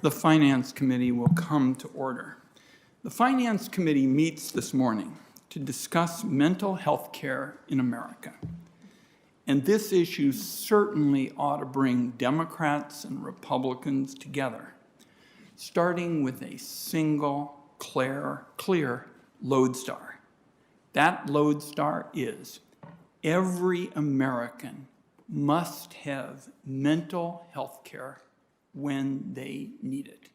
The Finance Committee will come to order. The Finance Committee meets this morning to discuss mental health care in America. And this issue certainly ought to bring Democrats and Republicans together, starting with a single, clear lodestar. That lodestar is every American must have mental health care when they need it.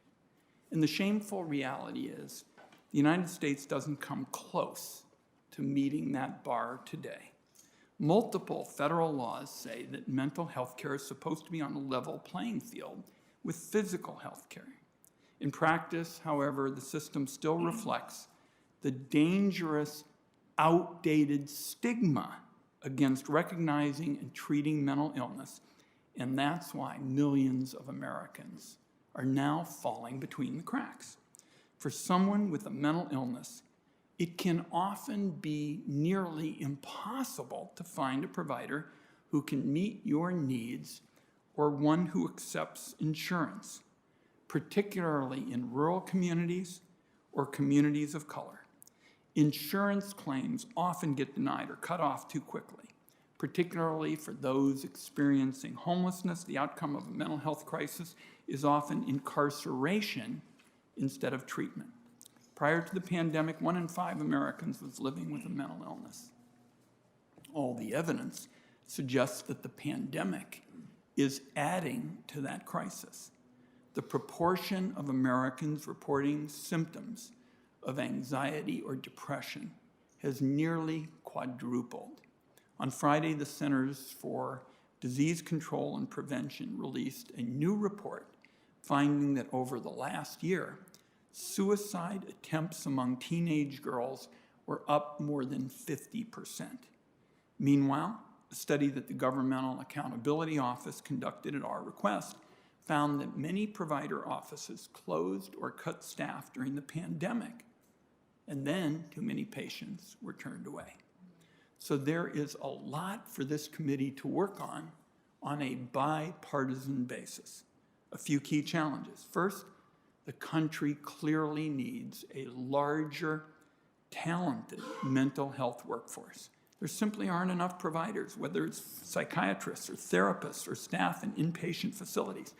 And the shameful reality is the United States doesn't come close to meeting that bar today. Multiple federal laws say that mental health care is supposed to be on a level playing field with physical health care. In practice, however, the system still reflects the dangerous, outdated stigma against recognizing and treating mental illness, and that's why millions of Americans are now falling between the cracks. For someone with a mental illness, it can often be nearly impossible to find a provider who can meet your needs or one who accepts insurance, particularly in rural communities or communities of color. Insurance claims often get denied or cut off too quickly, particularly for those experiencing homelessness. The outcome of a mental health crisis is often incarceration instead of treatment. Prior to the pandemic, 1 in 5 Americans was living with a mental illness. All the evidence suggests that the pandemic is adding to that crisis. The proportion of Americans reporting symptoms of anxiety or depression has nearly quadrupled. On Friday, the Centers for Disease Control and Prevention released a new report finding that over the last year, suicide attempts among teenage girls were up more than 50%. Meanwhile, a study that the Governmental Accountability Office conducted at our request found that many provider offices closed or cut staff during the pandemic, and then too many patients were turned away. So there is a lot for this committee to work on a bipartisan basis. A few key challenges. First, the country clearly needs a larger, talented mental health workforce. There simply aren't enough providers, whether it's psychiatrists or therapists or staff in inpatient facilities.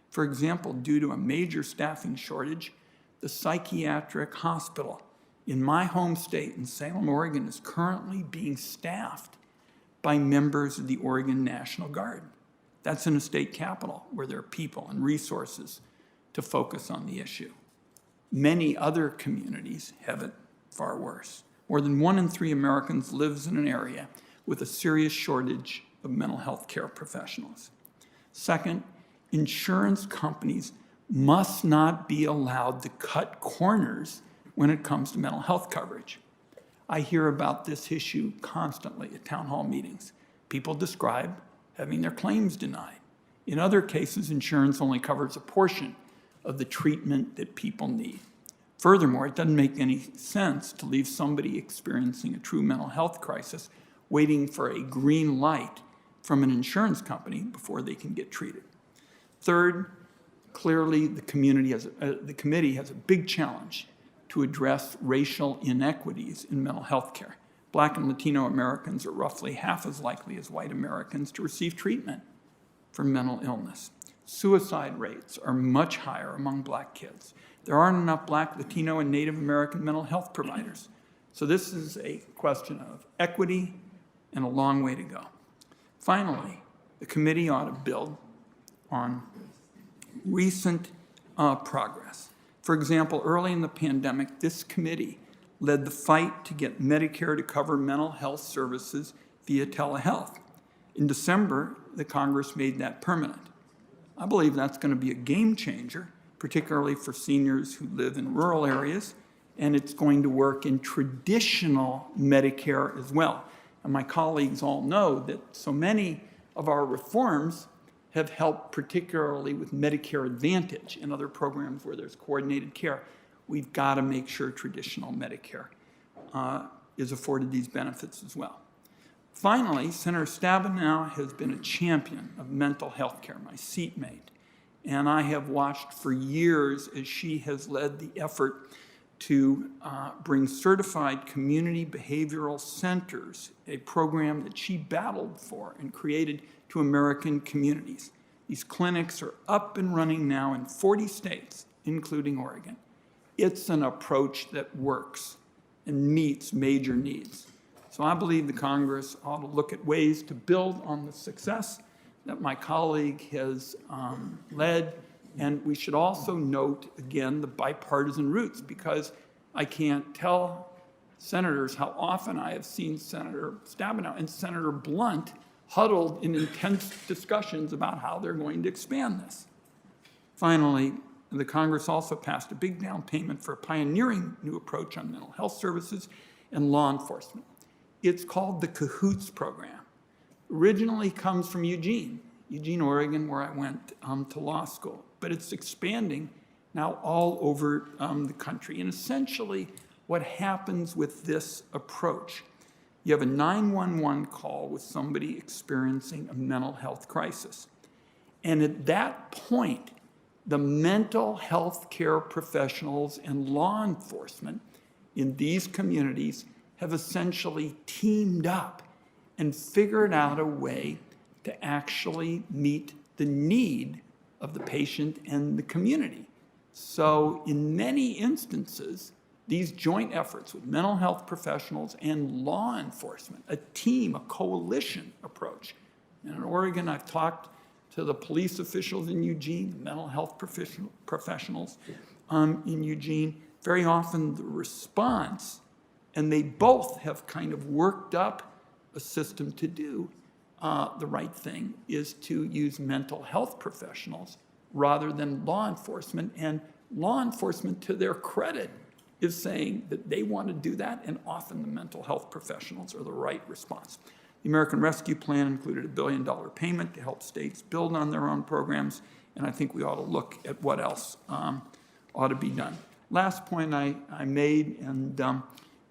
For example, due to a major staffing shortage, the psychiatric hospital in my home state in Salem, Oregon, is currently being staffed by members of the Oregon National Guard. That's in a state capital where there are people and resources to focus on the issue. Many other communities have it far worse. More than 1 in 3 Americans lives in an area with a serious shortage of mental health care professionals. Second, insurance companies must not be allowed to cut corners when it comes to mental health coverage. I hear about this issue constantly at town hall meetings. People describe having their claims denied. In other cases, insurance only covers a portion of the treatment that people need. Furthermore, it doesn't make any sense to leave somebody experiencing a true mental health crisis waiting for a green light from an insurance company before they can get treated. Third, clearly the committee has a big challenge to address racial inequities in mental health care. Black and Latino Americans are roughly half as likely as white Americans to receive treatment for mental illness. Suicide rates are much higher among Black kids. There aren't enough Black, Latino, and Native American mental health providers. So this is a question of equity and a long way to go. Finally, the committee ought to build on recent progress. For example, early in the pandemic, this committee led the fight to get Medicare to cover mental health services via telehealth. In December, the Congress made that permanent. I believe that's going to be a game changer, particularly for seniors who live in rural areas, and it's going to work in traditional Medicare as well. And my colleagues all know that so many of our reforms have helped, particularly with Medicare Advantage and other programs where there's coordinated care. We've got to make sure traditional Medicare is afforded these benefits as well. Finally, Senator Stabenow has been a champion of mental health care, my seatmate, and I have watched for years as she has led the effort to bring certified community behavioral centers, a program that she battled for and created to American communities. These clinics are up and running now in 40 states, including Oregon. It's an approach that works and meets major needs. So I believe the Congress ought to look at ways to build on the success that my colleague has led. And we should also note, again, the bipartisan roots, because I can't tell senators how often I have seen Senator Stabenow and Senator Blunt huddled in intense discussions about how they're going to expand this. Finally, the Congress also passed a big down payment for a pioneering new approach on mental health services and law enforcement. It's called the CAHOOTS program. Originally comes from Eugene, Oregon, where I went to law school. But it's expanding now all over the country. And essentially, what happens with this approach, you have a 911 call with somebody experiencing a mental health crisis. And at that point, the mental health care professionals and law enforcement in these communities have essentially teamed up and figured out a way to actually meet the need of the patient and the community. So in many instances, these joint efforts with mental health professionals and law enforcement, a team, a coalition approach. And in Oregon, I've talked to the police officials in Eugene, the mental health professionals in Eugene. Very often the response, and they both have kind of worked up a system to do the right thing, is to use mental health professionals rather than law enforcement. And law enforcement, to their credit, is saying that they want to do that, and often the mental health professionals are the right response. The American Rescue Plan included a $1 billion payment to help states build on their own programs, and I think we ought to look at what else ought to be done. Last point I made, and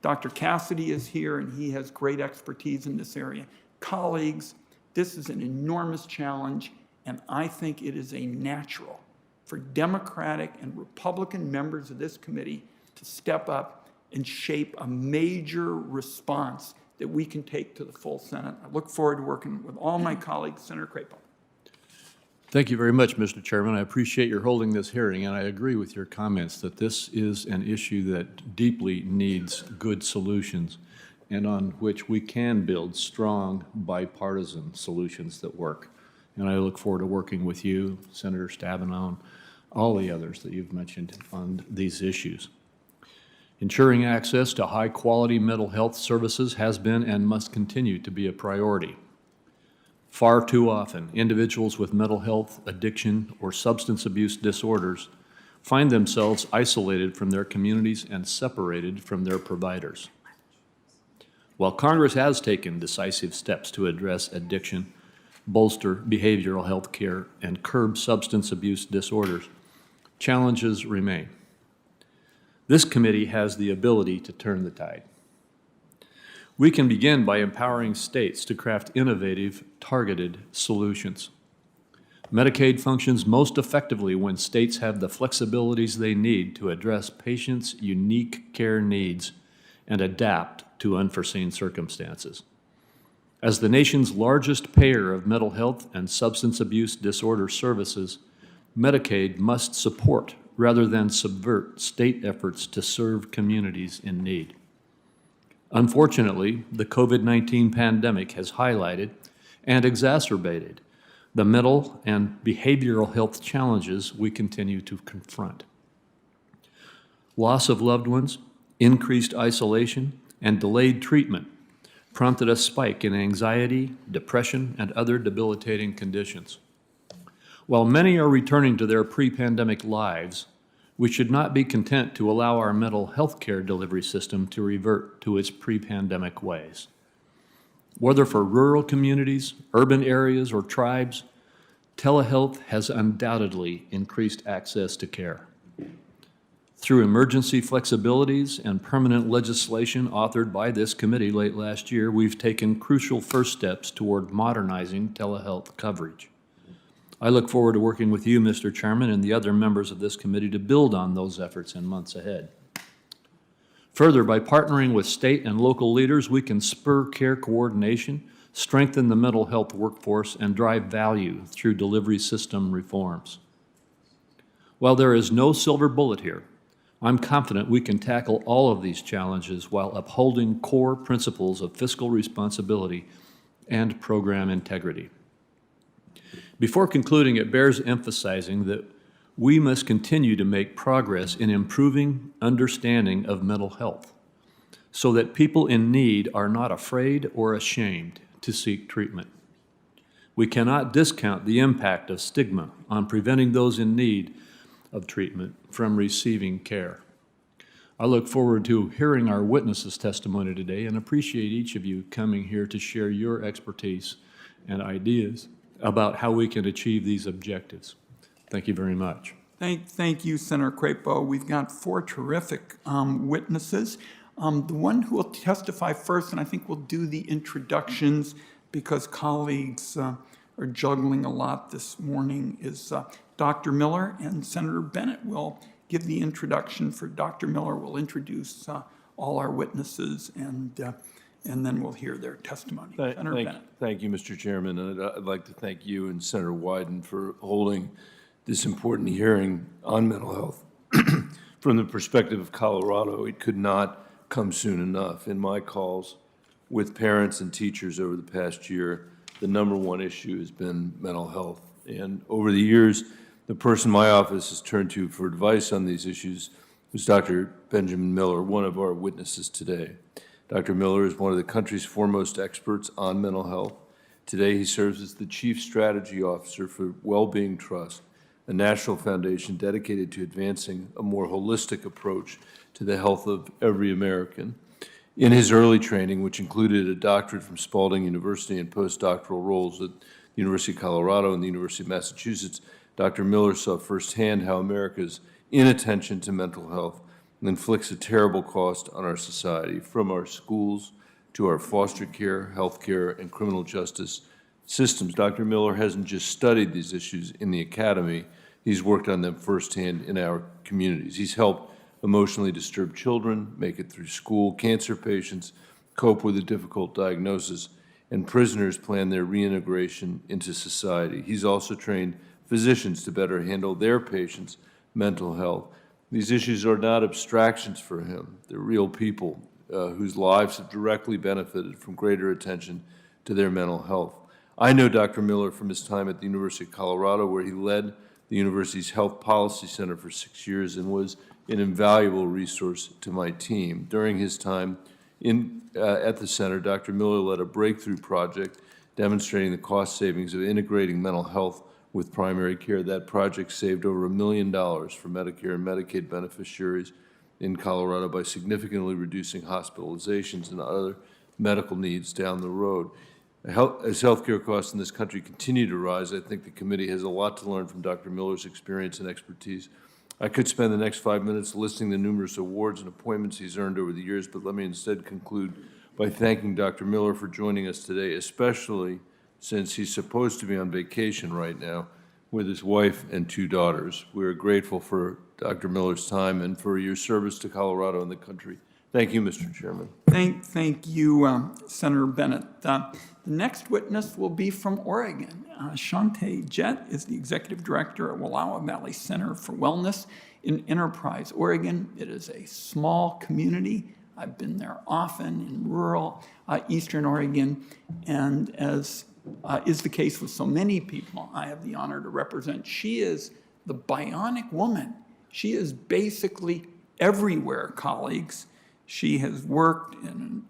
Dr. Cassidy is here, and he has great expertise in this area. Colleagues, this is an enormous challenge, and I think it is a natural for Democratic and Republican members of this committee to step up and shape a major response that we can take to the full Senate. I look forward to working with all my colleagues. Senator Crapo. Thank you very much, Mr. Chairman. I appreciate your holding this hearing, and I agree with your comments that this is an issue that deeply needs good solutions and on which we can build strong bipartisan solutions that work. And I look forward to working with you, Senator Stabenow, and all the others that you've mentioned on these issues. Ensuring access to high-quality mental health services has been and must continue to be a priority. Far too often, individuals with mental health, addiction, or substance abuse disorders find themselves isolated from their communities and separated from their providers. While Congress has taken decisive steps to address addiction, bolster behavioral health care, and curb substance abuse disorders, challenges remain. This committee has the ability to turn the tide. We can begin by empowering states to craft innovative, targeted solutions. Medicaid functions most effectively when states have the flexibilities they need to address patients' unique care needs and adapt to unforeseen circumstances. As the nation's largest payer of mental health and substance abuse disorder services, Medicaid must support rather than subvert state efforts to serve communities in need. Unfortunately, the COVID-19 pandemic has highlighted and exacerbated the mental and behavioral health challenges we continue to confront. Loss of loved ones, increased isolation, and delayed treatment prompted a spike in anxiety, depression, and other debilitating conditions. While many are returning to their pre-pandemic lives, we should not be content to allow our mental health care delivery system to revert to its pre-pandemic ways. Whether for rural communities, urban areas, or tribes, telehealth has undoubtedly increased access to care. Through emergency flexibilities and permanent legislation authored by this committee late last year, we've taken crucial first steps toward modernizing telehealth coverage. I look forward to working with you, Mr. Chairman, and the other members of this committee to build on those efforts in months ahead. Further, by partnering with state and local leaders, we can spur care coordination, strengthen the mental health workforce, and drive value through delivery system reforms. While there is no silver bullet here, I'm confident we can tackle all of these challenges while upholding core principles of fiscal responsibility and program integrity. Before concluding, it bears emphasizing that we must continue to make progress in improving understanding of mental health so that people in need are not afraid or ashamed to seek treatment. We cannot discount the impact of stigma on preventing those in need of treatment from receiving care. I look forward to hearing our witnesses' testimony today and appreciate each of you coming here to share your expertise and ideas about how we can achieve these objectives. Thank you very much. Thank you, Senator Crapo. We've got 4 terrific witnesses. The one who will testify first, and I think we'll do the introductions because colleagues are juggling a lot this morning, is Dr. Miller, and Senator Bennett will give the introduction for Dr. Miller. We'll introduce all our witnesses, and then we'll hear their testimony. Senator Bennett. Thank you, Mr. Chairman. And I'd like to thank you and Senator Wyden for holding this important hearing on mental health. From the perspective of Colorado, it could not come soon enough. In my calls with parents and teachers over the past year, the #1 issue has been mental health. And over the years, the person my office has turned to for advice on these issues was Dr. Benjamin Miller, one of our witnesses today. Dr. Miller is one of the country's foremost experts on mental health. Today, he serves as the Chief Strategy Officer for Wellbeing Trust, a national foundation dedicated to advancing a more holistic approach to the health of every American. In his early training, which included a doctorate from Spalding University and postdoctoral roles at the University of Colorado and the University of Massachusetts, Dr. Miller saw firsthand how America's inattention to mental health inflicts a terrible cost on our society, from our schools to our foster care, health care, and criminal justice systems. Dr. Miller hasn't just studied these issues in the academy, he's worked on them firsthand in our communities. He's helped emotionally disturbed children make it through school, cancer patients cope with a difficult diagnosis, and prisoners plan their reintegration into society. He's also trained physicians to better handle their patients' mental health. These issues are not abstractions for him. They're real people whose lives have directly benefited from greater attention to their mental health. I know Dr. Miller from his time at the University of Colorado, where he led the university's Health Policy Center for 6 years and was an invaluable resource to my team. During his time at the center, Dr. Miller led a breakthrough project demonstrating the cost savings of integrating mental health with primary care. That project saved over $1 million for Medicare and Medicaid beneficiaries in Colorado by significantly reducing hospitalizations and other medical needs down the road. As healthcare costs in this country continue to rise, I think the committee has a lot to learn from Dr. Miller's experience and expertise. I could spend the next 5 minutes listing the numerous awards and appointments he's earned over the years, but let me instead conclude by thanking Dr. Miller for joining us today, especially since he's supposed to be on vacation right now with his wife and 2 daughters. We are grateful for Dr. Miller's time and for your service to Colorado and the country. Thank you, Mr. Chairman. Thank you, Senator Bennett. The next witness will be from Oregon. Shante Jett is the Executive Director at Wallowa Valley Center for Wellness in Enterprise, Oregon. It is a small community. I've been there often in rural Eastern Oregon, and as is the case with so many people I have the honor to represent, she is the bionic woman. She is basically everywhere, colleagues. She has worked in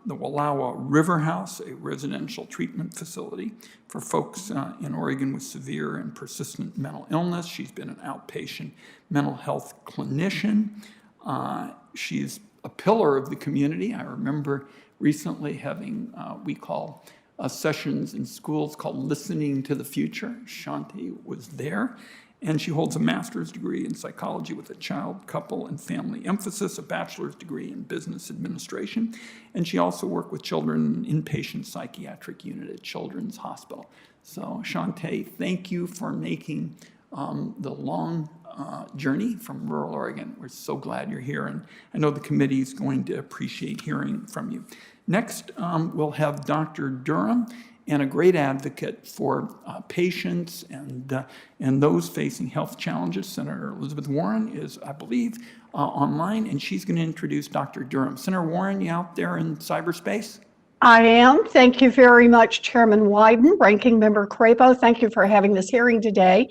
the Wallowa River House, a residential treatment facility for folks in Oregon with severe and persistent mental illness. She's been an outpatient mental health clinician. She's a pillar of the community. I remember recently having, we call sessions in schools called Listening to the Future. Shanti was there. And she holds a master's degree in psychology with a child, couple, and family emphasis, a bachelor's degree in business administration. And she also worked with children in inpatient psychiatric unit at Children's Hospital. So Shantae, thank you for making the long journey from rural Oregon. We're so glad you're here, and I know the committee is going to appreciate hearing from you. Next, we'll have Dr. Durham, and a great advocate for patients and those facing health challenges. Senator Elizabeth Warren is, I believe, online, and she's going to introduce Dr. Durham. Senator Warren, you out there in cyberspace? I am. Thank you very much, Chairman Wyden, Ranking Member Crapo. Thank you for having this hearing today.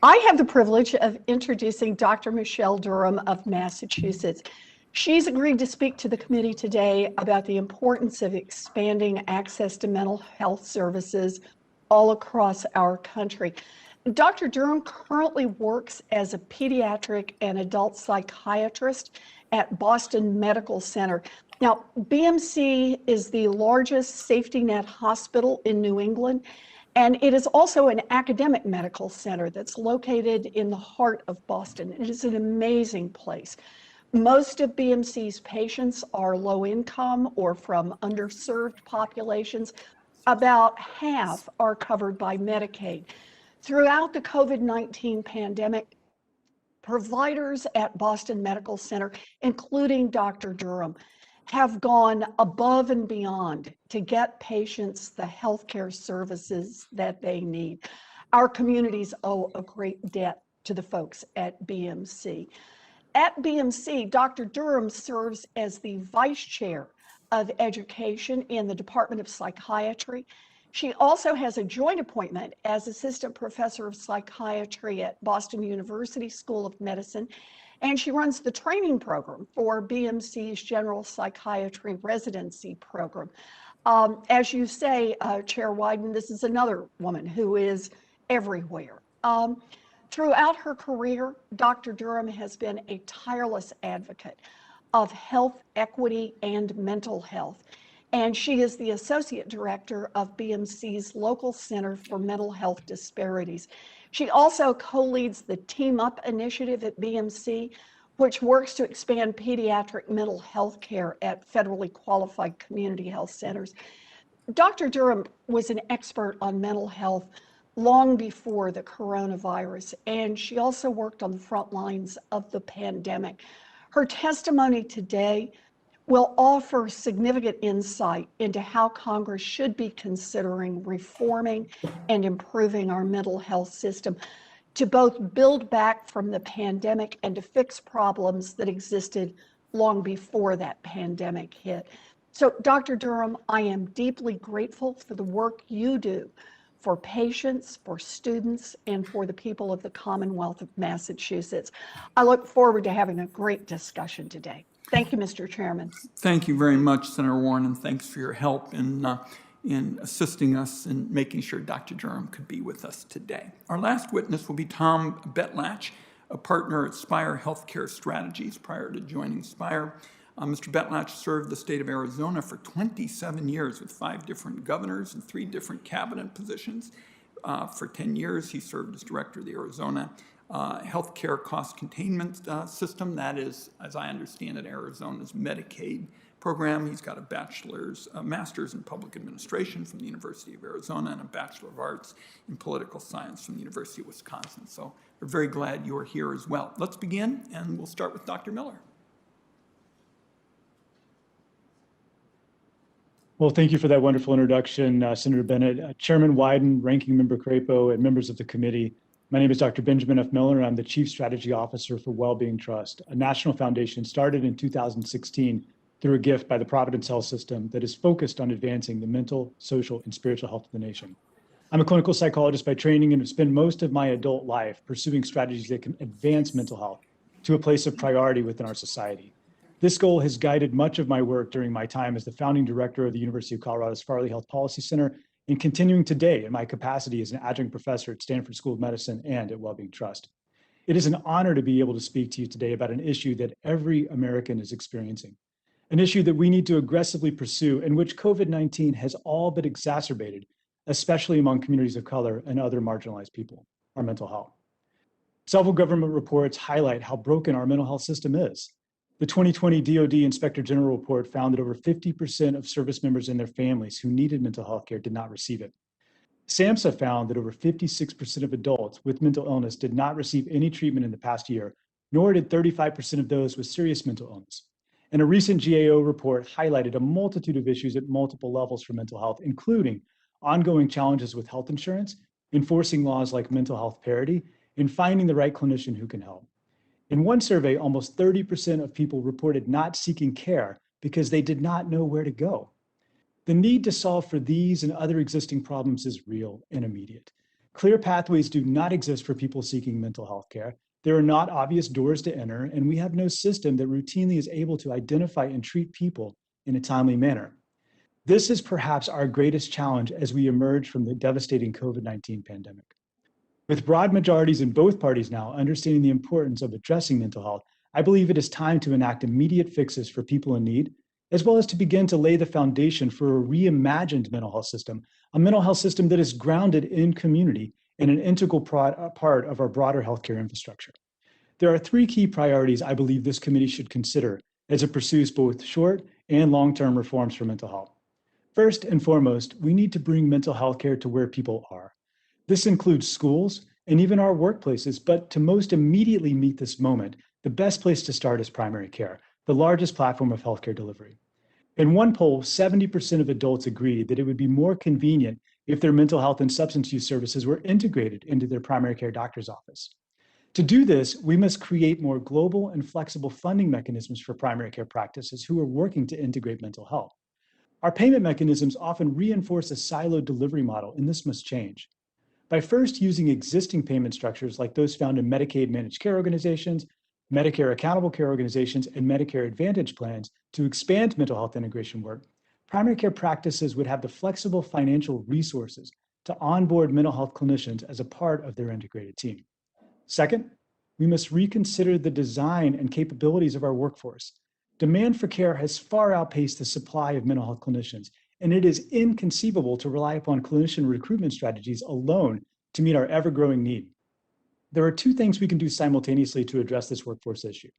I have the privilege of introducing Dr. Michelle Durham of Massachusetts. She's agreed to speak to the committee today about the importance of expanding access to mental health services all across our country. Dr. Durham currently works as a pediatric and adult psychiatrist at Boston Medical Center. Now, BMC is the largest safety net hospital in New England, and it is also an academic medical center that's located in the heart of Boston. It is an amazing place. Most of BMC's patients are low income or from underserved populations. About half are covered by Medicaid. Throughout the COVID-19 pandemic, providers at Boston Medical Center, including Dr. Durham, have gone above and beyond to get patients the healthcare services that they need. Our communities owe a great debt to the folks at BMC. At BMC, Dr. Durham serves as the vice chair of education in the Department of Psychiatry. She also has a joint appointment as assistant professor of psychiatry at Boston University School of Medicine, and she runs the training program for BMC's general psychiatry residency program. As you say, Chair Wyden, this is another woman who is everywhere. Throughout her career, Dr. Durham has been a tireless advocate of health equity and mental health, and she is the associate director of BMC's local Center for Mental Health Disparities. She also co-leads the Team Up initiative at BMC, which works to expand pediatric mental health care at federally qualified community health centers. Dr. Durham was an expert on mental health long before the coronavirus, and she also worked on the front lines of the pandemic. Her testimony today will offer significant insight into how Congress should be considering reforming and improving our mental health system to both build back from the pandemic and to fix problems that existed long before that pandemic hit. So, Dr. Durham, I am deeply grateful for the work you do for patients, for students, and for the people of the Commonwealth of Massachusetts. I look forward to having a great discussion today. Thank you, Mr. Chairman. Thank you very much, Senator Warren, and thanks for your help in assisting us in making sure Dr. Durham could be with us today. Our last witness will be Tom Betlatch, a partner at Spire Healthcare Strategies prior to joining Spire. Mr. Betlatch served the state of Arizona for 27 years with 5 different governors and 3 different cabinet positions. For 10 years, he served as director of the Arizona healthcare cost containment system. That is, as I understand it, Arizona's Medicaid program. He's got a master's in public administration from the University of Arizona and a Bachelor of Arts in political science from the University of Wisconsin. So we're very glad you're here as well. Let's begin, and we'll start with Dr. Miller. Well, thank you for that wonderful introduction, Senator Bennett. Chairman Wyden, Ranking Member Crapo, and members of the committee. My name is Dr. Benjamin F. Miller, and I'm the Chief Strategy Officer for Wellbeing Trust, a national foundation started in 2016 through a gift by the Providence Health System that is focused on advancing the mental, social, and spiritual health of the nation. I'm a clinical psychologist by training and have spent most of my adult life pursuing strategies that can advance mental health to a place of priority within our society. This goal has guided much of my work during my time as the founding director of the University of Colorado's Farley Health Policy Center and continuing today in my capacity as an adjunct professor at Stanford School of Medicine and at Wellbeing Trust. It is an honor to be able to speak to you today about an issue that every American is experiencing, an issue that we need to aggressively pursue and which COVID-19 has all but exacerbated, especially among communities of color and other marginalized people, our mental health. Several government reports highlight how broken our mental health system is. The 2020 DoD Inspector General report found that over 50% of service members and their families who needed mental health care did not receive it. SAMHSA found that over 56% of adults with mental illness did not receive any treatment in the past year, nor did 35% of those with serious mental illness. And a recent GAO report highlighted a multitude of issues at multiple levels for mental health, including ongoing challenges with health insurance, enforcing laws like mental health parity, and finding the right clinician who can help. In one survey, almost 30% of people reported not seeking care because they did not know where to go. The need to solve for these and other existing problems is real and immediate. Clear pathways do not exist for people seeking mental health care. There are not obvious doors to enter, and we have no system that routinely is able to identify and treat people in a timely manner. This is perhaps our greatest challenge as we emerge from the devastating COVID-19 pandemic. With broad majorities in both parties now understanding the importance of addressing mental health, I believe it is time to enact immediate fixes for people in need, as well as to begin to lay the foundation for a reimagined mental health system, a mental health system that is grounded in community and an integral part of our broader healthcare infrastructure. There are three key priorities I believe this committee should consider as it pursues both short and long-term reforms for mental health. First and foremost, we need to bring mental health care to where people are. This includes schools and even our workplaces, but to most immediately meet this moment, the best place to start is primary care, the largest platform of healthcare delivery. In one poll, 70% of adults agreed that it would be more convenient if their mental health and substance use services were integrated into their primary care doctor's office. To do this, we must create more global and flexible funding mechanisms for primary care practices who are working to integrate mental health. Our payment mechanisms often reinforce a siloed delivery model, and this must change. By first using existing payment structures like those found in Medicaid managed care organizations, Medicare accountable care organizations, and Medicare Advantage plans to expand mental health integration work, primary care practices would have the flexible financial resources to onboard mental health clinicians as a part of their integrated team. Second, we must reconsider the design and capabilities of our workforce. Demand for care has far outpaced the supply of mental health clinicians, and it is inconceivable to rely upon clinician recruitment strategies alone to meet our ever-growing need. There are two things we can do simultaneously to address this workforce issue.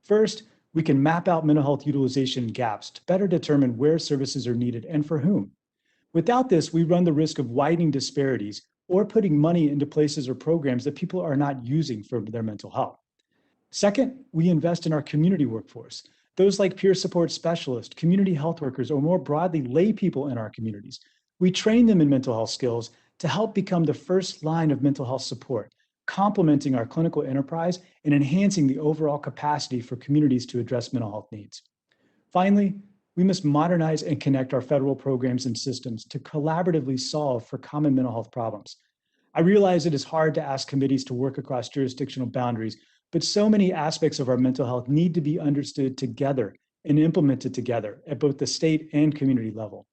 First, we can map out mental health utilization gaps to better determine where services are needed and for whom. Without this, we run the risk of widening disparities or putting money into places or programs that people are not using for their mental health. Second, we invest in our community workforce, those like peer support specialists, community health workers, or more broadly, lay people in our communities. We train them in mental health skills to help become the first line of mental health support, complementing our clinical enterprise and enhancing the overall capacity for communities to address mental health needs. Finally, we must modernize and connect our federal programs and systems to collaboratively solve for common mental health problems. I realize it is hard to ask committees to work across jurisdictional boundaries, but so many aspects of our mental health need to be understood together and implemented together at both the state and community level.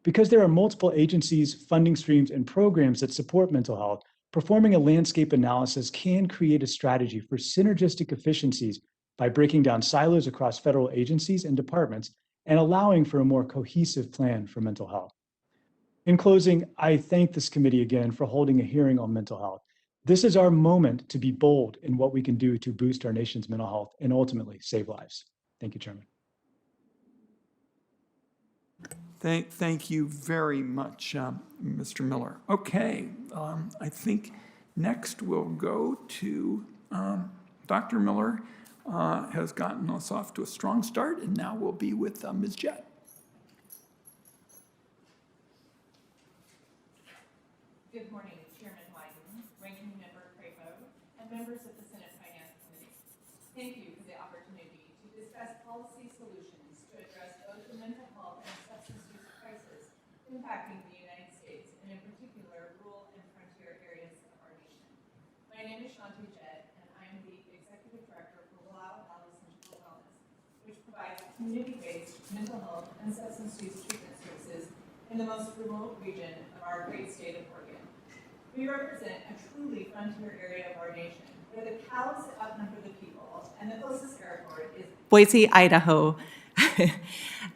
Because there are multiple agencies, funding streams, and programs that support mental health, performing a landscape analysis can create a strategy for synergistic efficiencies by breaking down silos across federal agencies and departments and allowing for a more cohesive plan for mental health. In closing, I thank this committee again for holding a hearing on mental health. This is our moment to be bold in what we can do to boost our nation's mental health and ultimately save lives. Thank you, Chairman. Thank you very much, Mr. Miller. Okay, I think next we'll go to Dr. Miller. Has gotten us off to a strong start, and now we'll be with Ms. Jett. Good morning, Chairman Wyden, Ranking Member Crapo, and members of the Senate Finance Committee. Thank you for the opportunity to discuss policy solutions to address both the mental health and substance use crisis impacting the United States, and in particular, rural and frontier areas of our nation. My name is Shanti Jett, and I am the Executive Director for Willow Valley Central Wellness, which provides community-based mental health and substance use treatment services in the most remote region of our great state of Oregon. We represent a truly frontier area of our nation, where the cows outnumber the people, and the closest airport is Boise, Idaho,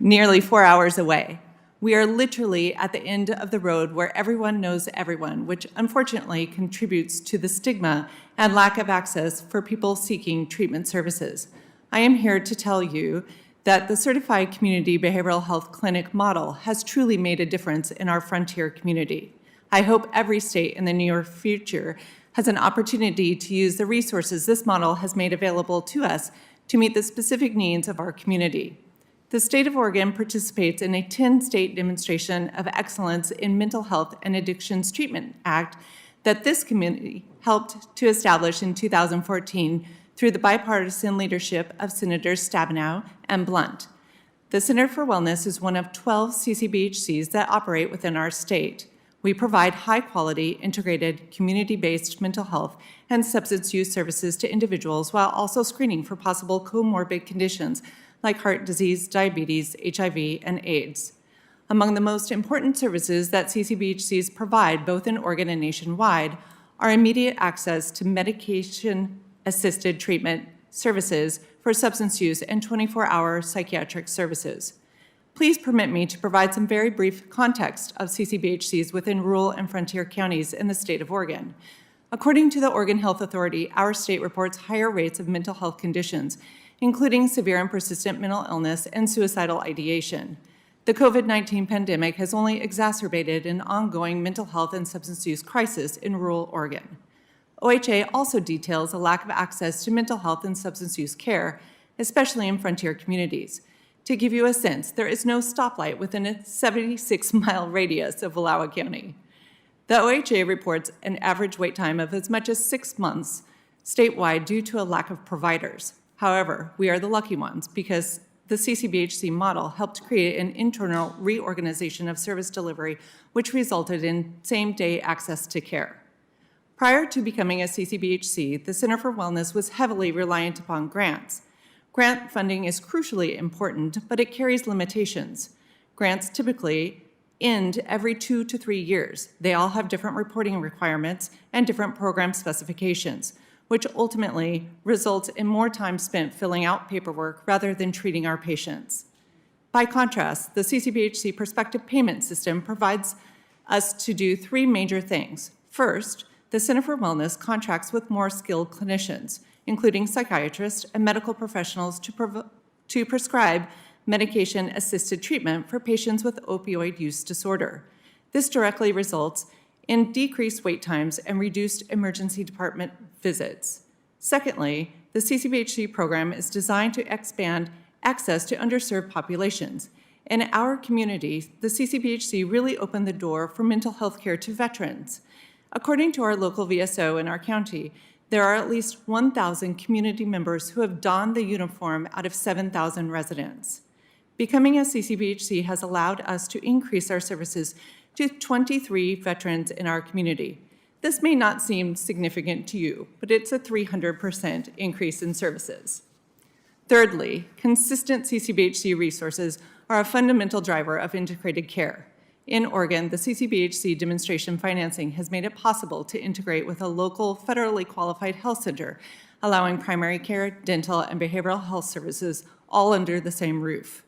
nearly 4 hours away. We are literally at the end of the road where everyone knows everyone, which unfortunately contributes to the stigma and lack of access for people seeking treatment services. I am here to tell you that the Certified Community Behavioral Health Clinic model has truly made a difference in our frontier community. I hope every state in the near future has an opportunity to use the resources this model has made available to us to meet the specific needs of our community. The state of Oregon participates in a 10-state demonstration of excellence in mental health and addictions treatment act that this committee helped to establish in 2014 through the bipartisan leadership of Senators Stabenow and Blunt. The Center for Wellness is one of 12 CCBHCs that operate within our state. We provide high-quality, integrated, community-based mental health and substance use services to individuals while also screening for possible comorbid conditions like heart disease, diabetes, HIV, and AIDS. Among the most important services that CCBHCs provide, both in Oregon and nationwide, are immediate access to medication-assisted treatment services for substance use and 24-hour psychiatric services. Please permit me to provide some very brief context of CCBHCs within rural and frontier counties in the state of Oregon. According to the Oregon Health Authority, our state reports higher rates of mental health conditions, including severe and persistent mental illness and suicidal ideation. The COVID-19 pandemic has only exacerbated an ongoing mental health and substance use crisis in rural Oregon. OHA also details a lack of access to mental health and substance use care, especially in frontier communities. To give you a sense, there is no stoplight within a 76-mile radius of Wallowa County. The OHA reports an average wait time of as much as 6 months statewide due to a lack of providers. However, we are the lucky ones because the CCBHC model helped create an internal reorganization of service delivery, which resulted in same-day access to care. Prior to becoming a CCBHC, the Center for Wellness was heavily reliant upon grants. Grant funding is crucially important, but it carries limitations. Grants typically end every 2 to 3 years. They all have different reporting requirements and different program specifications, which ultimately results in more time spent filling out paperwork rather than treating our patients. By contrast, the CCBHC prospective payment system provides us to do 3 major things. First, the Center for Wellness contracts with more skilled clinicians, including psychiatrists and medical professionals, to prescribe medication-assisted treatment for patients with opioid use disorder. This directly results in decreased wait times and reduced emergency department visits. Secondly, the CCBHC program is designed to expand access to underserved populations. In our community, the CCBHC really opened the door for mental health care to veterans. According to our local VSO in our county, there are at least 1,000 community members who have donned the uniform out of 7,000 residents. Becoming a CCBHC has allowed us to increase our services to 23 veterans in our community. This may not seem significant to you, but it's a 300% increase in services. Thirdly, consistent CCBHC resources are a fundamental driver of integrated care. In Oregon, the CCBHC demonstration financing has made it possible to integrate with a local federally qualified health center, allowing primary care, dental, and behavioral health services all under the same roof.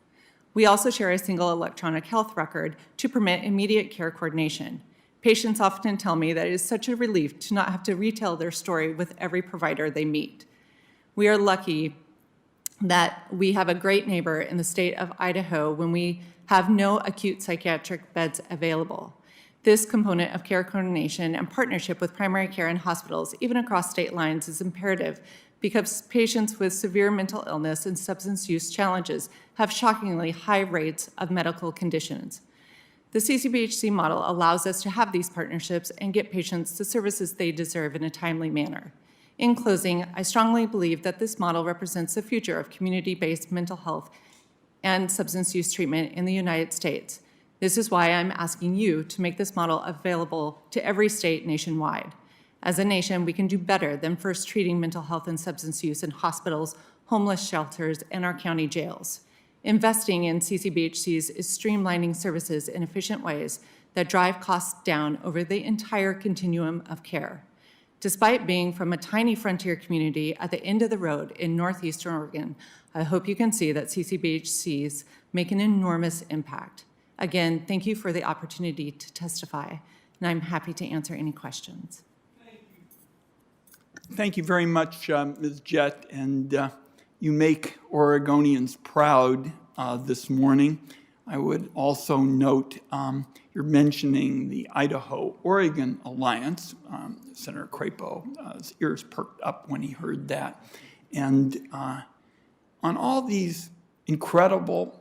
We also share a single electronic health record to permit immediate care coordination. Patients often tell me that it is such a relief to not have to retell their story with every provider they meet. We are lucky that we have a great neighbor in the state of Idaho when we have no acute psychiatric beds available. This component of care coordination and partnership with primary care and hospitals, even across state lines, is imperative because patients with severe mental illness and substance use challenges have shockingly high rates of medical conditions. The CCBHC model allows us to have these partnerships and get patients the services they deserve in a timely manner. In closing, I strongly believe that this model represents the future of community-based mental health and substance use treatment in the United States. This is why I'm asking you to make this model available to every state nationwide. As a nation, we can do better than first treating mental health and substance use in hospitals, homeless shelters, and our county jails. Investing in CCBHCs is streamlining services in efficient ways that drive costs down over the entire continuum of care. Despite being from a tiny frontier community at the end of the road in northeastern Oregon, I hope you can see that CCBHCs make an enormous impact. Again, thank you for the opportunity to testify, and I'm happy to answer any questions. Thank you very much, Ms. Jett, and you make Oregonians proud this morning. I would also note you're mentioning the Idaho-Oregon Alliance. Senator Crapo's ears perked up when he heard that. And on all these incredible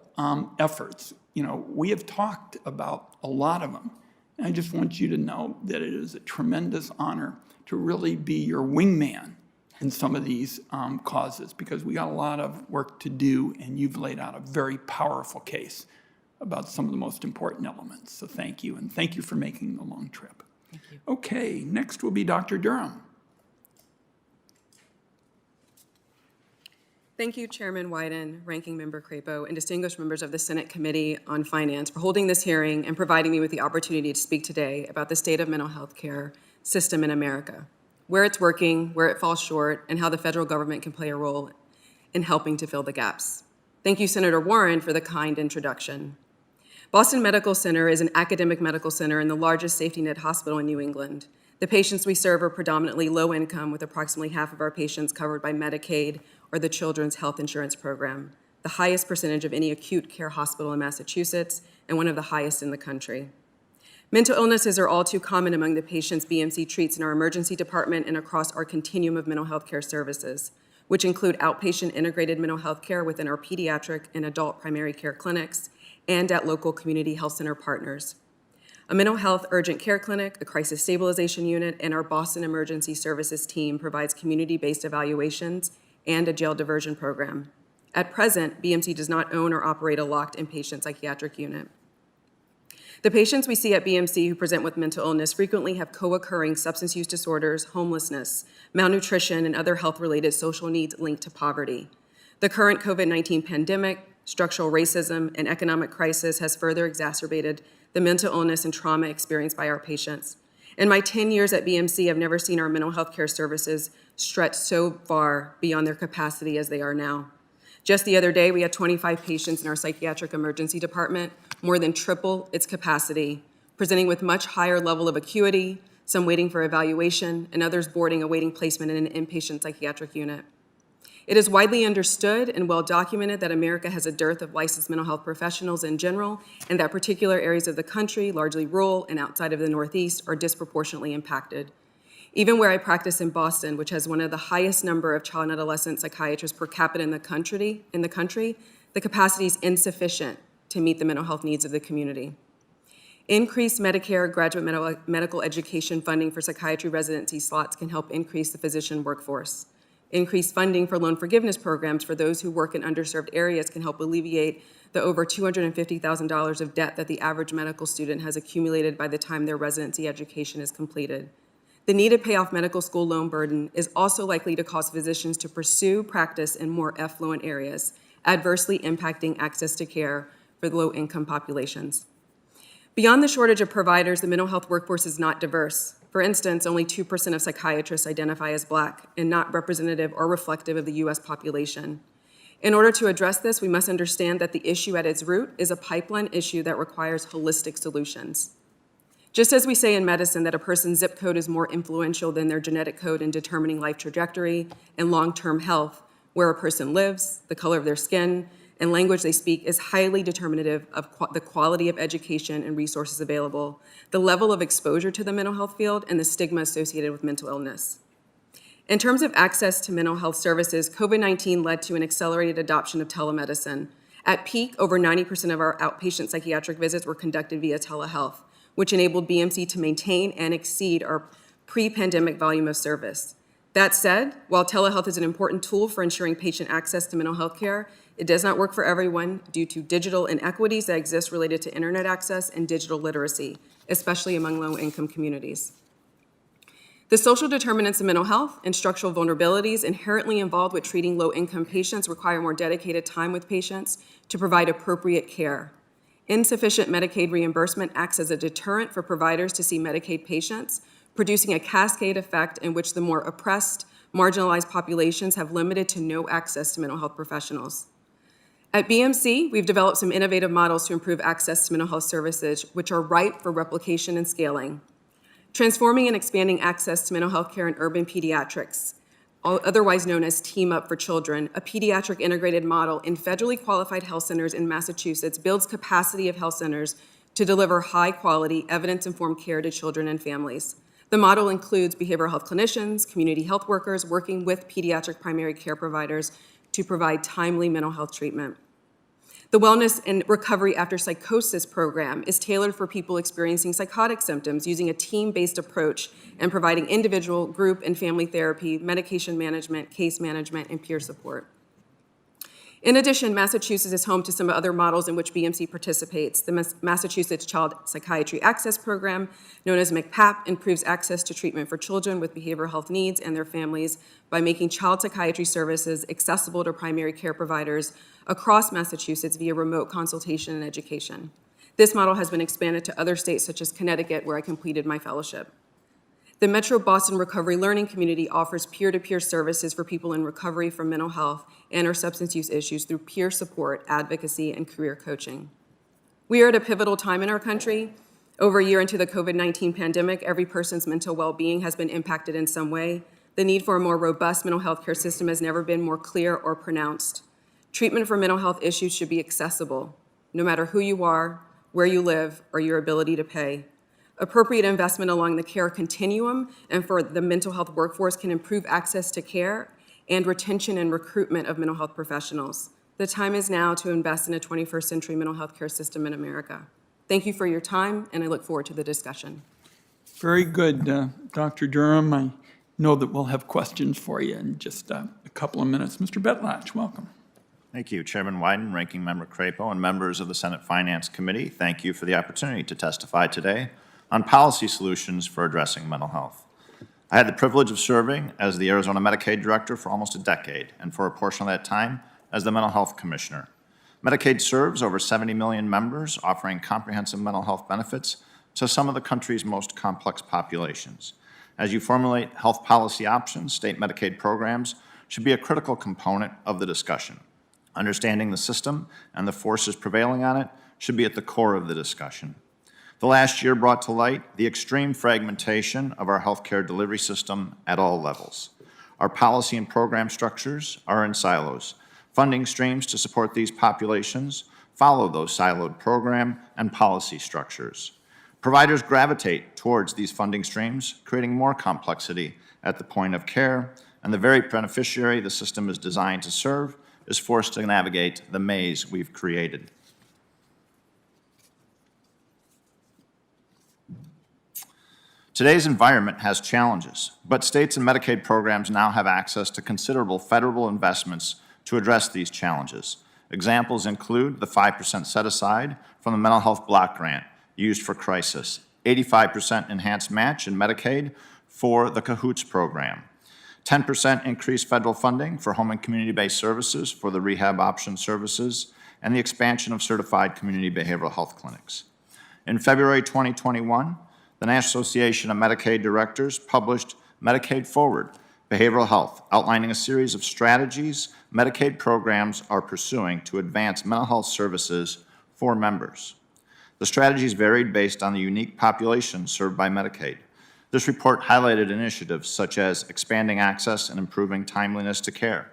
efforts, we have talked about a lot of them. And I just want you to know that it is a tremendous honor to really be your wingman in some of these causes, because we got a lot of work to do, and you've laid out a very powerful case about some of the most important elements. So thank you, and thank you for making the long trip. Thank you. Okay, next will be Dr. Durham. Thank you, Chairman Wyden, Ranking Member Crapo, and distinguished members of the Senate Committee on Finance for holding this hearing and providing me with the opportunity to speak today about the state of mental health care system in America, where it's working, where it falls short, and how the federal government can play a role in helping to fill the gaps. Thank you, Senator Warren, for the kind introduction. Boston Medical Center is an academic medical center and the largest safety net hospital in New England. The patients we serve are predominantly low income, with approximately half of our patients covered by Medicaid or the Children's Health Insurance Program, the highest percentage of any acute care hospital in Massachusetts and one of the highest in the country. Mental illnesses are all too common among the patients BMC treats in our emergency department and across our continuum of mental health care services, which include outpatient integrated mental health care within our pediatric and adult primary care clinics and at local community health center partners. A mental health urgent care clinic, a crisis stabilization unit, and our Boston Emergency Services team provides community-based evaluations and a jail diversion program. At present, BMC does not own or operate a locked inpatient psychiatric unit. The patients we see at BMC who present with mental illness frequently have co-occurring substance use disorders, homelessness, malnutrition, and other health-related social needs linked to poverty. The current COVID-19 pandemic, structural racism, and economic crisis has further exacerbated the mental illness and trauma experienced by our patients. In my 10 years at BMC, I've never seen our mental health care services stretch so far beyond their capacity as they are now. Just the other day, we had 25 patients in our psychiatric emergency department, more than triple its capacity, presenting with much higher level of acuity, some waiting for evaluation, and others boarding awaiting placement in an inpatient psychiatric unit. It is widely understood and well documented that America has a dearth of licensed mental health professionals in general, and that particular areas of the country, largely rural and outside of the Northeast, are disproportionately impacted. Even where I practice in Boston, which has one of the highest number of child and adolescent psychiatrists per capita in the country, the capacity is insufficient to meet the mental health needs of the community. Increased Medicare graduate medical education funding for psychiatry residency slots can help increase the physician workforce. Increased funding for loan forgiveness programs for those who work in underserved areas can help alleviate the over $250,000 of debt that the average medical student has accumulated by the time their residency education is completed. The need to pay off medical school loan burden is also likely to cause physicians to pursue practice in more affluent areas, adversely impacting access to care for the low-income populations. Beyond the shortage of providers, the mental health workforce is not diverse. For instance, only 2% of psychiatrists identify as Black and not representative or reflective of the U.S. population. In order to address this, we must understand that the issue at its root is a pipeline issue that requires holistic solutions. Just as we say in medicine that a person's zip code is more influential than their genetic code in determining life trajectory and long-term health, where a person lives, the color of their skin, and language they speak is highly determinative of the quality of education and resources available, the level of exposure to the mental health field, and the stigma associated with mental illness. In terms of access to mental health services, COVID-19 led to an accelerated adoption of telemedicine. At peak, over 90% of our outpatient psychiatric visits were conducted via telehealth, which enabled BMC to maintain and exceed our pre-pandemic volume of service. That said, while telehealth is an important tool for ensuring patient access to mental health care, it does not work for everyone due to digital inequities that exist related to internet access and digital literacy, especially among low-income communities. The social determinants of mental health and structural vulnerabilities inherently involved with treating low-income patients require more dedicated time with patients to provide appropriate care. Insufficient Medicaid reimbursement acts as a deterrent for providers to see Medicaid patients, producing a cascade effect in which the more oppressed, marginalized populations have limited to no access to mental health professionals. At BMC, we've developed some innovative models to improve access to mental health services, which are ripe for replication and scaling. Transforming and expanding access to mental health care in urban pediatrics, otherwise known as Team Up for Children, a pediatric integrated model in federally qualified health centers in Massachusetts builds capacity of health centers to deliver high-quality, evidence-informed care to children and families. The model includes behavioral health clinicians, community health workers working with pediatric primary care providers to provide timely mental health treatment. The Wellness and Recovery After Psychosis program is tailored for people experiencing psychotic symptoms using a team-based approach and providing individual, group, and family therapy, medication management, case management, and peer support. In addition, Massachusetts is home to some other models in which BMC participates. The Massachusetts Child Psychiatry Access Program, known as MCPAP, improves access to treatment for children with behavioral health needs and their families by making child psychiatry services accessible to primary care providers across Massachusetts via remote consultation and education. This model has been expanded to other states such as Connecticut, where I completed my fellowship. The Metro Boston Recovery Learning Community offers peer-to-peer services for people in recovery from mental health and or substance use issues through peer support, advocacy, and career coaching. We are at a pivotal time in our country. Over a year into the COVID-19 pandemic, every person's mental well-being has been impacted in some way. The need for a more robust mental health care system has never been more clear or pronounced. Treatment for mental health issues should be accessible, no matter who you are, where you live, or your ability to pay. Appropriate investment along the care continuum and for the mental health workforce can improve access to care and retention and recruitment of mental health professionals. The time is now to invest in a 21st century mental health care system in America. Thank you for your time, and I look forward to the discussion. Very good, Dr. Durham. I know that we'll have questions for you in just a couple of minutes. Mr. Betlatch, welcome. Thank you, Chairman Wyden, Ranking Member Crapo, and members of the Senate Finance Committee. Thank you for the opportunity to testify today on policy solutions for addressing mental health. I had the privilege of serving as the Arizona Medicaid Director for almost a decade, and for a portion of that time as the Mental Health Commissioner. Medicaid serves over 70 million members, offering comprehensive mental health benefits to some of the country's most complex populations. As you formulate health policy options, state Medicaid programs should be a critical component of the discussion. Understanding the system and the forces prevailing on it should be at the core of the discussion. The last year brought to light the extreme fragmentation of our healthcare delivery system at all levels. Our policy and program structures are in silos. Funding streams to support these populations follow those siloed program and policy structures. Providers gravitate towards these funding streams, creating more complexity at the point of care, and the very beneficiary the system is designed to serve is forced to navigate the maze we've created. Today's environment has challenges, but states and Medicaid programs now have access to considerable federal investments to address these challenges. Examples include the 5% set aside from the Mental Health Block Grant used for crisis, 85% enhanced match in Medicaid for the CAHOOTS program, 10% increased federal funding for home and community-based services for the rehab option services, and the expansion of certified community behavioral health clinics. In February 2021, the National Association of Medicaid Directors published Medicaid Forward, Behavioral Health, outlining a series of strategies Medicaid programs are pursuing to advance mental health services for members. The strategies varied based on the unique population served by Medicaid. This report highlighted initiatives such as expanding access and improving timeliness to care,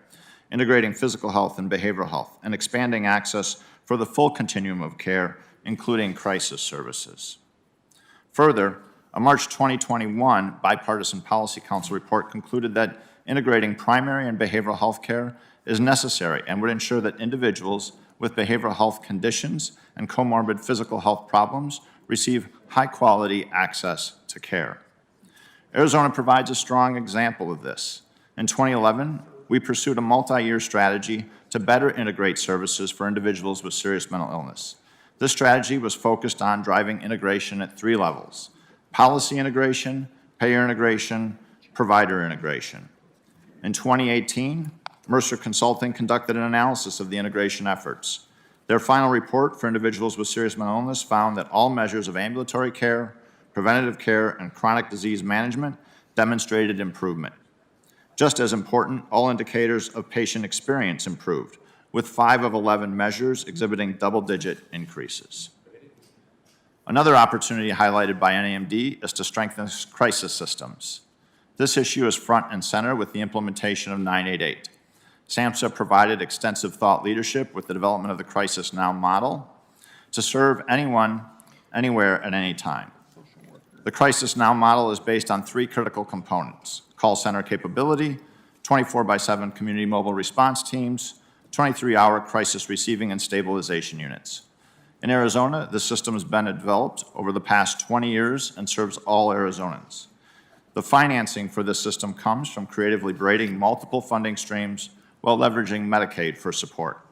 integrating physical health and behavioral health, and expanding access for the full continuum of care, including crisis services. Further, a March 2021 Bipartisan Policy Council report concluded that integrating primary and behavioral health care is necessary and would ensure that individuals with behavioral health conditions and comorbid physical health problems receive high-quality access to care. Arizona provides a strong example of this. In 2011, we pursued a multi-year strategy to better integrate services for individuals with serious mental illness. This strategy was focused on driving integration at 3 levels: policy integration, payer integration, provider integration. In 2018, Mercer Consulting conducted an analysis of the integration efforts. Their final report for individuals with serious mental illness found that all measures of ambulatory care, preventative care, and chronic disease management demonstrated improvement. Just as important, all indicators of patient experience improved, with 5 of 11 measures exhibiting double-digit increases. Another opportunity highlighted by NAMD is to strengthen crisis systems. This issue is front and center with the implementation of 988. SAMHSA provided extensive thought leadership with the development of the Crisis Now model to serve anyone, anywhere, at any time. The Crisis Now model is based on 3 critical components: call center capability, 24/7 community mobile response teams, 23-hour crisis receiving and stabilization units. In Arizona, this system has been developed over the past 20 years and serves all Arizonans. The financing for this system comes from creatively braiding multiple funding streams while leveraging Medicaid for support.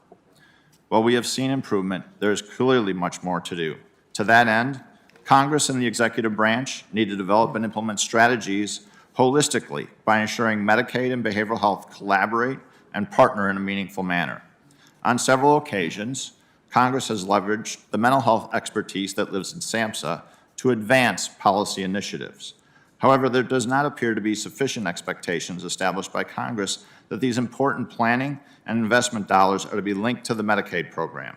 While we have seen improvement, there is clearly much more to do. To that end, Congress and the executive branch need to develop and implement strategies holistically by ensuring Medicaid and behavioral health collaborate and partner in a meaningful manner. On several occasions, Congress has leveraged the mental health expertise that lives in SAMHSA to advance policy initiatives. However, there does not appear to be sufficient expectations established by Congress that these important planning and investment dollars are to be linked to the Medicaid program.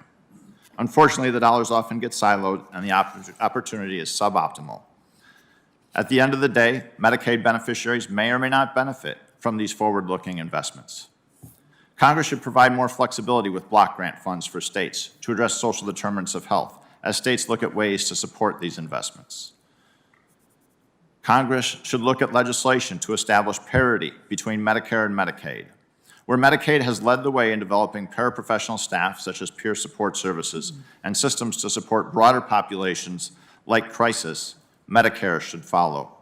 Unfortunately, the dollars often get siloed and the opportunity is suboptimal. At the end of the day, Medicaid beneficiaries may or may not benefit from these forward-looking investments. Congress should provide more flexibility with block grant funds for states to address social determinants of health as states look at ways to support these investments. Congress should look at legislation to establish parity between Medicare and Medicaid. Where Medicaid has led the way in developing paraprofessional staff, such as peer support services, and systems to support broader populations like crisis, Medicare should follow.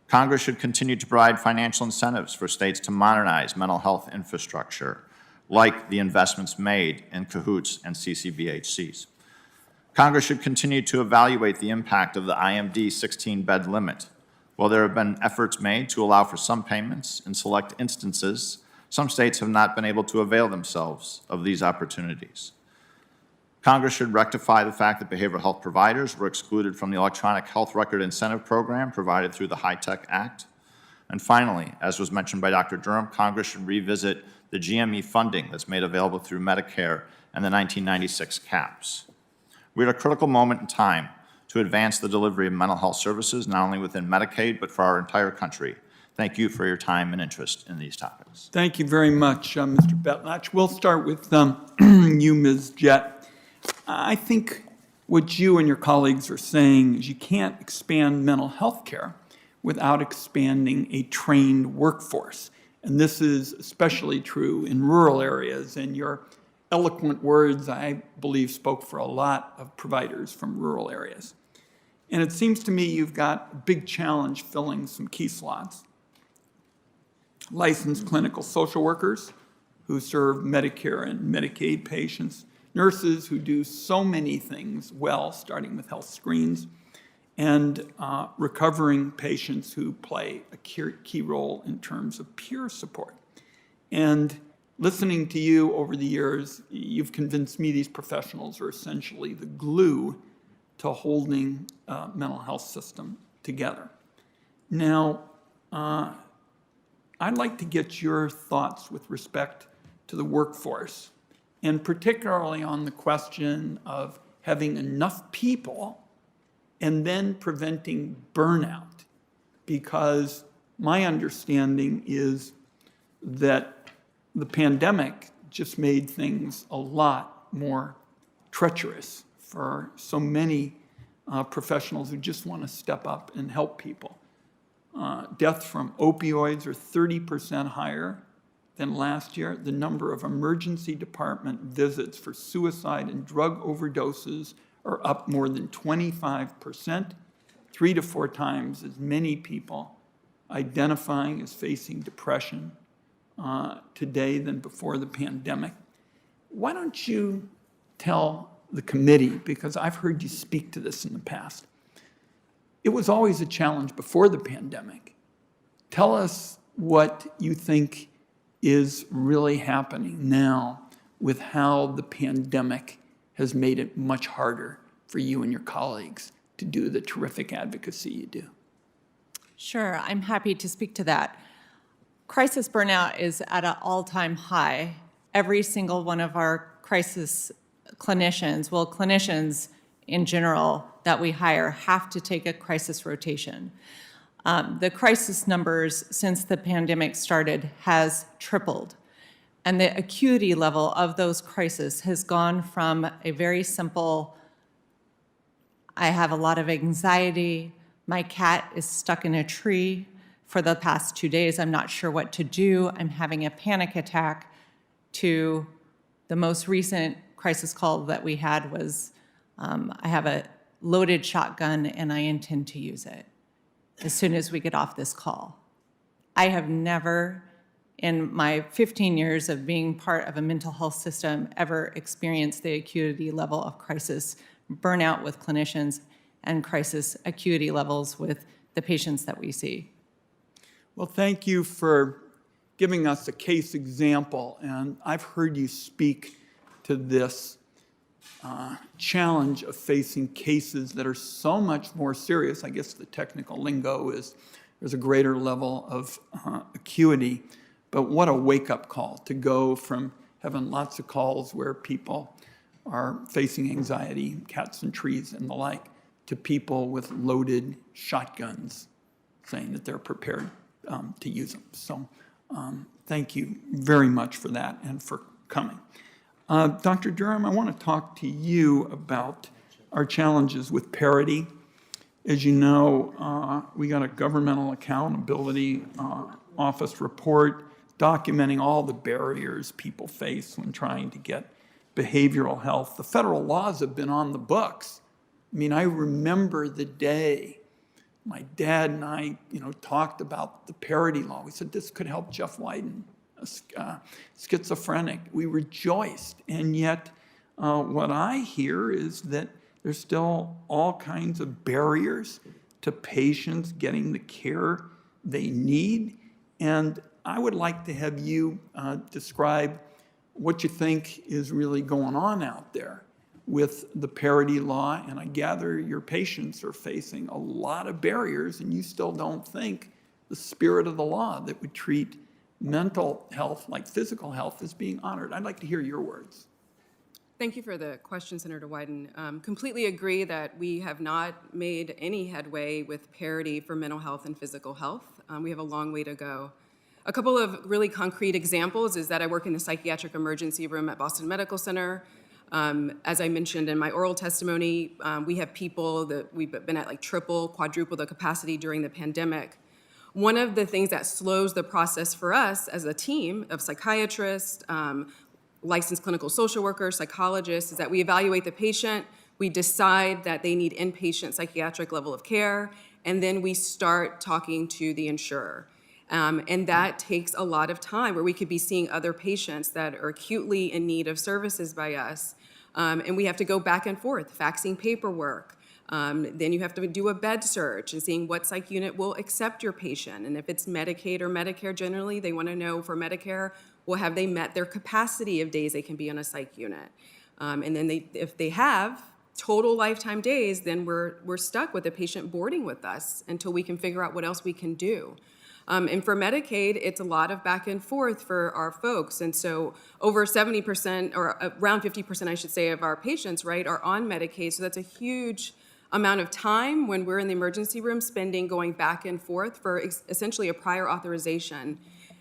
Congress should continue to provide financial incentives for states to modernize mental health infrastructure, like the investments made in CAHOOTS and CCBHCs. Congress should continue to evaluate the impact of the IMD 16-bed limit. While there have been efforts made to allow for some payments in select instances, some states have not been able to avail themselves of these opportunities. Congress should rectify the fact that behavioral health providers were excluded from the Electronic Health Record Incentive Program provided through the HITECH Act. And finally, as was mentioned by Dr. Durham, Congress should revisit the GME funding that's made available through Medicare and the 1996 caps. We're at a critical moment in time to advance the delivery of mental health services, not only within Medicaid, but for our entire country. Thank you for your time and interest in these topics. Thank you very much, Mr. Betlach. We'll start with you, Ms. Jett. I think what you and your colleagues are saying is you can't expand mental health care without expanding a trained workforce. And this is especially true in rural areas. And your eloquent words, I believe, spoke for a lot of providers from rural areas. And it seems to me you've got a big challenge filling some key slots. Licensed clinical social workers who serve Medicare and Medicaid patients, nurses who do so many things well, starting with health screens, and recovering patients who play a key role in terms of peer support. And listening to you over the years, you've convinced me these professionals are essentially the glue to holding a mental health system together. Now, I'd like to get your thoughts with respect to the workforce, and particularly on the question of having enough people and then preventing burnout, because my understanding is that the pandemic just made things a lot more treacherous for so many professionals who just want to step up and help people. Deaths from opioids are 30% higher than last year. The number of emergency department visits for suicide and drug overdoses are up more than 25%, 3 to 4 times as many people identifying as facing depression today than before the pandemic. Why don't you tell the committee, because I've heard you speak to this in the past, it was always a challenge before the pandemic. Tell us what you think is really happening now with how the pandemic has made it much harder for you and your colleagues to do the terrific advocacy you do. Sure, I'm happy to speak to that. Crisis burnout is at an all-time high every single one of our crisis clinicians, well, clinicians in general that we hire have to take a crisis rotation. The crisis numbers since the pandemic started has tripled. And the acuity level of those crises has gone from a very simple, I have a lot of anxiety, my cat is stuck in a tree for the past 2 days, I'm not sure what to do, I'm having a panic attack, to the most recent crisis call that we had was, I have a loaded shotgun and I intend to use it as soon as we get off this call. I have never, in my 15 years of being part of a mental health system, ever experienced the acuity level of crisis burnout with clinicians and crisis acuity levels with the patients that we see. Well, thank you for giving us a case example, and I've heard you speak to this challenge of facing cases that are so much more serious. I guess the technical lingo is there's a greater level of acuity, but what a wake-up call to go from having lots of calls where people are facing anxiety, cats and trees and the like, to people with loaded shotguns saying that they're prepared to use them. So thank you very much for that and for coming. Dr. Durham, I want to talk to you about our challenges with parity. As you know, we got a governmental accountability office report documenting all the barriers people face when trying to get behavioral health. The federal laws have been on the books. I mean, I remember the day my dad and I, talked about the parity law. We said, this could help Jeff Wyden, a schizophrenic. We rejoiced. And yet, what I hear is that there's still all kinds of barriers to patients getting the care they need. And I would like to have you describe what you think is really going on out there with the parity law, and I gather your patients are facing a lot of barriers, and you still don't think the spirit of the law that would treat mental health like physical health is being honored. I'd like to hear your words. Thank you for the question, Senator Wyden. Completely agree that we have not made any headway with parity for mental health and physical health. We have a long way to go. A couple of really concrete examples is that I work in the psychiatric emergency room at Boston Medical Center. As I mentioned in my oral testimony, we have people that we've been at like triple, quadruple the capacity during the pandemic. One of the things that slows the process for us as a team of psychiatrists, licensed clinical social workers, psychologists, is that we evaluate the patient, we decide that they need inpatient psychiatric level of care, and then we start talking to the insurer. And that takes a lot of time where we could be seeing other patients that are acutely in need of services by us. And we have to go back and forth, faxing paperwork. Then you have to do a bed search and seeing what psych unit will accept your patient. And if it's Medicaid or Medicare generally, they want to know for Medicare, well, have they met their capacity of days they can be on a psych unit? And then if they have total lifetime days, then we're stuck with the patient boarding with us until we can figure out what else we can do. And for Medicaid, it's a lot of back and forth for our folks. And so over 70%, or around 50%, I should say, of our patients, right, are on Medicaid. So that's a huge amount of time when we're in the emergency room spending going back and forth for essentially a prior authorization.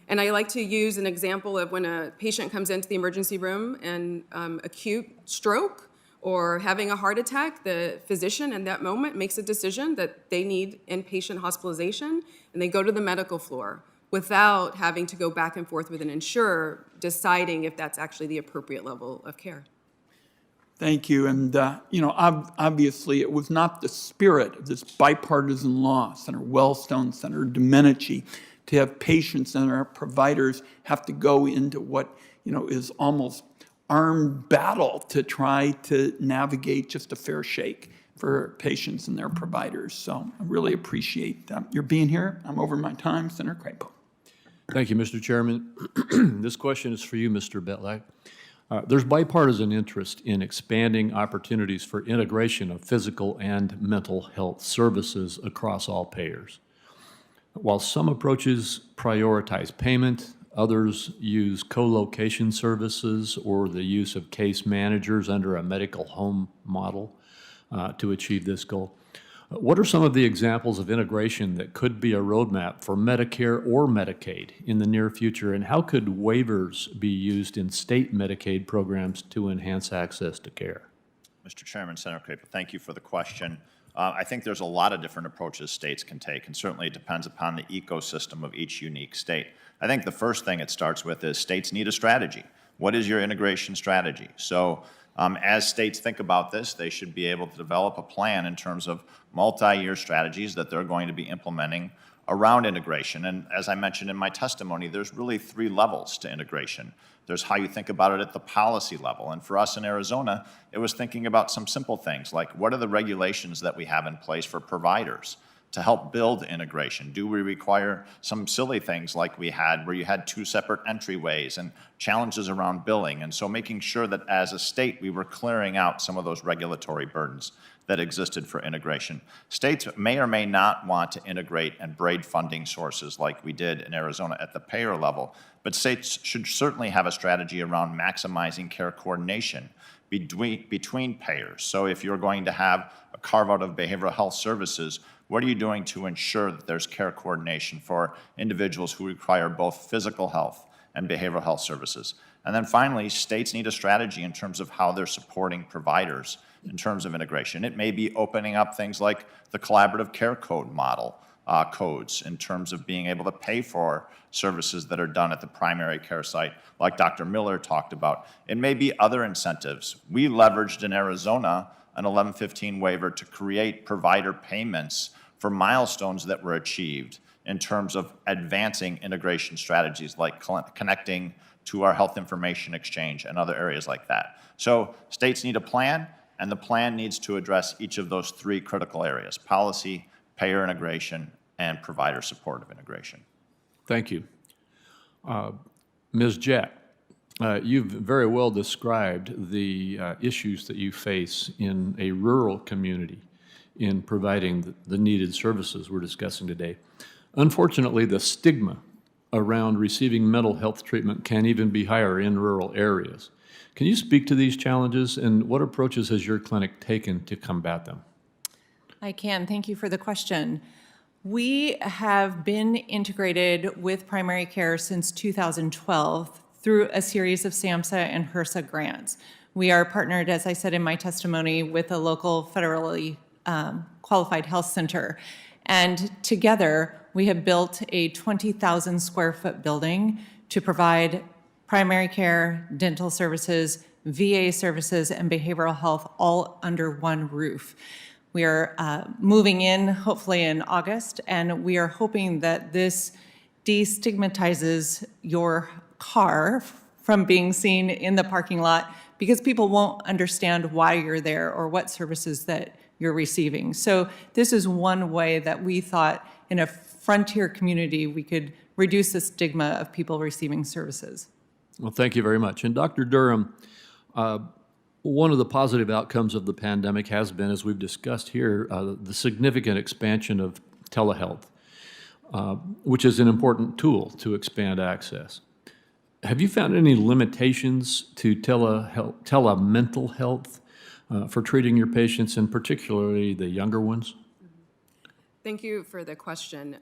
And I like to use an example of when a patient comes into the emergency room and acute stroke or having a heart attack, the physician in that moment makes a decision that they need inpatient hospitalization, and they go to the medical floor without having to go back and forth with an insurer deciding if that's actually the appropriate level of care. Thank you. And, obviously it was not the spirit of this bipartisan law, Senator Wellstone, Senator Domenici, to have patients and our providers have to go into what, is almost armed battle to try to navigate just a fair shake for patients and their providers. So I really appreciate your being here. I'm over my time. Senator Crapo. Thank you, Mr. Chairman. This question is for you, Mr. Betlak. There's bipartisan interest in expanding opportunities for integration of physical and mental health services across all payers. While some approaches prioritize payment, Others use co-location services or the use of case managers under a medical home model to achieve this goal. What are some of the examples of integration that could be a roadmap for Medicare or Medicaid in the near future, and how could waivers be used in state Medicaid programs to enhance access to care? Mr. Chairman, Senator Crapo, thank you for the question. I think there's a lot of different approaches states can take, and certainly it depends upon the ecosystem of each unique state. I think the first thing it starts with is states need a strategy. What is your integration strategy? So as states think about this, they should be able to develop a plan in terms of multi-year strategies that they're going to be implementing around integration. And as I mentioned in my testimony, there's really 3 levels to integration. There's how you think about it at the policy level. And for us in Arizona, it was thinking about some simple things like what are the regulations that we have in place for providers to help build integration? Do we require some silly things like we had where you had 2 separate entryways and challenges around billing? And so making sure that as a state we were clearing out some of those regulatory burdens that existed for integration. States may or may not want to integrate and braid funding sources like we did in Arizona at the payer level, but states should certainly have a strategy around maximizing care coordination between payers. So if you're going to have a carve-out of behavioral health services, what are you doing to ensure that there's care coordination for individuals who require both physical health and behavioral health services? And then finally, states need a strategy in terms of how they're supporting providers in terms of integration. It may be opening up things like the collaborative care code model codes in terms of being able to pay for services that are done at the primary care site, like Dr. Miller talked about. It may be other incentives. We leveraged in Arizona an 1115 waiver to create provider payments for milestones that were achieved in terms of advancing integration strategies like connecting to our health information exchange and other areas like that. So states need a plan, and the plan needs to address each of those 3 critical areas: policy, payer integration, and provider supportive integration. Thank you. Ms. Jack, you've very well described the issues that you face in a rural community in providing the needed services we're discussing today. Unfortunately, the stigma around receiving mental health treatment can even be higher in rural areas. Can you speak to these challenges, and what approaches has your clinic taken to combat them? I can. Thank you for the question. We have been integrated with primary care since 2012 through a series of SAMHSA and HRSA grants. We are partnered, as I said in my testimony, with a local federally qualified health center. And together, we have built a 20,000 square foot building to provide primary care, dental services, VA services, and behavioral health all under one roof. We are moving in, hopefully in August, and we are hoping that this destigmatizes your car from being seen in the parking lot, because people won't understand why you're there or what services that you're receiving. So this is one way that we thought in a frontier community we could reduce the stigma of people receiving services. Well, thank you very much. And Dr. Durham, one of the positive outcomes of the pandemic has been, as we've discussed here, the significant expansion of telehealth, which is an important tool to expand access. Have you found any limitations to telemental health for treating your patients, and particularly the younger ones? Thank you for the question.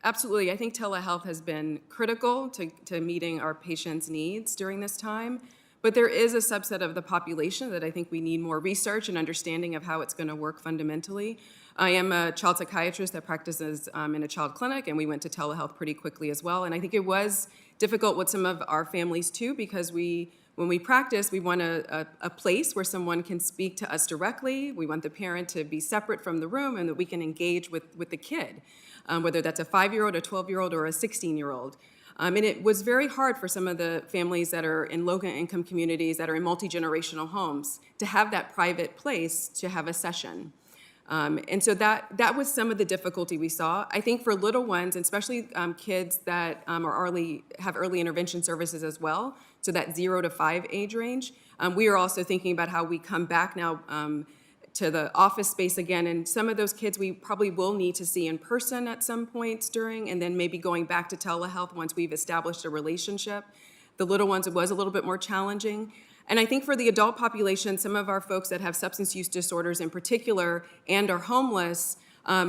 Absolutely, I think telehealth has been critical to meeting our patients' needs during this time, but there is a subset of the population that I think we need more research and understanding of how it's going to work fundamentally. I am a child psychiatrist that practices in a child clinic, and we went to telehealth pretty quickly as well, and I think it was difficult with some of our families too, because when we practice, we want a place where someone can speak to us directly. We want the parent to be separate from the room and that we can engage with the kid, whether that's a 5-year-old, a 12-year-old, or a 16-year-old. And it was very hard for some of the families that are in low-income communities, that are in multi-generational homes, to have that private place to have a session. And so that was some of the difficulty we saw. I think for little ones, especially kids that have early intervention services as well, so that 0 to 5 age range, we are also thinking about how we come back now to the office space again. And some of those kids we probably will need to see in person at some points during, and then maybe going back to telehealth once we've established a relationship. The little ones, it was a little bit more challenging. And I think for the adult population, some of our folks that have substance use disorders in particular and are homeless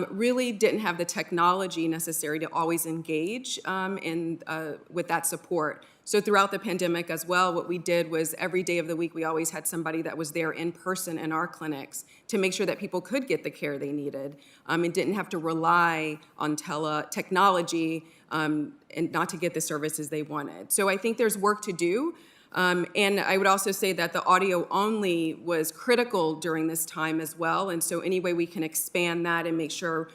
really didn't have the technology necessary to always engage with that support. So throughout the pandemic as well, what we did was every day of the week, we always had somebody that was there in person in our clinics to make sure that people could get the care they needed and didn't have to rely on technology and not to get the services they wanted. So I think there's work to do. And I would also say that the audio only was critical during this time as well. And so any way we can expand that and make sure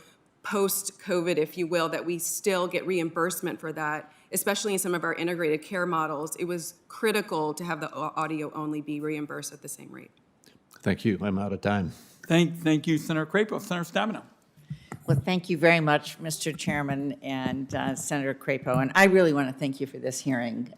post-COVID, if you will, that we still get reimbursement for that, especially in some of our integrated care models, it was critical to have the audio only be reimbursed at the same rate. Thank you. I'm out of time. Thank you, Senator Crapo. Senator Stabenow. Well, thank you very much, Mr. Chairman and Senator Crapo, and I really want to thank you for this hearing.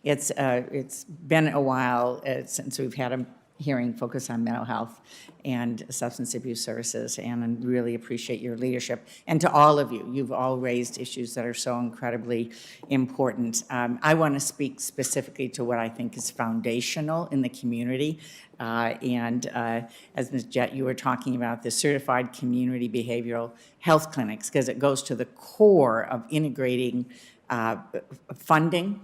It's been a while since we've had a hearing focused on mental health and substance abuse services, and I really appreciate your leadership. And to all of you, you've all raised issues that are so incredibly important. I want to speak specifically to what I think is foundational in the community. As Ms. Jett, you were talking about the certified community behavioral health clinics, because it goes to the core of integrating funding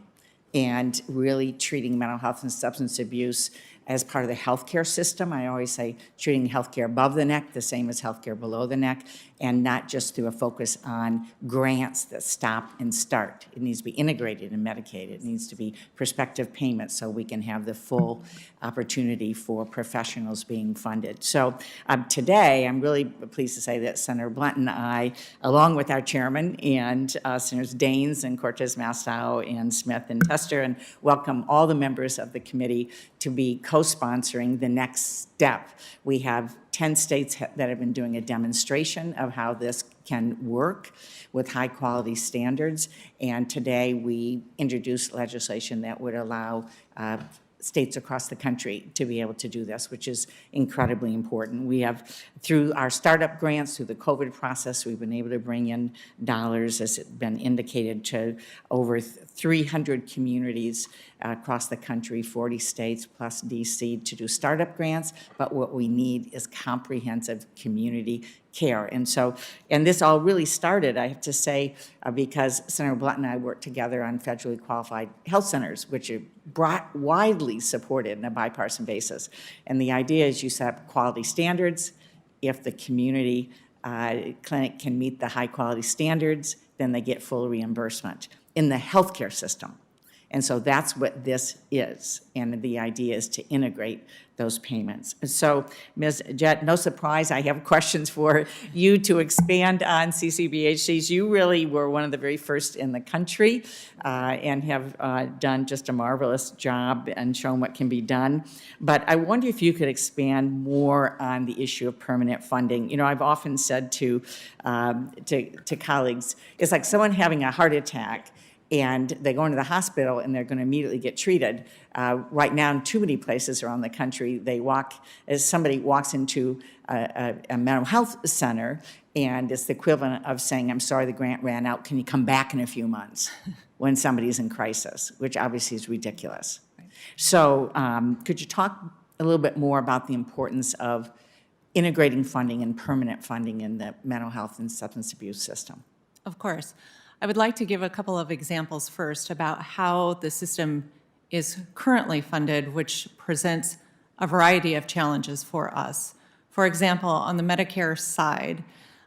and really treating mental health and substance abuse as part of the healthcare system. I always say treating healthcare above the neck, the same as healthcare below the neck, and not just through a focus on grants that stop and start. It needs to be integrated and medicated. It needs to be prospective payments so we can have the full opportunity for professionals being funded. So today, I'm really pleased to say that Senator Blunt and I, along with our chairman and Senators Daines and Cortez Masto and Smith and Tester, and welcome all the members of the committee to be co-sponsoring the next step. We have 10 states that have been doing a demonstration of how this can work with high-quality standards, and today we introduced legislation that would allow states across the country to be able to do this, which is incredibly important. We have, through our startup grants, through the COVID process, we've been able to bring in dollars, as it's been indicated, to over 300 communities across the country, 40 states plus DC, to do startup grants. But what we need is comprehensive community care. And this all really started, I have to say, because Senator Blunt and I worked together on federally qualified health centers, which are widely supported on a bipartisan basis. And the idea is you set up quality standards. If the community clinic can meet the high quality standards, then they get full reimbursement in the healthcare system. And so that's what this is. And the idea is to integrate those payments. And so, Ms. Jett, no surprise, I have questions for you to expand on CCBHCs. You really were one of the very first in the country and have done just a marvelous job and shown what can be done. But I wonder if you could expand more on the issue of permanent funding. You know, I've often said to colleagues, it's like someone having a heart attack and they go into the hospital and they're going to immediately get treated. Right now, in too many places around the country, as somebody walks into a mental health center, and it's the equivalent of saying, I'm sorry, the grant ran out, can you come back in a few months when somebody's in crisis, which obviously is ridiculous. Right. So could you talk a little bit more about the importance of integrating funding and permanent funding in the mental health and substance abuse system? Of course. I would like to give a couple of examples first about how the system is currently funded, which presents a variety of challenges for us. For example, on the Medicare side,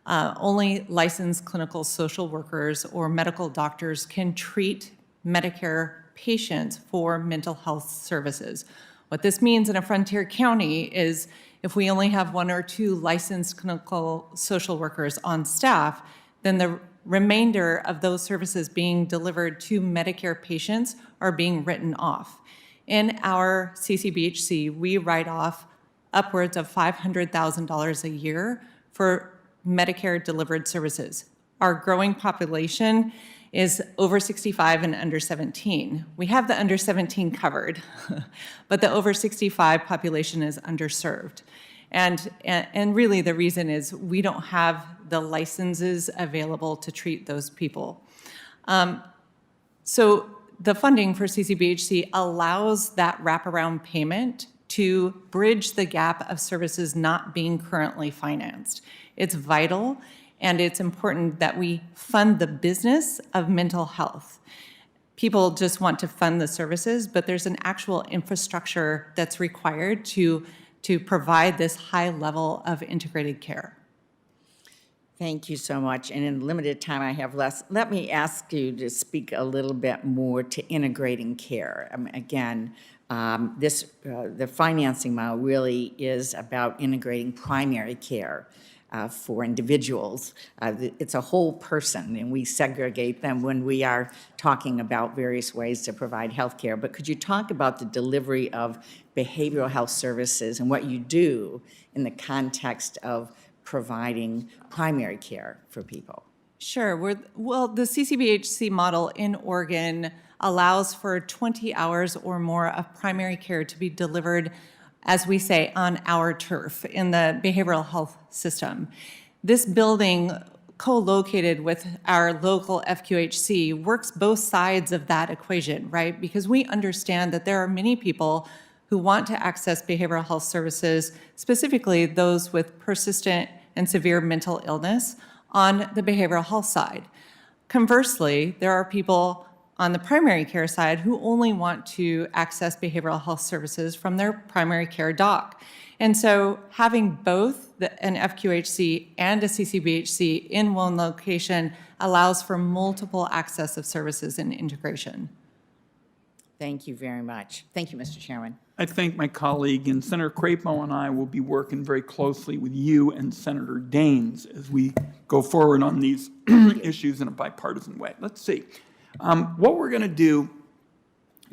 only licensed clinical social workers or medical doctors can treat Medicare patients for mental health services. What this means in a frontier county is if we only have 1 or 2 licensed clinical social workers on staff, then the remainder of those services being delivered to Medicare patients are being written off. In our CCBHC, we write off upwards of $500,000 a year for Medicare-delivered services. Our growing population is over 65 and under 17. We have the under 17 covered, but the over 65 population is underserved. And really, the reason is we don't have the licenses available to treat those people. So the funding for CCBHC allows that wraparound payment to bridge the gap of services not being currently financed. It's vital, and it's important that we fund the business of mental health. People just want to fund the services, but there's an actual infrastructure that's required to provide this high level of integrated care. Thank you so much. And in the limited time I have left, let me ask you to speak a little bit more to integrating care. Again, the financing model really is about integrating primary care for individuals. It's a whole person, and we segregate them when we are talking about various ways to provide health care. But could you talk about the delivery of behavioral health services and what you do in the context of providing primary care for people? Sure. Well, the CCBHC model in Oregon allows for 20 hours or more of primary care to be delivered, as we say, on our turf in the behavioral health system. This building, co-located with our local FQHC, works both sides of that equation, right? Because we understand that there are many people who want to access behavioral health services, specifically those with persistent and severe mental illness, on the behavioral health side. Conversely, there are people on the primary care side who only want to access behavioral health services from their primary care doc. And so having both an FQHC and a CCBHC in one location allows for multiple access of services and integration. Thank you very much. Thank you, Mr. Chairman. I thank my colleague, and Senator Crapo and I will be working very closely with you and Senator Daines as we go forward on these issues in a bipartisan way. Let's see. What we're going to do,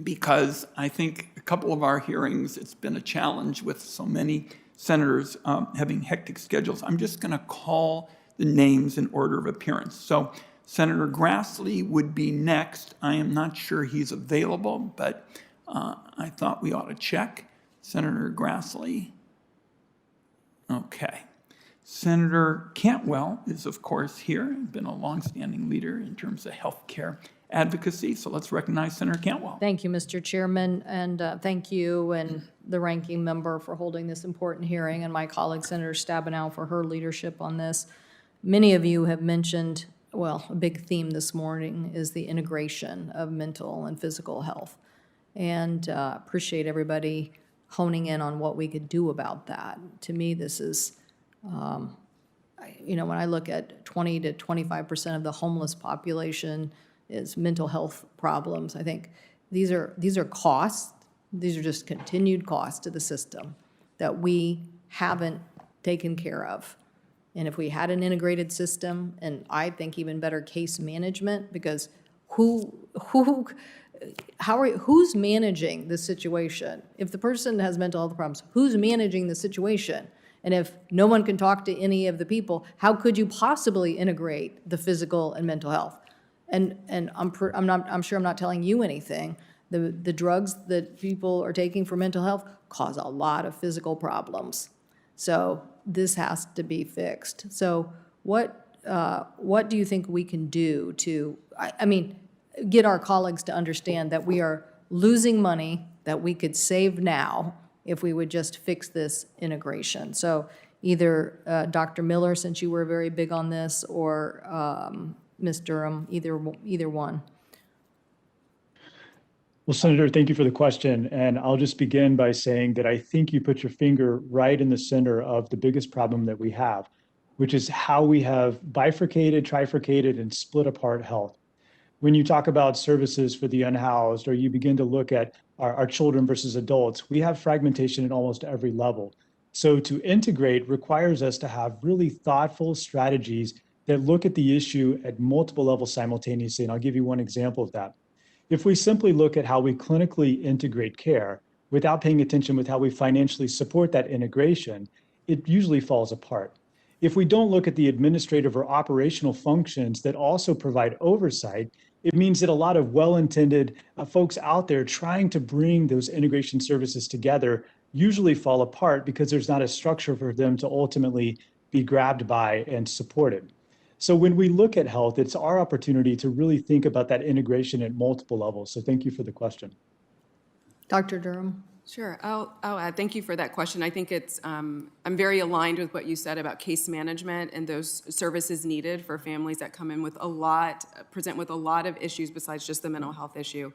because I think a couple of our hearings, it's been a challenge with so many senators having hectic schedules, I'm just going to call the names in order of appearance. So Senator Grassley would be next. I am not sure he's available, but I thought we ought to check. Senator Grassley. Okay. Senator Cantwell is, of course, here, been a longstanding leader in terms of health care advocacy. So let's recognize Senator Cantwell. Thank you, Mr. Chairman, and thank you and the ranking member for holding this important hearing, and my colleague, Senator Stabenow, for her leadership on this. Many of you have mentioned, well, a big theme this morning is the integration of mental and physical health. And appreciate everybody honing in on what we could do about that. To me, this is, you know, when I look at 20 to 25% of the homeless population is mental health problems, I think these are costs. These are just continued costs to the system that we haven't taken care of. And if we had an integrated system, and I think even better case management, because who's managing the situation? If the person has mental health problems, who's managing the situation? And if no one can talk to any of the people, how could you possibly integrate the physical and mental health? And I'm sure I'm not telling you anything. The drugs that people are taking for mental health cause a lot of physical problems. So this has to be fixed. So what do you think we can do to, I mean, get our colleagues to understand that we are losing money that we could save now if we would just fix this integration? So either Dr. Miller, since you were very big on this, or Ms. Durham, either one. Well, Senator, thank you for the question. And I'll just begin by saying that I think you put your finger right in the center of the biggest problem that we have, which is how we have bifurcated, trifurcated, and split apart health. When you talk about services for the unhoused, or you begin to look at our children versus adults, we have fragmentation at almost every level. So to integrate requires us to have really thoughtful strategies that look at the issue at multiple levels simultaneously. And I'll give you one example of that. If we simply look at how we clinically integrate care without paying attention with how we financially support that integration, it usually falls apart. If we don't look at the administrative or operational functions that also provide oversight, it means that a lot of well-intended folks out there trying to bring those integration services together usually fall apart because there's not a structure for them to ultimately be grabbed by and supported. So when we look at health, it's our opportunity to really think about that integration at multiple levels. So thank you for the question. Dr. Durham? Sure, I'll add, thank you for that question. I think it's, I'm very aligned with what you said about case management and those services needed for families that come in with present with a lot of issues besides just the mental health issue.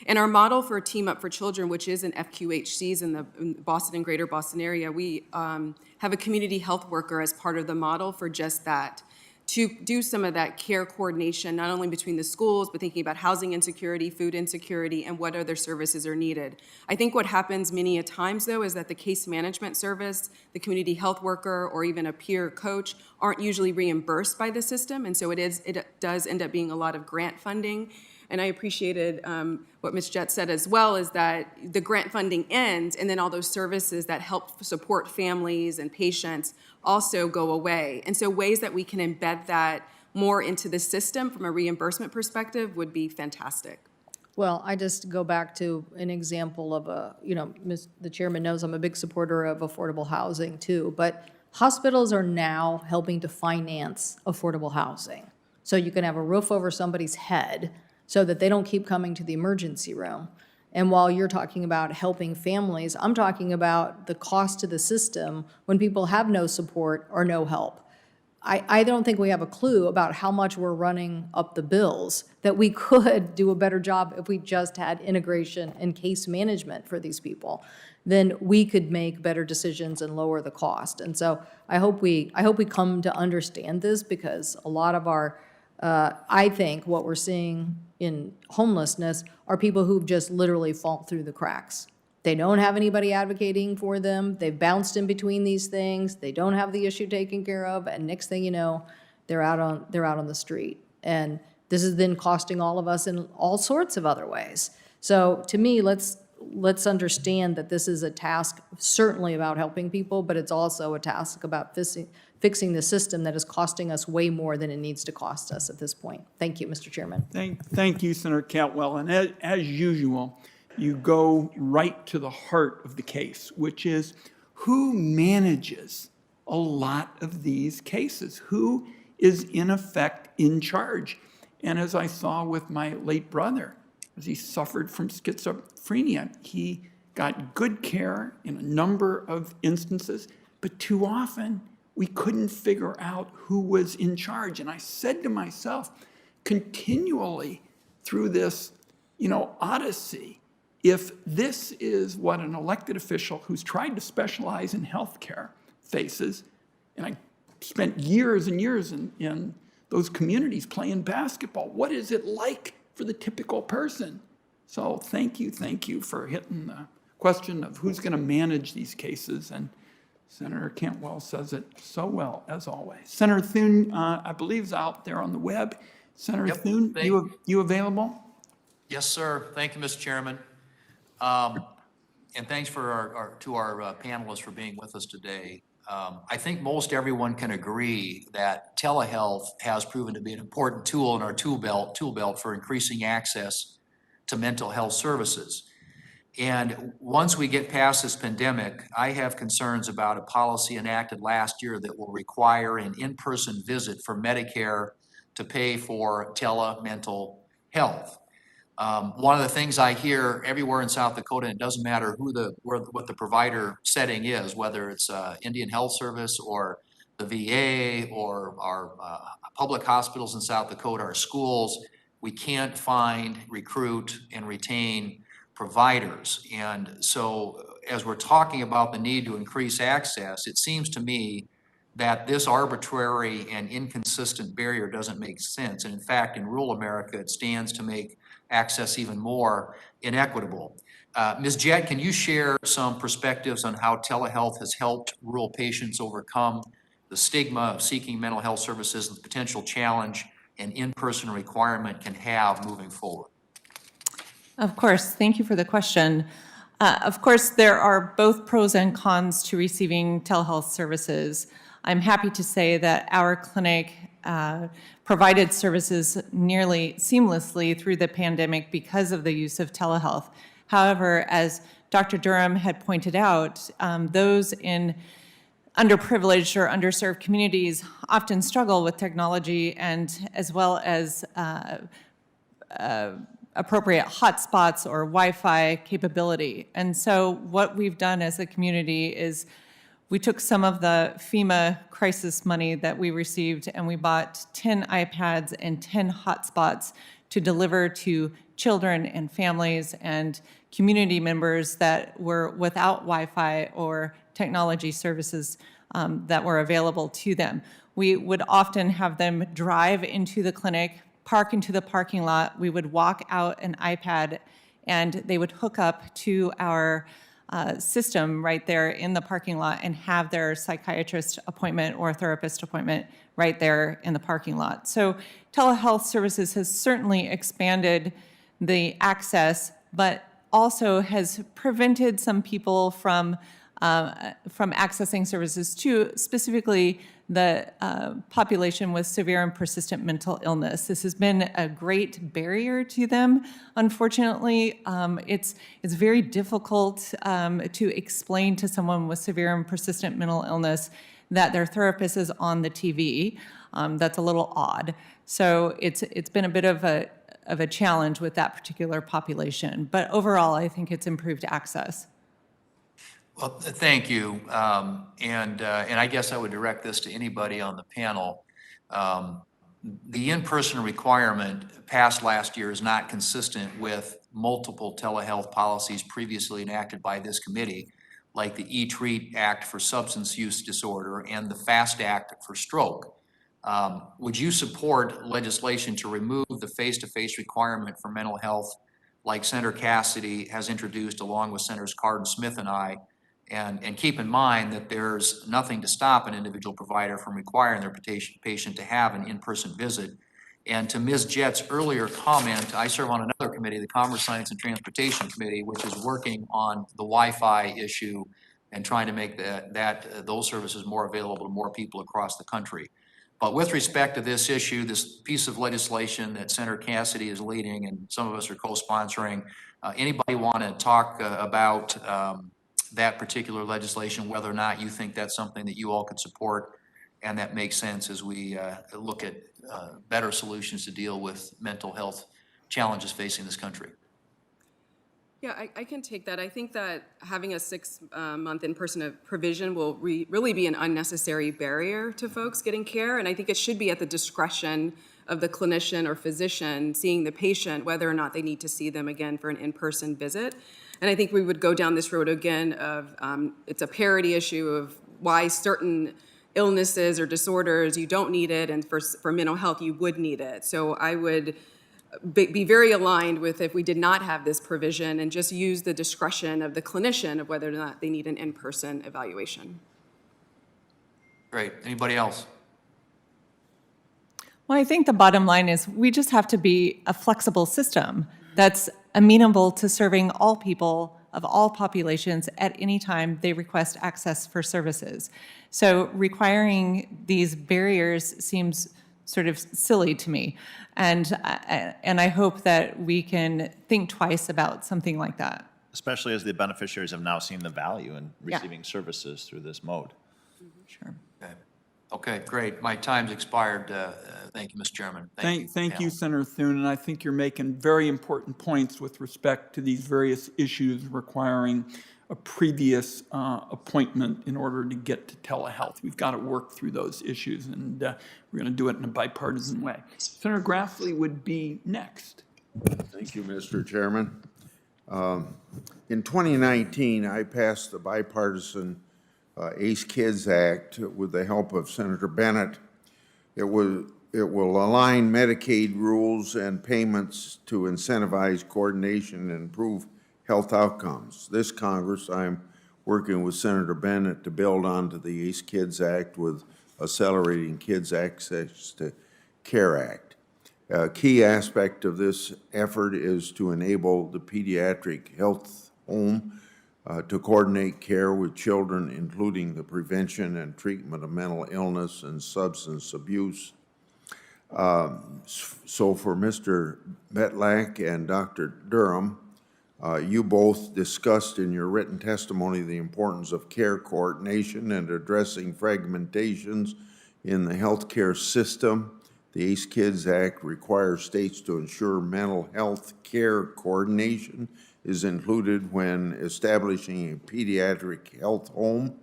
And our model for Team Up for Children, which is in FQHCs in the Boston and Greater Boston area, we have a community health worker as part of the model for just that, to do some of that care coordination, not only between the schools, but thinking about housing insecurity, food insecurity, and what other services are needed. I think what happens many a times, though, is that the case management service, the community health worker, or even a peer coach aren't usually reimbursed by the system, and so it does end up being a lot of grant funding. And I appreciated what Ms. Jett said as well, is that the grant funding ends, and then all those services that help support families and patients also go away. And so ways that we can embed that more into the system from a reimbursement perspective would be fantastic. Well, I just go back to an example of the chairman knows I'm a big supporter of affordable housing too, but hospitals are now helping to finance affordable housing. So you can have a roof over somebody's head so that they don't keep coming to the emergency room. And while you're talking about helping families, I'm talking about the cost to the system when people have no support or no help. I don't think we have a clue about how much we're running up the bills, that we could do a better job if we just had integration and case management for these people. Then we could make better decisions and lower the cost. And so I hope we come to understand this, because a lot of our, I think what we're seeing in homelessness are people who've just literally fallen through the cracks. They don't have anybody advocating for them. They've bounced in between these things. They don't have the issue taken care of, and next thing you know, they're out on the street. And this is then costing all of us in all sorts of other ways. So to me, let's understand that this is a task certainly about helping people, but it's also a task about fixing the system that is costing us way more than it needs to cost us at this point. Thank you, Mr. Chairman. Thank you, Senator Cantwell. And as usual, you go right to the heart of the case, which is who manages a lot of these cases? Who is in effect in charge? And as I saw with my late brother, as he suffered from schizophrenia, he got good care in a number of instances, but too often we couldn't figure out who was in charge. And I said to myself, continually through this, odyssey, if this is what an elected official who's tried to specialize in healthcare faces, and I spent years and years in those communities playing basketball, what is it like for the typical person? So thank you for hitting the question of who's going to manage these cases, and Senator Cantwell says it so well, as always. Senator Thune, I believe, is out there on the web. Senator Thune, you available? Yes, sir. Thank you, Mr. Chairman. And thanks to our panelists for being with us today. I think most everyone can agree that telehealth has proven to be an important tool in our tool belt for increasing access to mental health services. And once we get past this pandemic, I have concerns about a policy enacted last year that will require an in-person visit for Medicare to pay for telemental health. One of the things I hear everywhere in South Dakota, and it doesn't matter what the provider setting is, whether it's Indian Health Service or the VA or our public hospitals in South Dakota, our schools, we can't find, recruit, and retain providers. And so as we're talking about the need to increase access, it seems to me that this arbitrary and inconsistent barrier doesn't make sense. And in fact, in rural America, it stands to make access even more inequitable. Ms. Jett, can you share some perspectives on how telehealth has helped rural patients overcome the stigma of seeking mental health services, and the potential challenge an in-person requirement can have moving forward? Of course. Thank you for the question. Of course, there are both pros and cons to receiving telehealth services. I'm happy to say that our clinic provided services nearly seamlessly through the pandemic because of the use of telehealth. However, as Dr. Durham had pointed out, those in underprivileged or underserved communities often struggle with technology and as well as appropriate hotspots or Wi-Fi capability. And so what we've done as a community is we took some of the FEMA crisis money that we received and we bought 10 iPads and 10 hotspots to deliver to children and families and community members that were without Wi-Fi or technology services that were available to them. We would often have them drive into the clinic, park into the parking lot. We would walk out an iPad and they would hook up to our system right there in the parking lot and have their psychiatrist appointment or therapist appointment right there in the parking lot. So telehealth services has certainly expanded the access, but also has prevented some people from accessing services too, specifically the population with severe and persistent mental illness. This has been a great barrier to them. Unfortunately, it's very difficult to explain to someone with severe and persistent mental illness that their therapist is on the TV. That's a little odd. So it's been a bit of a challenge with that particular population. But overall, I think it's improved access. Well, thank you. And I guess I would direct this to anybody on the panel. The in-person requirement passed last year is not consistent with multiple telehealth policies previously enacted by this committee, like the E-Treat Act for substance use disorder and the FAST Act for stroke. Would you support legislation to remove the face-to-face requirement for mental health like Senator Cassidy has introduced along with Senators Cardin Smith and I? And keep in mind that there's nothing to stop an individual provider from requiring their patient to have an in-person visit. And to Ms. Jett's earlier comment, I serve on another committee, the Commerce, Science, and Transportation Committee, which is working on the Wi-Fi issue and trying to make those services more available to more people across the country. But with respect to this issue, this piece of legislation that Senator Cassidy is leading and some of us are co-sponsoring, anybody want to talk about that particular legislation, whether or not you think that's something that you all could support and that makes sense as we look at better solutions to deal with mental health challenges facing this country? Yeah, I can take that. I think that having a 6-month in-person provision will really be an unnecessary barrier to folks getting care, and I think it should be at the discretion of the clinician or physician seeing the patient whether or not they need to see them again for an in-person visit. And I think we would go down this road again of it's a parity issue of why certain illnesses or disorders you don't need it, and for mental health you would need it. So I would be very aligned with if we did not have this provision and just use the discretion of the clinician of whether or not they need an in-person evaluation. Great. Anybody else? Well, I think the bottom line is we just have to be a flexible system that's amenable to serving all people of all populations at any time they request access for services. So requiring these barriers seems sort of silly to me. And I hope that we can think twice about something like that. Especially as the beneficiaries have now seen the value in receiving services through this mode. Sure. Okay, great. My time's expired. Thank you, Mr. Chairman. Thank you, Senator Thune, and I think you're making very important points with respect to these various issues requiring a previous appointment in order to get to telehealth. We've got to work through those issues, and we're going to do it in a bipartisan way. Senator Grassley would be next. Thank you, Mr. Chairman. In 2019, I passed the bipartisan ACE Kids Act with the help of Senator Bennett. It will align Medicaid rules and payments to incentivize coordination and improve health outcomes. This Congress, I'm working with Senator Bennett to build onto the ACE Kids Act with Accelerating Kids Access to Care Act. A key aspect of this effort is to enable the pediatric health home to coordinate care with children, including the prevention and treatment of mental illness and substance abuse. So for Mr. Betlach and Dr. Durham, You both discussed in your written testimony the importance of care coordination and addressing fragmentations in the healthcare system. The ACE Kids Act requires states to ensure mental health care coordination is included when establishing a pediatric health home.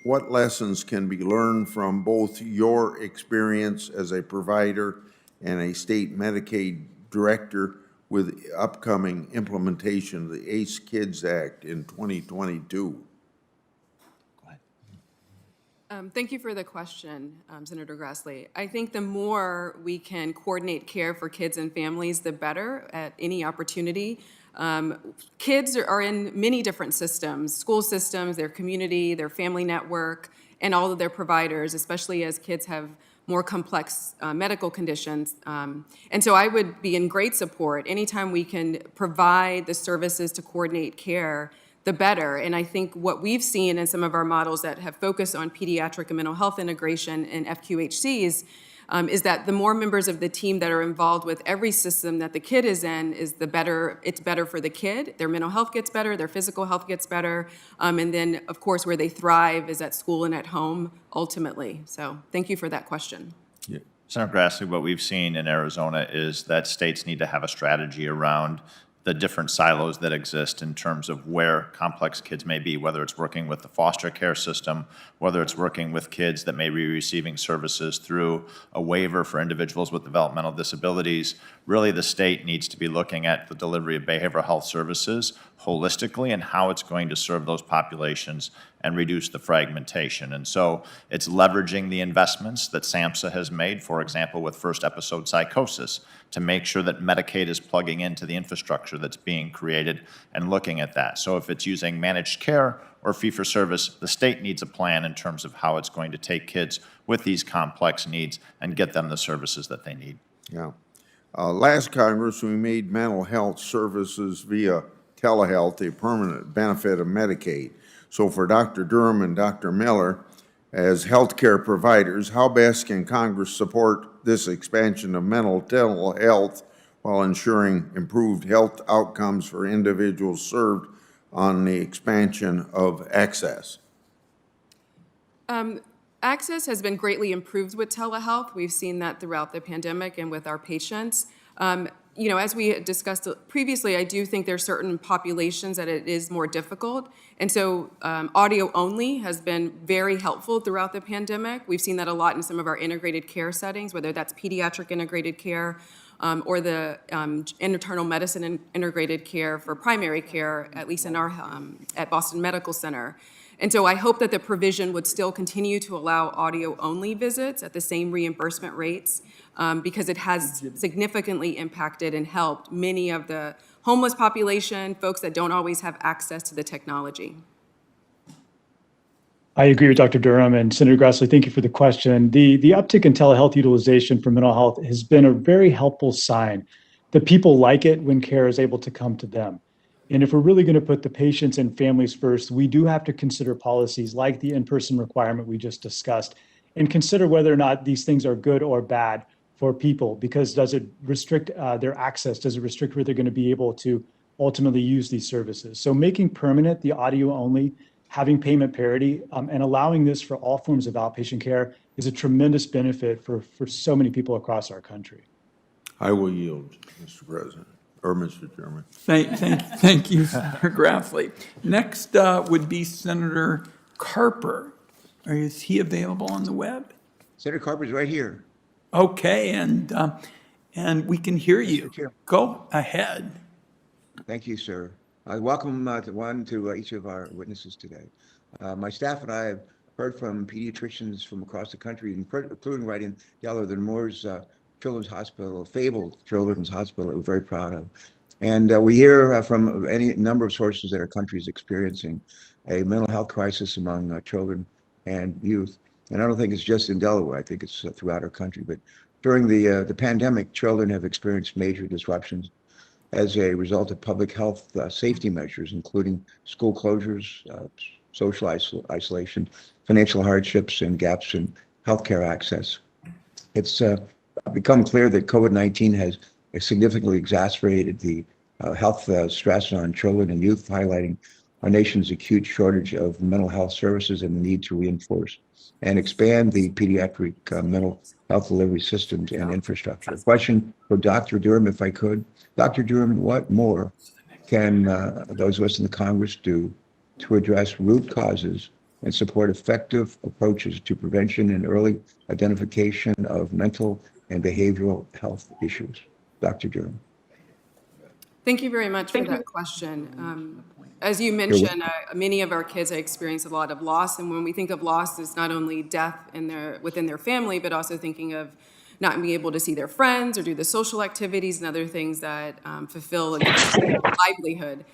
What lessons can be learned from both your experience as a provider and a state Medicaid director with the upcoming implementation of the ACE Kids Act in 2022? Thank you for the question, Senator Grassley. I think the more we can coordinate care for kids and families, the better at any opportunity. Kids are in many different systems, school systems, their community, their family network, and all of their providers, especially as kids have more complex medical conditions. And so I would be in great support anytime we can provide the services to coordinate care, the better. And I think what we've seen in some of our models that have focused on pediatric and mental health integration in FQHCs is that the more members of the team that are involved with every system that the kid is in, is the better, it's better for the kid. Their mental health gets better, their physical health gets better, and then, of course, where they thrive is at school and at home, ultimately. So thank you for that question. Yeah. Senator Grassley, what we've seen in Arizona is that states need to have a strategy around the different silos that exist in terms of where complex kids may be, whether it's working with the foster care system, whether it's working with kids that may be receiving services through a waiver for individuals with developmental disabilities. Really, the state needs to be looking at the delivery of behavioral health services holistically and how it's going to serve those populations and reduce the fragmentation. And so it's leveraging the investments that SAMHSA has made, for example, with first episode psychosis, to make sure that Medicaid is plugging into the infrastructure that's being created and looking at that. So if it's using managed care or fee-for-service, the state needs a plan in terms of how it's going to take kids with these complex needs and get them the services that they need. Yeah. Last Congress, we made mental health services via telehealth a permanent benefit of Medicaid. So for Dr. Durham and Dr. Miller, as healthcare providers, how best can Congress support this expansion of mental health while ensuring improved health outcomes for individuals served on the expansion of access? Access has been greatly improved with telehealth. We've seen that throughout the pandemic and with our patients. You know, as we discussed previously, I do think there are certain populations that it is more difficult. And so audio only has been very helpful throughout the pandemic. We've seen that a lot in some of our integrated care settings, whether that's pediatric integrated care or the internal medicine integrated care for primary care, at least in our, at Boston Medical Center. And so I hope that the provision would still continue to allow audio-only visits at the same reimbursement rates because it has significantly impacted and helped many of the homeless population, folks that don't always have access to the technology. I agree with Dr. Durham and Senator Grassley. Thank you for the question. The uptick in telehealth utilization for mental health has been a very helpful sign that people like it when care is able to come to them. And if we're really going to put the patients and families first, we do have to consider policies like the in-person requirement we just discussed and consider whether or not these things are good or bad for people, because does it restrict their access? Does it restrict where they're going to be able to ultimately use these services? So making permanent the audio only, having payment parity, and allowing this for all forms of outpatient care is a tremendous benefit for so many people across our country. I will yield, Mr. President, or Mr. Chairman. Thank you, Senator Grassley. Next would be Senator Carper. Is he available on the web? Senator Carper's right here. Okay, and we can hear you. Go ahead. Thank you, sir. Welcome to each of our witnesses today. My staff and I have heard from pediatricians from across the country, including right in Delaware, the Moore's Children's Hospital, fabled Children's Hospital that we're very proud of. And we hear from any number of sources that our country is experiencing a mental health crisis among children and youth. And I don't think it's just in Delaware. I think it's throughout our country. But during the pandemic, children have experienced major disruptions as a result of public health safety measures, including school closures, social isolation, financial hardships, and gaps in healthcare access. It's become clear that COVID-19 has significantly exacerbated the health stress on children and youth, highlighting our nation's acute shortage of mental health services and the need to reinforce and expand the pediatric mental health delivery systems and infrastructure. A question for Dr. Durham, if I could. Dr. Durham, what more can those of us in the Congress do to address root causes and support effective approaches to prevention and early identification of mental and behavioral health issues? Dr. Durham. Thank you very much for that question. As you mentioned, many of our kids have experienced a lot of loss, and when we think of loss, it's not only death within their family, but also thinking of not being able to see their friends or do the social activities and other things that fulfill a livelihood.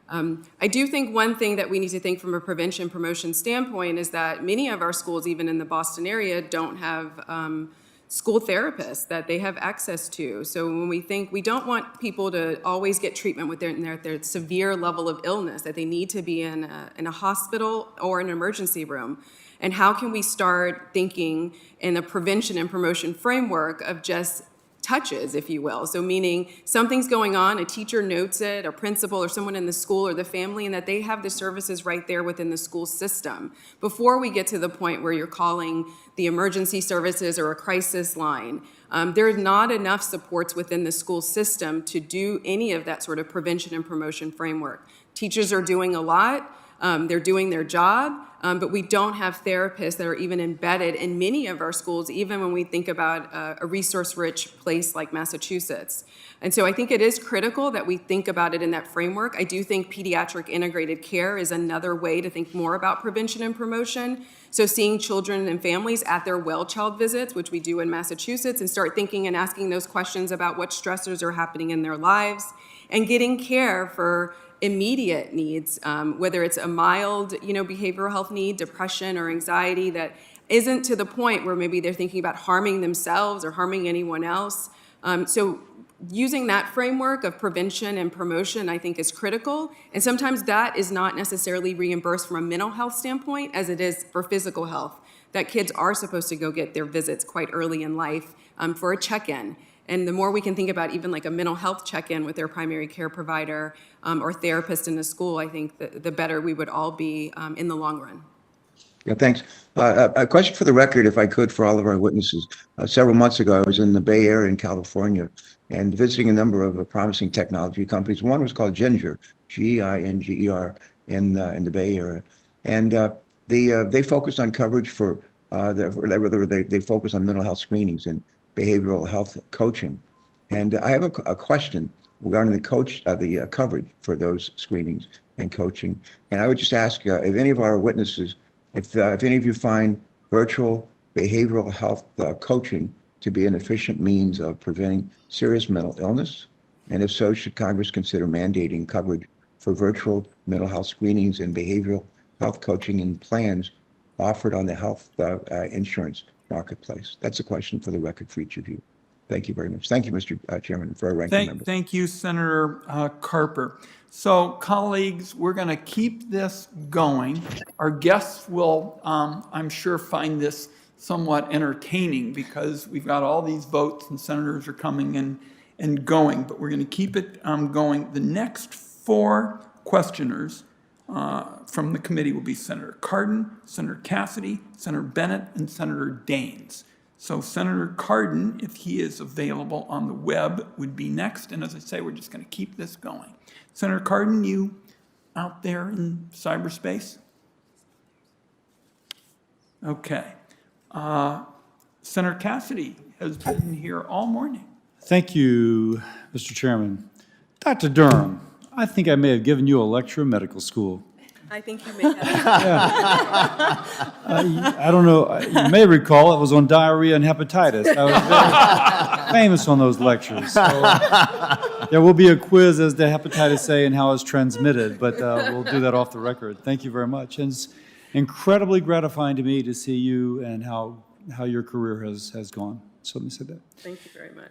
I do think one thing that we need to think from a prevention promotion standpoint is that many of our schools, even in the Boston area, don't have school therapists that they have access to. So when we think, we don't want people to always get treatment with their severe level of illness, that they need to be in a hospital or an emergency room. And how can we start thinking in a prevention and promotion framework of just touches, if you will? So meaning something's going on, a teacher notes it, a principal or someone in the school or the family, and that they have the services right there within the school system before we get to the point where you're calling the emergency services or a crisis line. There are not enough supports within the school system to do any of that sort of prevention and promotion framework. Teachers are doing a lot. They're doing their job, but we don't have therapists that are even embedded in many of our schools, even when we think about a resource-rich place like Massachusetts. And so I think it is critical that we think about it in that framework. I do think pediatric integrated care is another way to think more about prevention and promotion. So seeing children and families at their well child visits, which we do in Massachusetts, and start thinking and asking those questions about what stressors are happening in their lives, and getting care for immediate needs, whether it's a mild, behavioral health need, depression or anxiety that isn't to the point where maybe they're thinking about harming themselves or harming anyone else. So using that framework of prevention and promotion, I think, is critical. And sometimes that is not necessarily reimbursed from a mental health standpoint as it is for physical health, that kids are supposed to go get their visits quite early in life for a check-in. And the more we can think about even like a mental health check-in with their primary care provider or therapist in the school, I think the better we would all be in the long run. Yeah, thanks. A question for the record, if I could, for all of our witnesses. Several months ago, I was in the Bay Area in California and visiting a number of promising technology companies. One was called Ginger, Ginger, in the Bay Area. And they focused on coverage for, they focus on mental health screenings and behavioral health coaching. And I have a question regarding the coverage for those screenings and coaching. And I would just ask if any of our witnesses, if any of you find virtual behavioral health coaching to be an efficient means of preventing serious mental illness, and if so, should Congress consider mandating coverage for virtual mental health screenings and behavioral health coaching in plans offered on the health insurance marketplace? That's a question for the record for each of you. Thank you very much. Thank you, Mr. Chairman, for our ranking member. Thank you, Senator Carper. So, colleagues, we're going to keep this going. Our guests will, I'm sure, find this somewhat entertaining because we've got all these votes and senators are coming in and going, but we're going to keep it going. The next four questioners from the committee will be Senator Cardin, Senator Cassidy, Senator Bennett, and Senator Daines. So Senator Cardin, if he is available on the web, would be next. And as I say, we're just going to keep this going. Senator Cardin, you out there in cyberspace? Okay. Senator Cassidy has been here all morning. Thank you, Mr. Chairman. Dr. Durham, I think I may have given you a lecture in medical school. I think you may have. I don't know, you may recall it was on diarrhea and hepatitis. I was very famous on those lectures. So, there will be a quiz as to hepatitis A and how it's transmitted, but we'll do that off the record. Thank you very much. And it's incredibly gratifying to me to see you and how your career has gone. So let me say that. Thank you very much.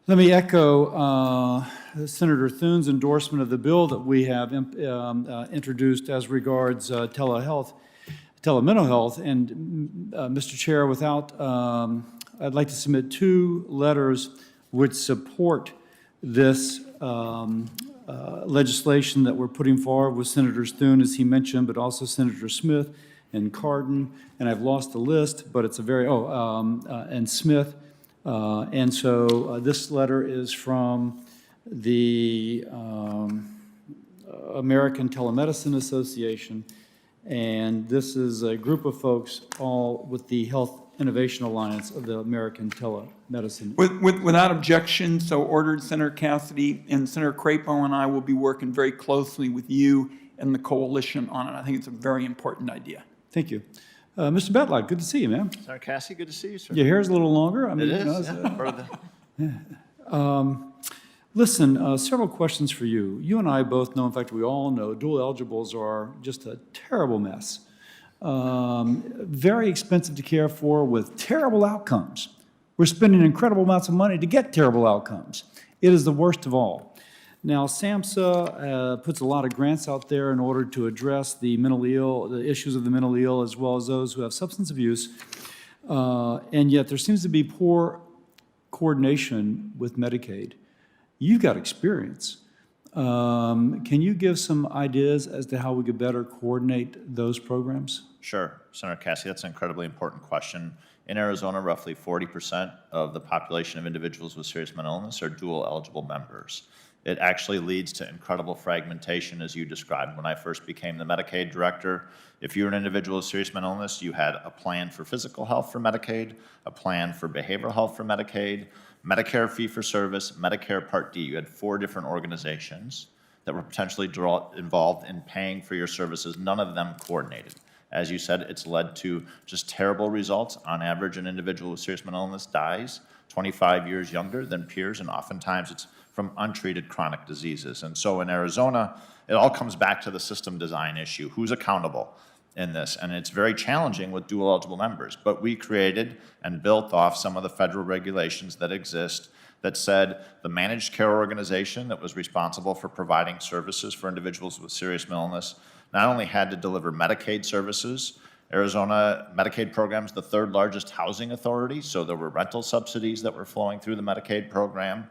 Let me echo Senator Thune's endorsement of the bill that we have introduced as regards telemental health. And Mr. Chair, I'd like to submit two letters which support this legislation that we're putting forward with Senator Thune, as he mentioned, but also Senator Smith and Cardin, and I've lost the list, but it's a very, and Smith. And so this letter is from the American Telemedicine Association, and this is a group of folks all with the Health Innovation Alliance of the American Telemedicine. Without objection, so ordered. Senator Cassidy and Senator Crapo and I will be working very closely with you and the coalition on it. I think it's a very important idea. Thank you. Mr. Betlock, good to see you, man. Senator Cassie, good to see you, sir. Your hair's a little longer. I mean, It you know, is, Listen, several questions for you. You and I both know, in fact, we all know, dual eligibles are just a terrible mess. Very expensive to care for with terrible outcomes. We're spending incredible amounts of money to get terrible outcomes. It is the worst of all. Now, SAMHSA puts a lot of grants out there in order to address the mentally ill, the issues of the mentally ill, as well as those who have substance abuse. And yet there seems to be poor coordination with Medicaid. You've got experience. Can you give some ideas as to how we could better coordinate those programs? Sure, Senator Cassie, that's an incredibly important question. In Arizona, roughly 40% of the population of individuals with serious mental illness are dual eligible members. It actually leads to incredible fragmentation, as you described. When I first became the Medicaid director, if you were an individual with serious mental illness, you had a plan for physical health for Medicaid, a plan for behavioral health for Medicaid, Medicare fee-for-service, Medicare Part D. You had 4 different organizations that were potentially involved in paying for your services, none of them coordinated. As you said, it's led to just terrible results. On average, an individual with serious mental illness dies 25 years younger than peers, and oftentimes it's from untreated chronic diseases. And so in Arizona, it all comes back to the system design issue. Who's accountable in this? And it's very challenging with dual eligible members. But we created and built off some of the federal regulations that exist that said the managed care organization that was responsible for providing services for individuals with serious mental illness not only had to deliver Medicaid services. Arizona Medicaid program's the 3rd largest housing authority, so there were rental subsidies that were flowing through the Medicaid program,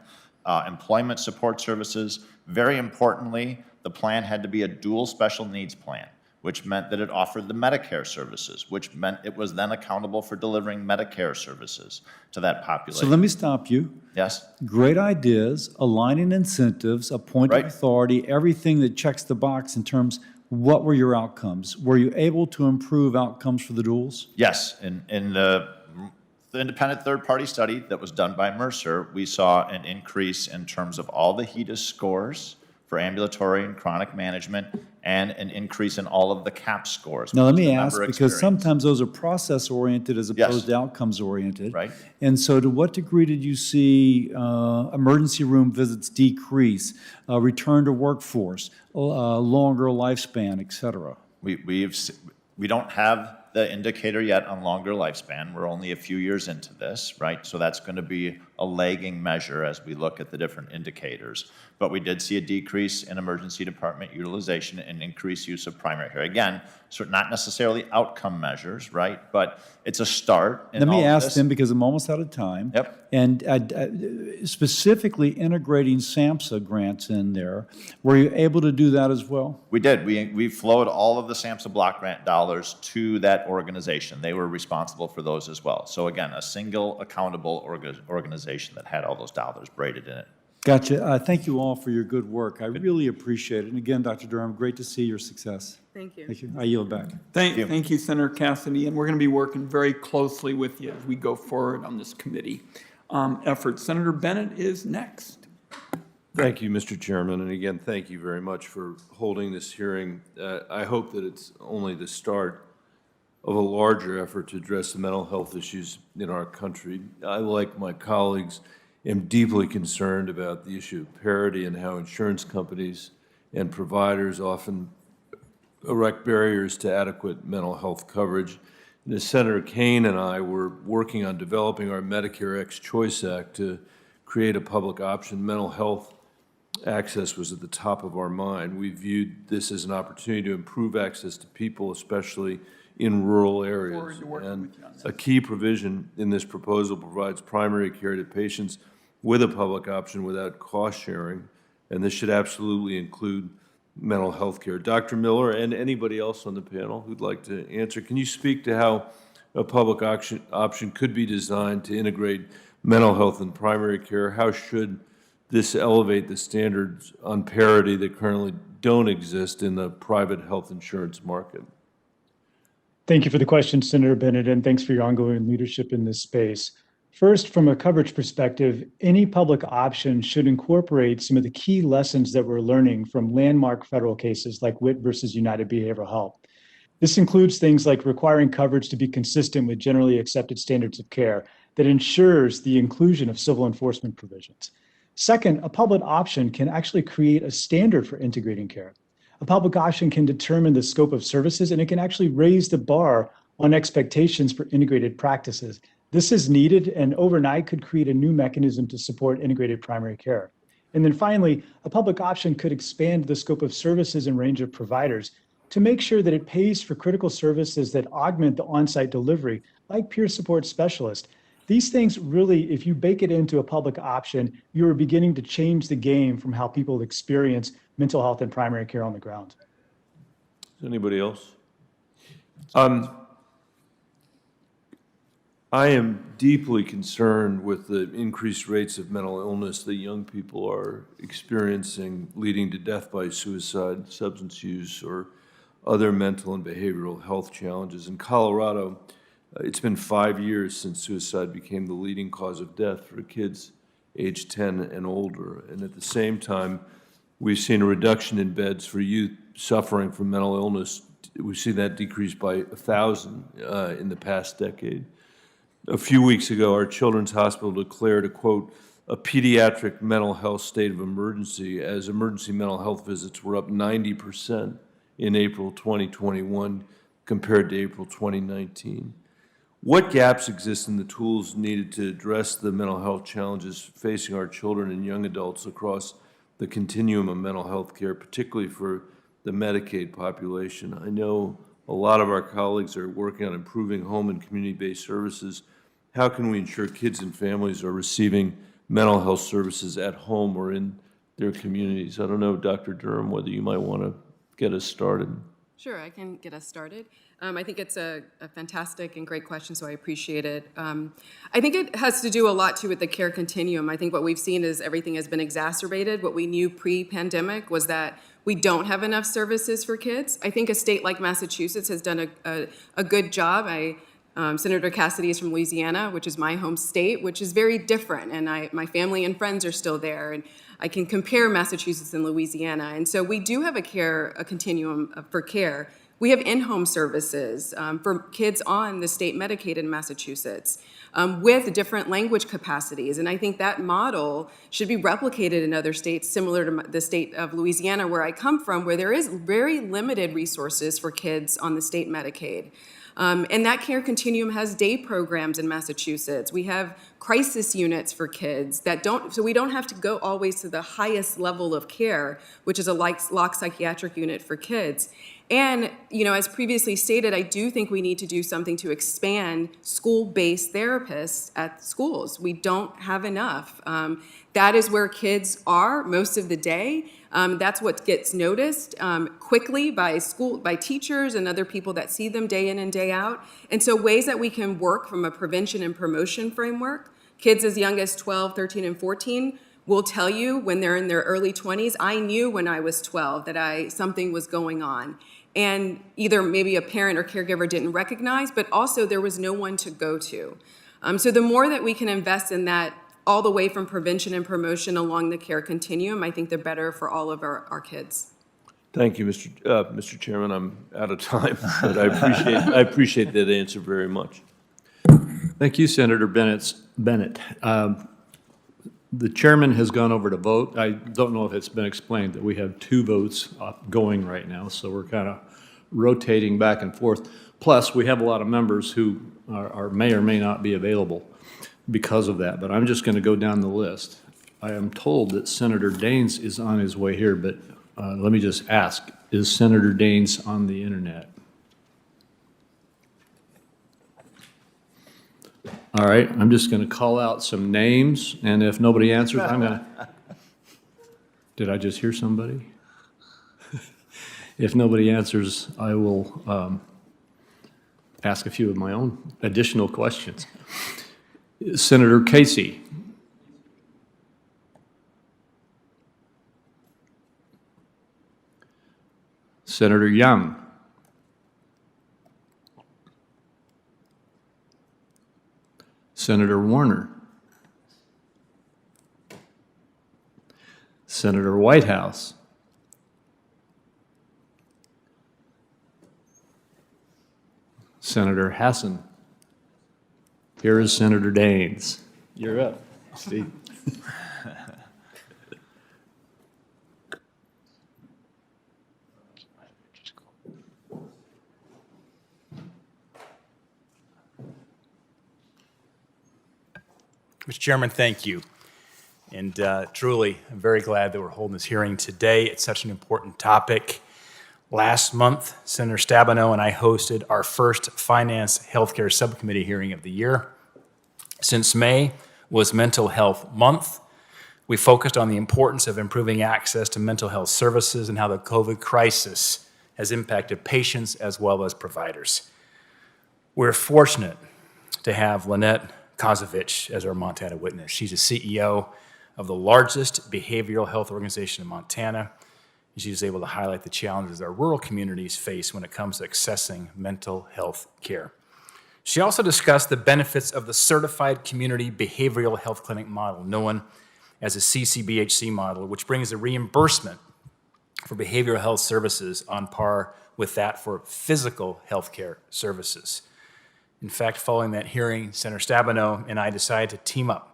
employment support services. Very importantly, the plan had to be a dual special needs plan, which meant that it offered the Medicare services, which meant it was then accountable for delivering Medicare services to that population. So let me stop you. Yes? Great ideas, aligning incentives, appointing authority, everything that checks the box in terms, what were your outcomes? Were you able to improve outcomes for the duals? Yes. In the independent third-party study that was done by Mercer, we saw an increase in terms of all the HEDIS scores for ambulatory and chronic management, and an increase in all of the CAP scores. Now, let me the ask, member because experience. sometimes those are process-oriented as opposed Yes. to outcomes-oriented. Right. And so to what degree did you see emergency room visits decrease, return to workforce, longer lifespan, et cetera? We don't have the indicator yet on longer lifespan. We're only a few years into this, right? So that's going to be a lagging measure as we look at the different indicators. But we did see a decrease in emergency department utilization and increased use of primary care. Again, so not necessarily outcome measures, right? But it's a start. Let me ask them, because I'm almost out of time. Yep. And specifically integrating SAMHSA grants in there, were you able to do that as well? We did. We flowed all of the SAMHSA block grant dollars to that organization. They were responsible for those as well. So again, a single accountable organization that had all those dollars braided in it. Gotcha. Thank you all for your good work. I really appreciate it. And again, Dr. Durham, great to see your success. Thank you. Thank you. I yield back. Thank you, Senator Cassidy, and we're going to be working very closely with you as we go forward on this committee effort. Senator Bennett is next. Thank you, Mr. Chairman, and again, thank you very much for holding this hearing. I hope that it's only the start of a larger effort to address the mental health issues in our country. I, like my colleagues, am deeply concerned about the issue of parity and how insurance companies and providers often erect barriers to adequate mental health coverage. And as Senator Kane and I were working on developing our Medicare Ex-Choice Act to create a public option, mental health access was at the top of our mind. We viewed this as an opportunity to improve access to people, especially in rural areas. And a key provision in this proposal provides primary care to patients with a public option without cost sharing, and this should absolutely include mental health care. Dr. Miller and anybody else on the panel who'd like to answer, can you speak to how a public option could be designed to integrate mental health in primary care? How should this elevate the standards on parity that currently don't exist in the private health insurance market? Thank you for the question, Senator Bennett, and thanks for your ongoing leadership in this space. First, from a coverage perspective, any public option should incorporate some of the key lessons that we're learning from landmark federal cases like Witt versus United Behavioral Health. This includes things like requiring coverage to be consistent with generally accepted standards of care that ensures the inclusion of civil enforcement provisions. Second, a public option can actually create a standard for integrating care. A public option can determine the scope of services, and it can actually raise the bar on expectations for integrated practices. This is needed and overnight could create a new mechanism to support integrated primary care. And then finally, a public option could expand the scope of services and range of providers to make sure that it pays for critical services that augment the on-site delivery, like peer support specialists. These things really, if you bake it into a public option, you are beginning to change the game from how people experience mental health and primary care on the ground. Anybody else? I am deeply concerned with the increased rates of mental illness that young people are experiencing, leading to death by suicide, substance use, or other mental and behavioral health challenges. In Colorado, it's been 5 years since suicide became the leading cause of death for kids aged 10 and older. And at the same time, we've seen a reduction in beds for youth suffering from mental illness. We've seen that decrease by 1,000 in the past decade. A few weeks ago, our Children's Hospital declared a, quote, a pediatric mental health state of emergency as emergency mental health visits were up 90% in April 2021 compared to April 2019. What gaps exist in the tools needed to address the mental health challenges facing our children and young adults across the continuum of mental health care, particularly for the Medicaid population? I know a lot of our colleagues are working on improving home and community-based services. How can we ensure kids and families are receiving mental health services at home or in their communities? I don't know, Dr. Durham, whether you might want to get us started. Sure, I can get us started. I think it's a fantastic and great question, so I appreciate it. I think it has to do a lot, too, with the care continuum. I think what we've seen is everything has been exacerbated. What we knew pre-pandemic was that we don't have enough services for kids. I think a state like Massachusetts has done a good job. Senator Cassidy is from Louisiana, which is my home state, which is very different, and my family and friends are still there, and I can compare Massachusetts and Louisiana. And so we do have a continuum for care. We have in-home services for kids on the state Medicaid in Massachusetts with different language capacities. And I think that model should be replicated in other states similar to the state of Louisiana, where I come from, where there is very limited resources for kids on the state Medicaid. And that care continuum has day programs in Massachusetts. We have crisis units for kids so we don't have to go always to the highest level of care, which is a locked psychiatric unit for kids. And, as previously stated, I do think we need to do something to expand school-based therapists at schools. We don't have enough. That is where kids are most of the day. That's what gets noticed quickly by teachers and other people that see them day in and day out. And so ways that we can work from a prevention and promotion framework, kids as young as 12, 13, and 14 will tell you when they're in their early 20s, I knew when I was 12 that something was going on. And either maybe a parent or caregiver didn't recognize, but also there was no one to go to. So the more that we can invest in that all the way from prevention and along the care continuum, I think the better for all of our kids. Thank you, Mr. Chairman. I'm out of time, but I appreciate that answer very much. Thank you, Senator Bennett. The chairman has gone over to vote. I don't know if it's been explained that we have 2 votes going right now, so we're kind of rotating back and forth. Plus, we have a lot of members who may or may not be available because of that, but I'm just going to go down the list. I am told that Senator Daines is on his way here, but let me just ask, is Senator Daines on the internet? All right, I'm just going to call out some names, and if nobody answers, I'm going to... Did I just hear somebody? If nobody answers, I will ask a few of my own additional questions. Senator Casey. Senator Young. Senator Warner. Senator Whitehouse. Senator Hassan. Here is Senator Daines. You're up, Steve. Mr. Chairman, thank you. And truly, I'm very glad that we're holding this hearing today. It's such an important topic. Last month, Senator Stabenow and I hosted our first Finance Healthcare Subcommittee hearing of the year. Since May was Mental Health Month, we focused on the importance of improving access to mental health services and how the COVID crisis has impacted patients as well as providers. We're fortunate to have Lynette Kozovich as our Montana witness. She's a CEO of the largest behavioral health organization in Montana. And she's able to highlight the challenges our rural communities face when it comes to accessing mental health care. She also discussed the benefits of the Certified Community Behavioral Health Clinic model, known as a CCBHC model, which brings the reimbursement for behavioral health services on par with that for physical healthcare services. In fact, following that hearing, Senator Stabenow and I decided to team up.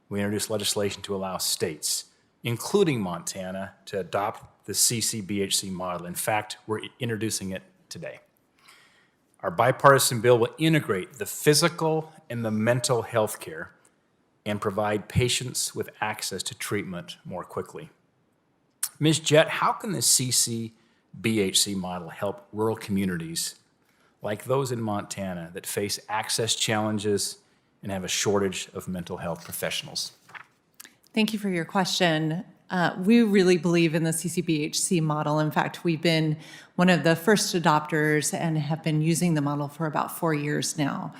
We introduced legislation to allow states, including Montana, to adopt the CCBHC model. In fact, we're introducing it today. Our bipartisan bill will integrate the physical and the mental health care and provide patients with access to treatment more quickly. Ms. Jett, how can the CCBHC model help rural communities like those in Montana that face access challenges and have a shortage of mental health professionals? Thank you for your question. We really believe in the CCBHC model. In fact, we've been one of the first adopters and have been using the model for about 4 years now.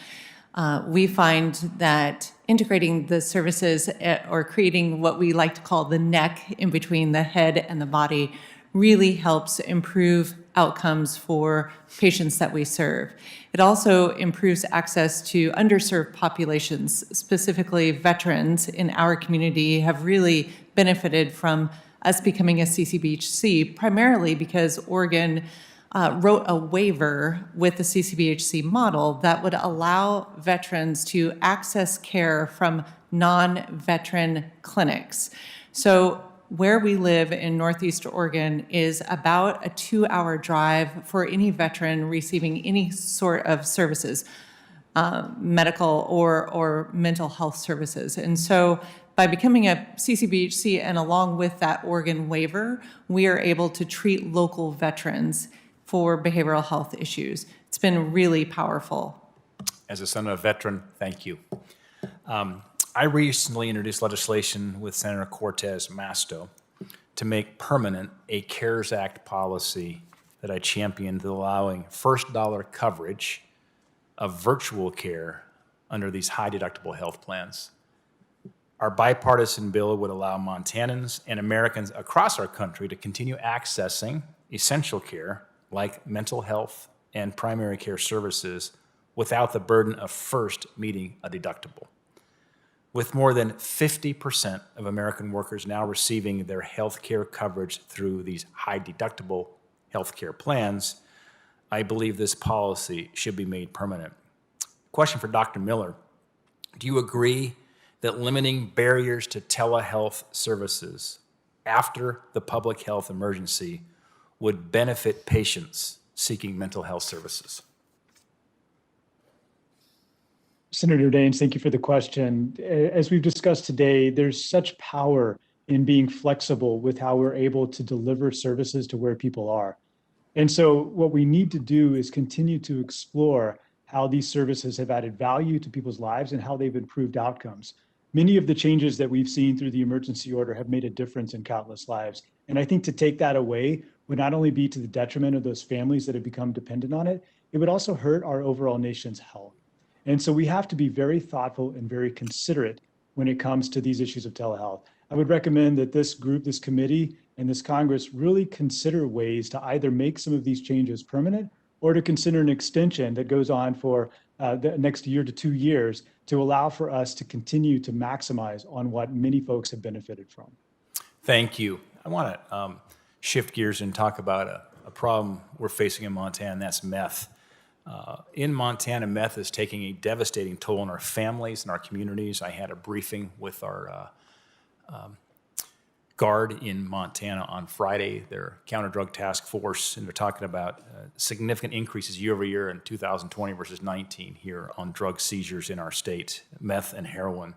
We find that integrating the services or creating what we like to call the neck in between the head and the body really helps improve outcomes for patients that we serve. It also improves access to underserved populations, specifically veterans in our community have really benefited from us becoming a CCBHC, primarily because Oregon wrote a waiver with the CCBHC model that would allow veterans to access care from non-veteran clinics. So where we live in Northeast Oregon is about a 2-hour drive for any veteran receiving any sort of services, medical or mental health services. And so by becoming a CCBHC and along with that Oregon waiver, we are able to treat local veterans for behavioral health issues. It's been really powerful. As a son of a veteran, thank you. I recently introduced legislation with Senator Cortez Masto to make permanent a CARES Act policy that I championed, allowing first dollar coverage of virtual care under these high deductible health plans. Our bipartisan bill would allow Montanans and Americans across our country to continue accessing essential care like mental health and primary care services without the burden of first meeting a deductible. With more than 50% of American workers now receiving their health care coverage through these high deductible health care plans, I believe this policy should be made permanent. Question for Dr. Miller. Do you agree that limiting barriers to telehealth services after the public health emergency would benefit patients seeking mental health services? Senator Daines, thank you for the question. As we've discussed today, there's such power in being flexible with how we're able to deliver services to where people are. And so what we need to do is continue to explore how these services have added value to people's lives and how they've improved outcomes. Many of the changes that we've seen through the emergency order have made a difference in countless lives. And I think to take that away would not only be to the detriment of those families that have become dependent on it, it would also hurt our overall nation's health. And so we have to be very thoughtful and very considerate when it comes to these issues of telehealth. I would recommend that this group, this committee, and this Congress really consider ways to either make some of these changes permanent or to consider an extension that goes on for the next year to 2 years to allow for us to continue to maximize on what many folks have benefited from. Thank you. I want to shift gears and talk about a problem we're facing in Montana, and that's meth. In Montana, meth is taking a devastating toll on our families and our communities. I had a briefing with our guard in Montana on Friday, their counter-drug task force, and they're talking about significant increases year over year in 2020 versus 19 here on drug seizures in our state, meth and heroin.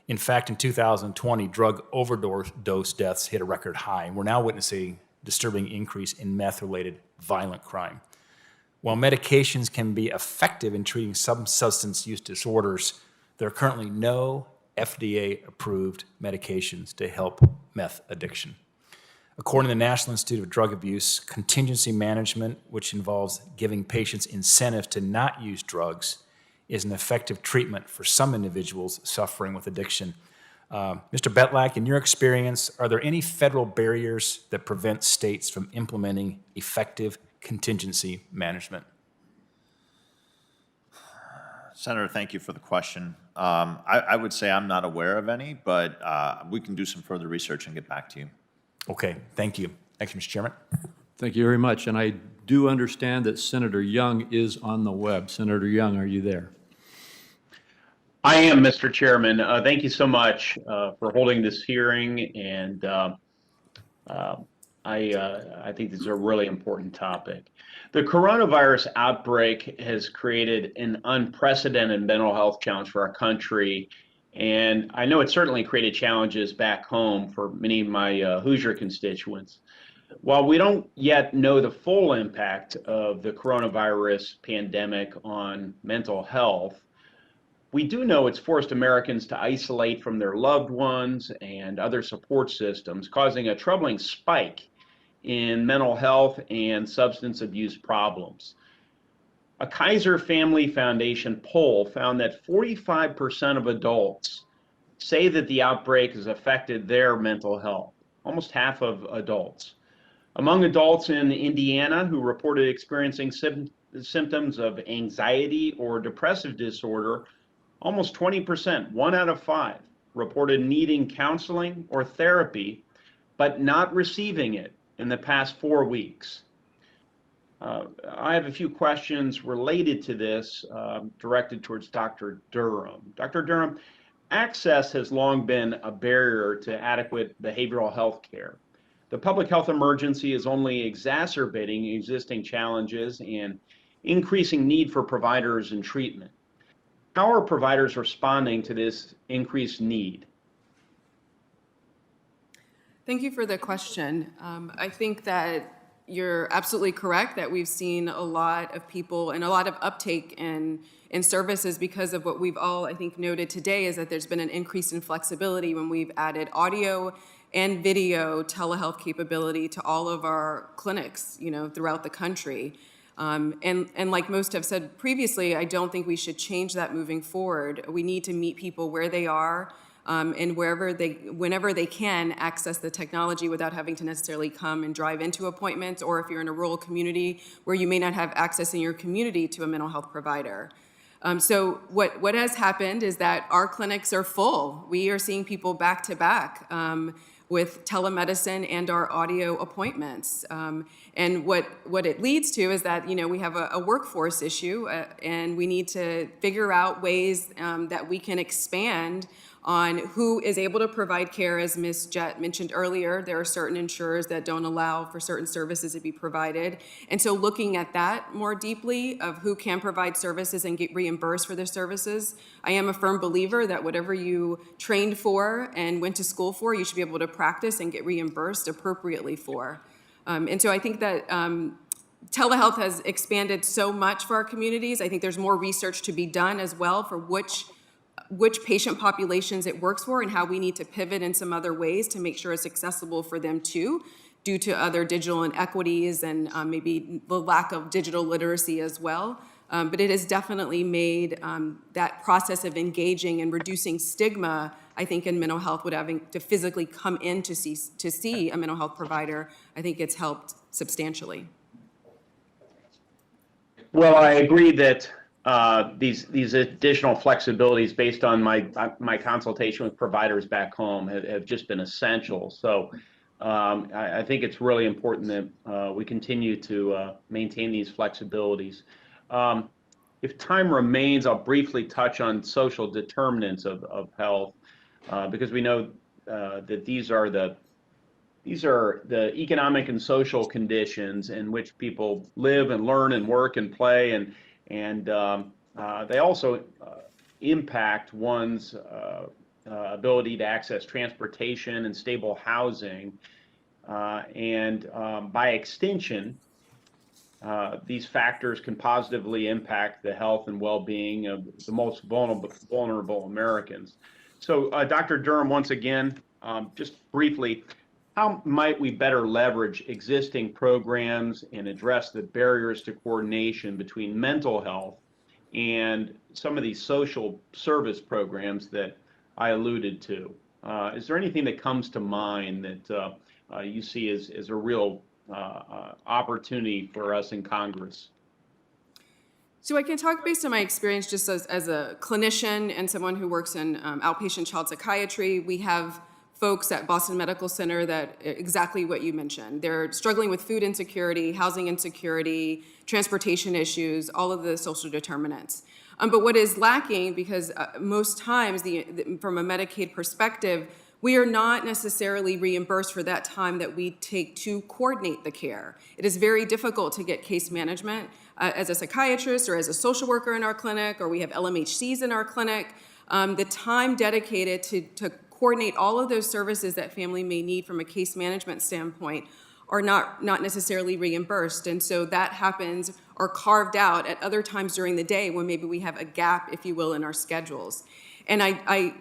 In fact, in 2020, drug overdose deaths hit a record high, and we're now witnessing a disturbing increase in meth-related violent crime. While medications can be effective in treating some substance use disorders, there are currently no FDA-approved medications to help meth addiction. According to the National Institute of Drug Abuse, contingency management, which involves giving patients incentives to not use drugs, is an effective treatment for some individuals suffering with addiction. Mr. Betlak, in your experience, are there any federal barriers that prevent states from implementing effective contingency management? Senator, thank you for the question. I would say I'm not aware of any, but we can do some further research and get back to you. Okay, thank you. Thank you, Mr. Chairman. Thank you very much. And I do understand that Senator Young is on the web. Senator Young, are you there? I am, Mr. Chairman. Thank you so much for holding this hearing, and I think this is a really important topic. The coronavirus outbreak has created an unprecedented mental health challenge for our country, and I know it certainly created challenges back home for many of my Hoosier constituents. While we don't yet know the full impact of the coronavirus pandemic on mental health, we do know it's forced Americans to isolate from their loved ones and other support systems, causing a troubling spike in mental health and substance abuse problems. A Kaiser Family Foundation poll found that 45% of adults say that the outbreak has affected their mental health, almost half of adults. Among adults in Indiana who reported experiencing symptoms of anxiety or depressive disorder, almost 20%, 1 out of 5, reported needing counseling or therapy, but not receiving it in the past 4 weeks. I have a few questions related to this directed towards Dr. Durham. Dr. Durham, access has long been a barrier to adequate behavioral health care. The public health emergency is only exacerbating existing challenges and increasing need for providers and treatment. How are providers responding to this increased need? Thank you for the question. I think that you're absolutely correct that we've seen a lot of people and a lot of uptake in services because of what we've all, I think, noted today is that there's been an increase in flexibility when we've added audio and video telehealth capability to all of our clinics, throughout the country. And like most have said previously, I don't think we should change that moving forward. We need to meet people where they are, and whenever they can access the technology without having to necessarily come and drive into appointments, or if you're in a rural community where you may not have access in your community to a mental health provider. So what has happened is that our clinics are full. We are seeing people back to back with telemedicine and our audio appointments. And what it leads to is that, we have a workforce issue, and we need to figure out ways that we can expand on who is able to provide care. As Ms. Jett mentioned earlier, there are certain insurers that don't allow for certain services to be provided. And so looking at that more deeply of who can provide services and get reimbursed for their services, I am a firm believer that whatever you trained for and went to school for, you should be able to practice and get reimbursed appropriately for. And so I think that telehealth has expanded so much for our communities. I think there's more research to be done as well for which which patient populations it works for and how we need to pivot in some other ways to make sure it's accessible for them too, due to other digital inequities and maybe the lack of digital literacy as well. But it has definitely made that process of engaging and reducing stigma, I think, in mental health, with having to physically come in to see a mental health provider, I think it's helped substantially. Well, I agree that these additional flexibilities based on my consultation with providers back home have just been essential. So I think it's really important that we continue to maintain these flexibilities. If time remains, I'll briefly touch on social determinants of health, because we know that these are the economic and social conditions in which people live and learn and work and play, and they also impact one's ability to access transportation and stable housing, and by extension, these factors can positively impact the health and well-being of the most vulnerable Americans. So, Dr. Durham, once again, just briefly, how might we better leverage existing programs and address the barriers to coordination between mental health and some of these social service programs that I alluded to? Is there anything that comes to mind that you see as a real opportunity for us in Congress? So I can talk based on my experience just as a clinician and someone who works in outpatient child psychiatry. We have folks at Boston Medical Center that exactly what you mentioned. They're struggling with food insecurity, housing insecurity, transportation issues, all of the social determinants. But what is lacking, because most times from a Medicaid perspective, we are not necessarily reimbursed for that time that we take to coordinate the care. It is very difficult to get case management as a psychiatrist or as a social worker in our clinic, or we have LMHCs in our clinic. The time dedicated to coordinate all of those services that family may need from a case management standpoint are not necessarily reimbursed. And so that happens or carved out at other times during the day when maybe we have a gap, if you will, in our schedules. And I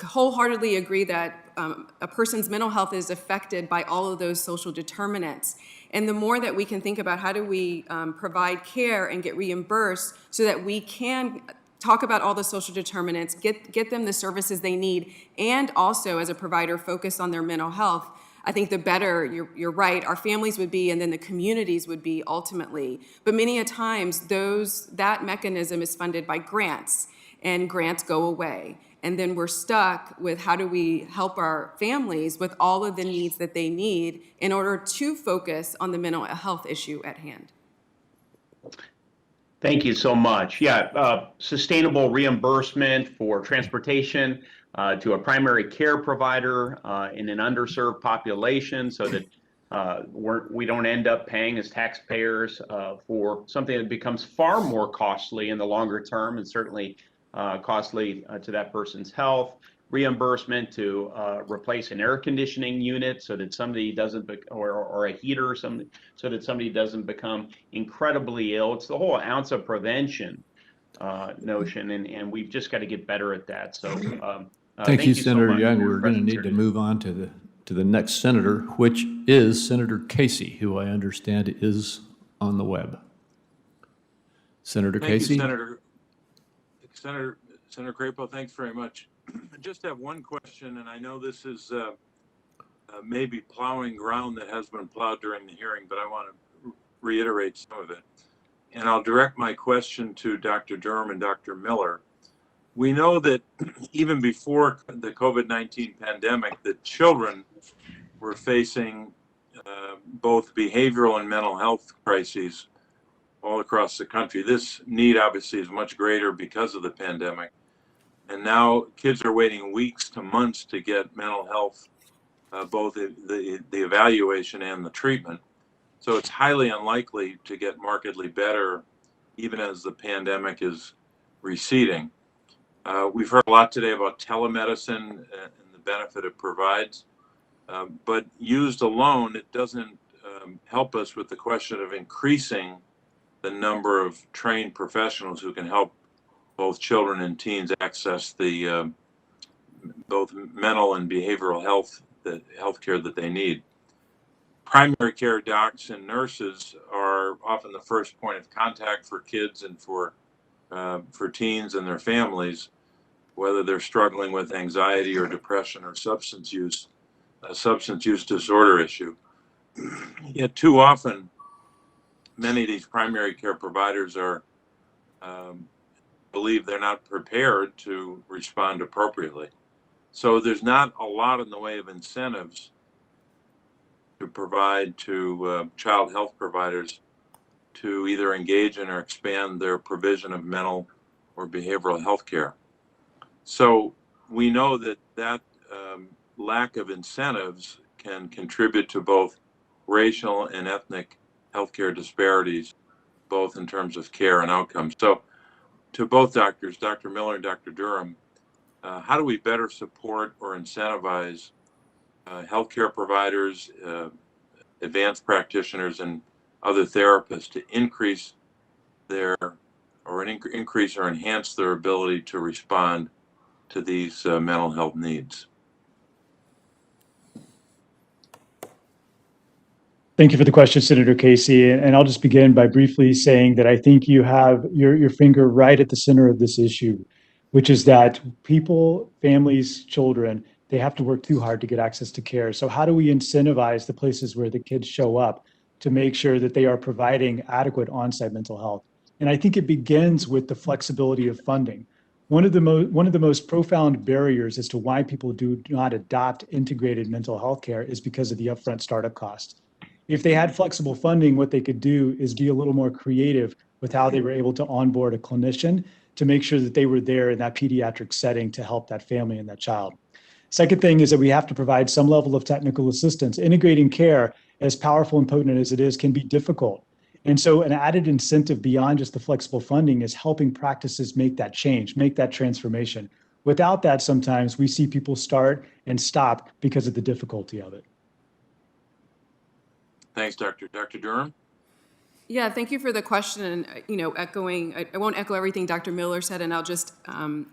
wholeheartedly agree that a person's mental health is affected by all of those social determinants. And the more that we can think about how do we provide care and get reimbursed so that we can talk about all the social determinants, get them the services they need, and also as a provider focus on their mental health, I think the better, you're right, our families would be, and then the communities would be ultimately. But many a times that mechanism is funded by grants, and grants go away. And then we're stuck with how do we help our families with all of the needs that they need in order to focus on the mental health issue at hand. Thank you so much. Yeah, sustainable reimbursement for transportation to a primary care provider in an underserved population, so that we don't end up paying as taxpayers for something that becomes far more costly in the longer term, and certainly costly to that person's health. Reimbursement to replace an air conditioning unit so that somebody doesn't, or a heater or something, so that somebody doesn't become incredibly ill. It's the whole ounce of prevention notion, and we've just got to get better at that. So thank you, so Senator much Young. for your We're going to presence need here to move on to the next senator, which is Senator Casey, who I understand is on the web. Senator Casey. Thank you, Senator Crapo, thanks very much. I just have one question, and I know this is maybe plowing ground that has been plowed during the hearing, but I want to reiterate some of it. And I'll direct my question to Dr. Durham and Dr. Miller. We know that even before the COVID-19 pandemic, that children were facing both behavioral and mental health crises all across the country. This need obviously is much greater because of the pandemic. And now kids are waiting weeks to months to get mental health, both the evaluation and the treatment. So it's highly unlikely to get markedly better even as the pandemic is receding. We've heard a lot today about telemedicine and the benefit it provides, but used alone, it doesn't help us with the question of increasing the number of trained professionals who can help both children and teens access the both mental and behavioral health care that they need. Primary care docs and nurses are often the first point of contact for kids and for teens and their families, whether they're struggling with anxiety or depression or substance use disorder issue. Yet too often, many of these primary care providers are believe they're not prepared to respond appropriately. So there's not a lot in the way of incentives to provide to child health providers to either engage in or expand their provision of mental or behavioral health care. So we know that lack of incentives can contribute to both racial and ethnic healthcare disparities, both in terms of care and outcomes. So to both doctors, Dr. Miller and Dr. Durham, how do we better support or incentivize healthcare providers, advanced practitioners, and other therapists to increase increase or enhance their ability to respond to these mental health needs? Thank you for the question, Senator Casey. And I'll just begin by briefly saying that I think you have your finger right at the center of this issue, which is that people, families, children, they have to work too hard to get access to care. So how do we incentivize the places where the kids show up to make sure that they are providing adequate on-site mental health? And I think it begins with the flexibility of funding. One of the most profound barriers as to why people do not adopt integrated mental health care is because of the upfront startup cost. If they had flexible funding, what they could do is be a little more creative with how they were able to onboard a clinician to make sure that they were there in that pediatric setting to help that family and that child. Second thing is that we have to provide some level of technical assistance. Integrating care, as powerful and potent as it is, can be difficult. And so an added incentive beyond just the flexible funding is helping practices make that change, make that transformation. Without that, sometimes we see people start and stop because of the difficulty of it. Thanks, Dr. Durham. Yeah, thank you for the question. And, echoing, I won't echo everything Dr. Miller said, and I'll just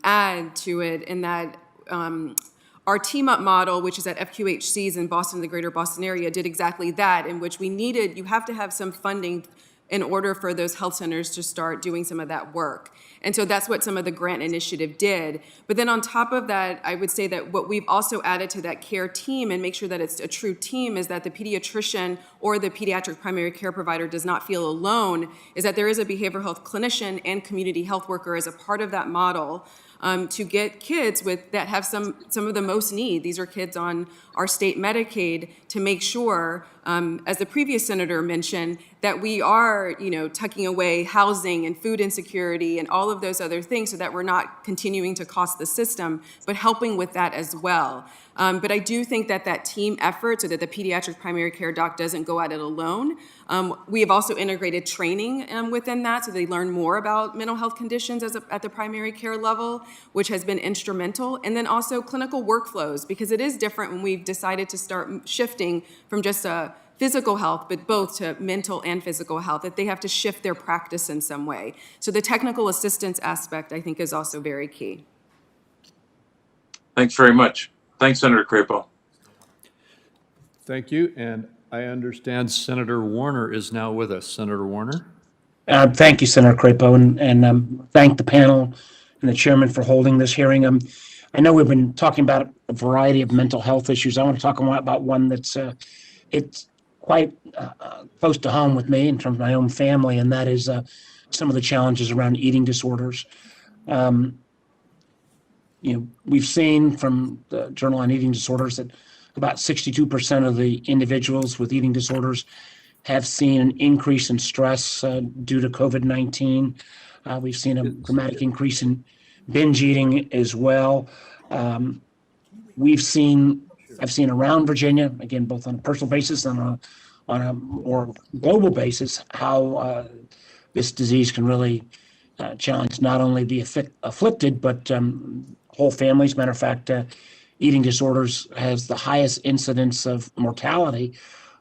add to it in that our team up model, which is at FQHCs in Boston, the greater Boston area, did exactly that, in which you have to have some funding in order for those health centers to start doing some of that work. And so that's what some of the grant initiative did. But then on top of that, I would say that what we've also added to that care team and make sure that it's a true team is that the pediatrician or the pediatric primary care provider does not feel alone, is that there is a behavioral health clinician and community health worker as a part of that model to get kids that have some of the most need. These are kids on our state Medicaid to make sure, as the previous senator mentioned, that we are, tucking away housing and food insecurity and all of those other things so that we're not continuing to cost the system, but helping with that as well. But I do think that team effort so that the pediatric primary care doc doesn't go at it alone. We have also integrated training within that so they learn more about mental health conditions at the primary care level, which has been instrumental. And then also clinical workflows, because it is different when we've decided to start shifting from just physical health, but both to mental and physical health, that they have to shift their practice in some way. So the technical assistance aspect, I think, is also very key. Thanks very much. Thanks, Senator Crapo. Thank you, and I understand Senator Warner is now with us. Senator Warner? Thank you, Senator Crapo, and thank the panel and the chairman for holding this hearing. I know we've been talking about a variety of mental health issues. I want to talk about one that's it's quite close to home with me in terms of my own family, and that is some of the challenges around eating disorders. We've seen from the Journal on Eating Disorders that about 62% of the individuals with eating disorders have seen an increase in stress due to COVID-19. We've seen a dramatic increase in binge eating as well. I've seen around Virginia, again, both on a personal basis and on a more global basis, how this disease can really challenge not only the afflicted, but whole families. Matter of fact, eating disorders has the highest incidence of mortality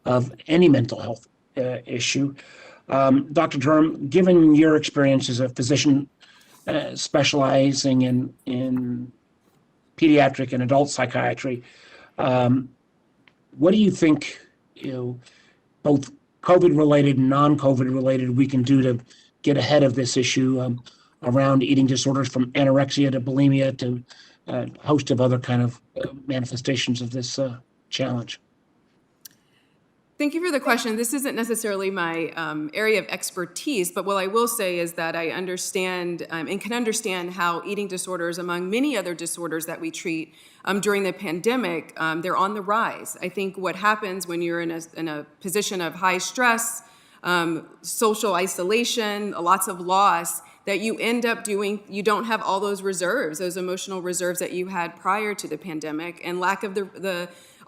of any mental health issue. Dr. Durham, given your experience as a physician specializing in pediatric and adult psychiatry. What do you think, both COVID-related and non-COVID related, we can do to get ahead of this issue around eating disorders, from anorexia to bulimia to a host of other kind of manifestations of this challenge? Thank you for the question. This isn't necessarily my area of expertise, but what I will say is that I understand and can understand how eating disorders, among many other disorders that we treat during the pandemic, they're on the rise. I think what happens when you're in a position of high stress, social isolation, lots of loss, that you end up you don't have all those reserves, those emotional reserves that you had prior to the pandemic, and lack of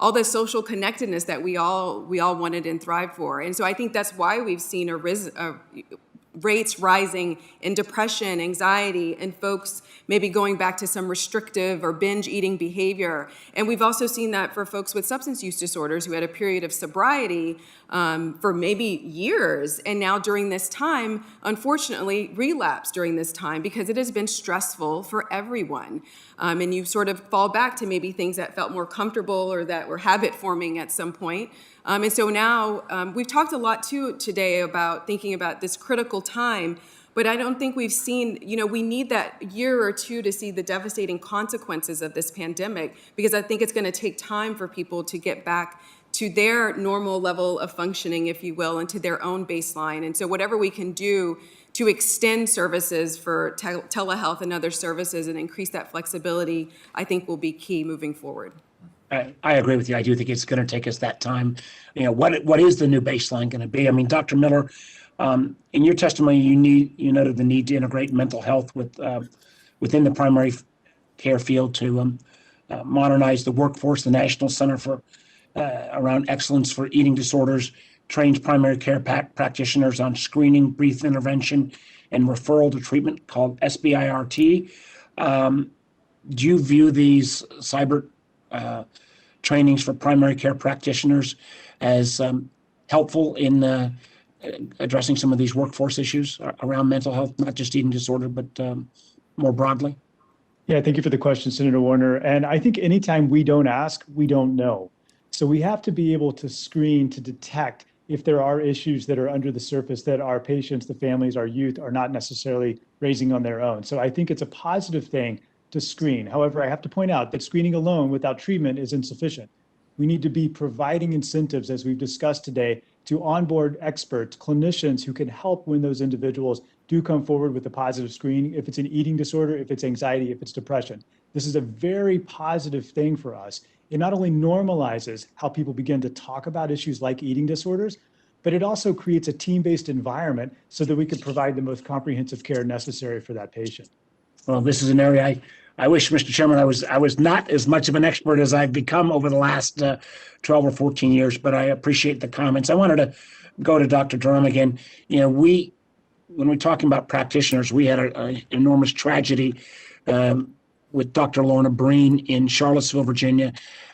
all the social connectedness that we all wanted and thrived for. And so I think that's why we've seen rates rising in depression, anxiety, and folks maybe going back to some restrictive or binge eating behavior. And we've also seen that for folks with substance use disorders who had a period of sobriety for maybe years, and now during this time, unfortunately, relapse during this time because it has been stressful for everyone. And you sort of fall back to maybe things that felt more comfortable or that were habit forming at some point. And so now we've talked a lot too today about thinking about this critical time, but I don't think we've seen, we need that year or two to see the devastating consequences of this pandemic, because I think it's going to take time for people to get back to their normal level of functioning, if you will, and to their own baseline. And so whatever we can do to extend services for telehealth and other services and increase that flexibility, I think will be key moving forward. I agree with you. I do think it's going to take us that time. What is the new baseline going to be? I mean, Dr. Miller, in your testimony, you noted the need to integrate mental health within the primary care field to modernize the workforce. The National Center for around Excellence for Eating Disorders trains primary care practitioners on screening, brief intervention, and referral to treatment, called SBIRT. Do you view these cyber trainings for primary care practitioners as helpful in addressing some of these workforce issues around mental health, not just eating disorder, but more broadly? Yeah, thank you for the question, Senator Warner. And I think anytime we don't ask, we don't know. So we have to be able to screen to detect if there are issues that are under the surface that our patients, the families, our youth are not necessarily raising on their own. So I think it's a positive thing to screen. However, I have to point out that screening alone without treatment is insufficient. We need to be providing incentives, as we've discussed today, to onboard experts, clinicians who can help when those individuals do come forward with a positive screening, if it's an eating disorder, if it's anxiety, if it's depression. This is a very positive thing for us. It not only normalizes how people begin to talk about issues like eating disorders, but it also creates a team-based environment so that we can provide the most comprehensive care necessary for that patient. Well, this is an area I wish, Mr. Chairman, I was not as much of an expert as I've become over the last 12 or 14 years, but I appreciate the comments. I wanted to go to Dr. Durham again. When we're talking about practitioners, we had an enormous tragedy with Dr. Lorna Breen in Charlottesville, Virginia,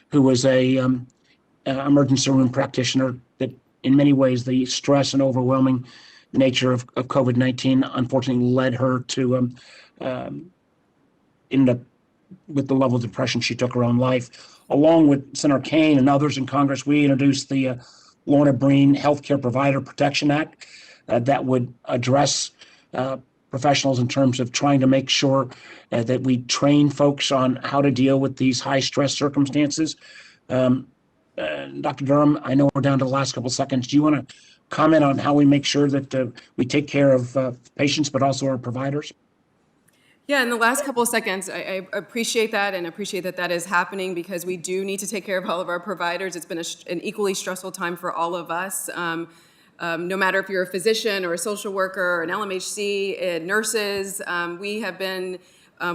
who was a emergency room practitioner that in many ways the stress and overwhelming nature of COVID-19 unfortunately led her to end up with the level of depression. She took her own life. Along with Senator Kane and others in Congress, we introduced the Lorna Breen Healthcare Provider Protection Act that would address professionals in terms of trying to make sure that we train folks on how to deal with these high stress circumstances. Dr. Durham, I know we're down to the last couple of seconds. Do you want to comment on how we make sure that we take care of patients, but also our providers? Yeah, in the last couple of seconds, I appreciate that and appreciate that that is happening, because we do need to take care of all of our providers. It's been an equally stressful time for all of us. No matter if you're a physician or a social worker or an LMHC, nurses, we have been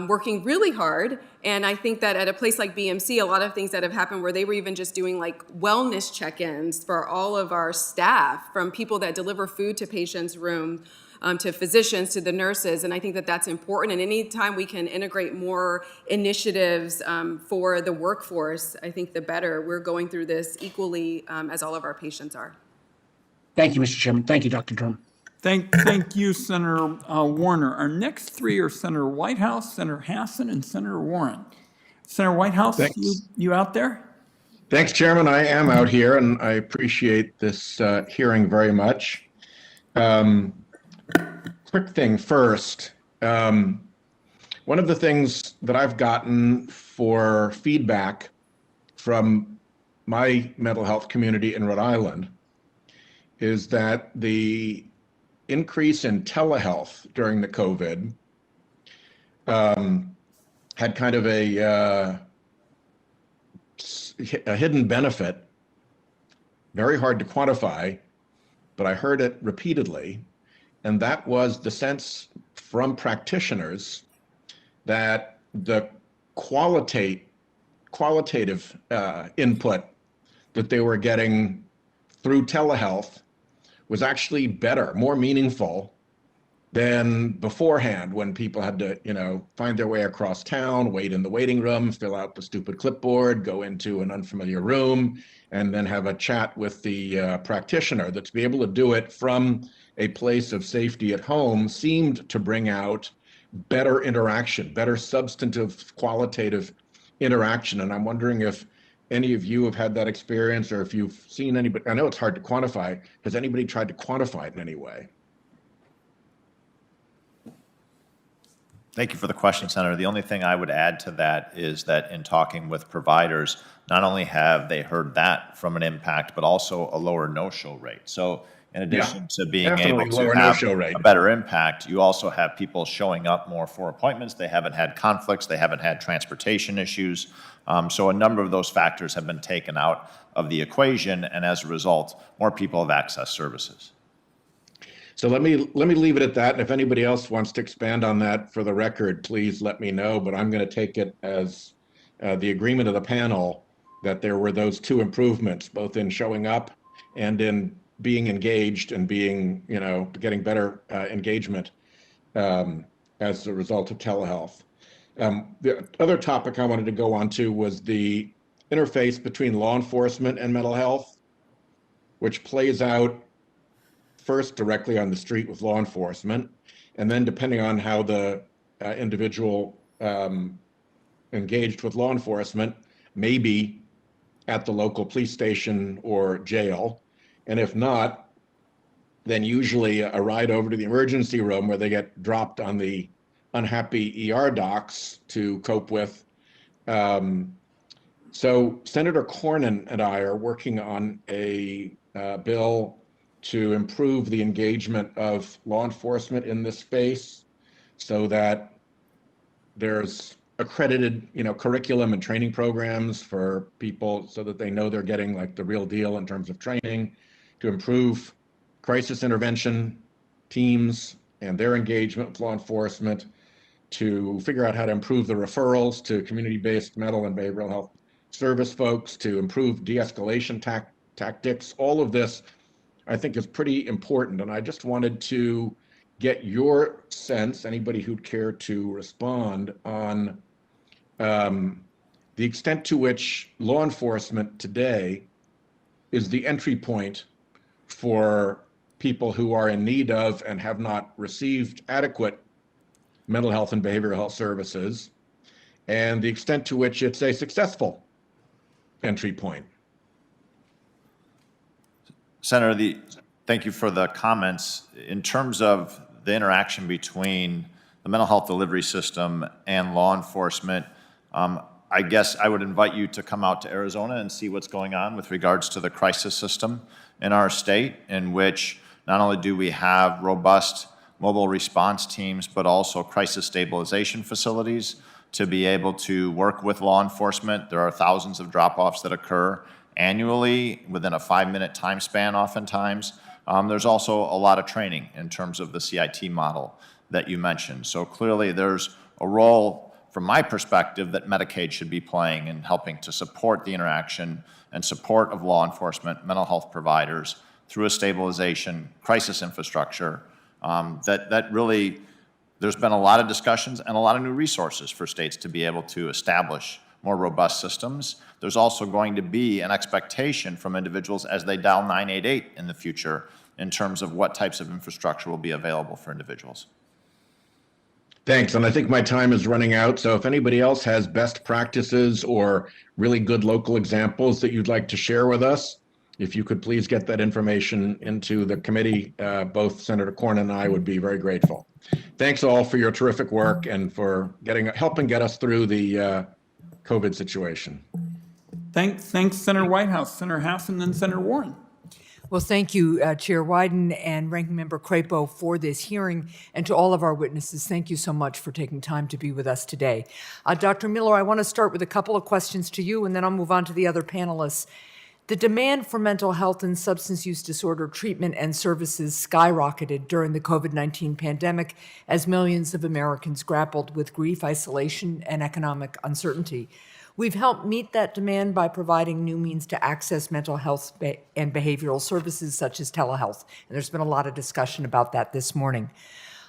working really hard. And I think that at a place like BMC, a lot of things that have happened where they were even just doing like wellness check-ins for all of our staff, from people that deliver food to patients' room, to physicians, to the nurses. And I think that that's important. And anytime we can integrate more initiatives for the workforce, I think the better. We're going through this equally as all of our patients are. Thank you, Mr. Chairman. Thank you, Dr. Durham. Thank you, Senator Warner. Our next three are Senator Whitehouse, Senator Hassan, and Senator Warren. Senator Whitehouse, you out there? Thanks, Chairman. I am out here, and I appreciate this hearing very much. Quick thing first. One of the things that I've gotten for feedback from my mental health community in Rhode Island is that the increase in telehealth during the COVID had kind of a hidden benefit, very hard to quantify, but I heard it repeatedly, and that was the sense from practitioners that the qualitative input that they were getting through telehealth was actually better, more meaningful than beforehand when people had to, find their way across town, wait in the waiting room, fill out the stupid clipboard, go into an unfamiliar room, and then have a chat with the practitioner. That to be able to do it from a place of safety at home seemed to bring out better interaction, better substantive, qualitative interaction. And I'm wondering if any of you have had that experience, or if you've seen anybody. I know it's hard to quantify. Has anybody tried to quantify it in any way? Thank you for the question, Senator. The only thing I would add to that is that in talking with providers, not only have they heard that from an impact, but also a lower no-show rate. So in addition to being able to have a better impact, you also have people showing up more for appointments. They haven't had conflicts. They haven't had transportation issues. So a number of those factors have been taken out of the equation, and as a result, more people have accessed services. So let me leave it at that. And if anybody else wants to expand on that for the record, please let me know. But I'm going to take it as the agreement of the panel that there were those two improvements, both in showing up and in being engaged and being, getting better engagement as a result of telehealth. The other topic I wanted to go on to was the interface between law enforcement and mental health, which plays out first directly on the street with law enforcement, and then depending on how the individual engaged with law enforcement, maybe at the local police station or jail. And if not, then usually a ride over to the emergency room where they get dropped on the unhappy ER docs to cope with. So Senator Cornyn and I are working on a bill to improve the engagement of law enforcement in this space so that there's accredited, curriculum and training programs for people so that they know they're getting like the real deal in terms of training, to improve crisis intervention teams and their engagement with law enforcement, to figure out how to improve the referrals to community-based mental and behavioral health service folks, to improve de-escalation tactics. All of this, I think, is pretty important. And I just wanted to get your sense, anybody who'd care to respond, on the extent to which law enforcement today is the entry point for people who are in need of and have not received adequate mental health and behavioral health services, and the extent to which it's a successful entry point. Senator, thank you for the comments. In terms of the interaction between the mental health delivery system and law enforcement, I guess I would invite you to come out to Arizona and see what's going on with regards to the crisis system in our state, in which not only do we have robust mobile response teams, but also crisis stabilization facilities to be able to work with law enforcement. There are thousands of drop-offs that occur annually within a 5-minute time span oftentimes. There's also a lot of training in terms of the CIT model that you mentioned. So clearly there's a role, from my perspective, that Medicaid should be playing in helping to support the interaction and support of law enforcement, mental health providers through a stabilization crisis infrastructure. That really, there's been a lot of discussions and a lot of new resources for states to be able to establish more robust systems. There's also going to be an expectation from individuals as they dial 988 in the future in terms of what types of infrastructure will be available for individuals. Thanks. And I think my time is running out. So if anybody else has best practices or really good local examples that you'd like to share with us, if you could please get that information into the committee, both Senator Cornyn and I would be very grateful. Thanks all for your terrific work and for helping get us through the COVID situation. Thanks, Senator Whitehouse, Senator House, and then Senator Warren. Well, thank you, Chair Wyden and Ranking Member Crapo for this hearing, and to all of our witnesses, thank you so much for taking time to be with us today. Dr. Miller, I want to start with a couple of questions to you, and then I'll move on to the other panelists. The demand for mental health and substance use disorder treatment and services skyrocketed during the COVID-19 pandemic as millions of Americans grappled with grief, isolation, and economic uncertainty. We've helped meet that demand by providing new means to access mental health and behavioral services such as telehealth, and there's been a lot of discussion about that this morning.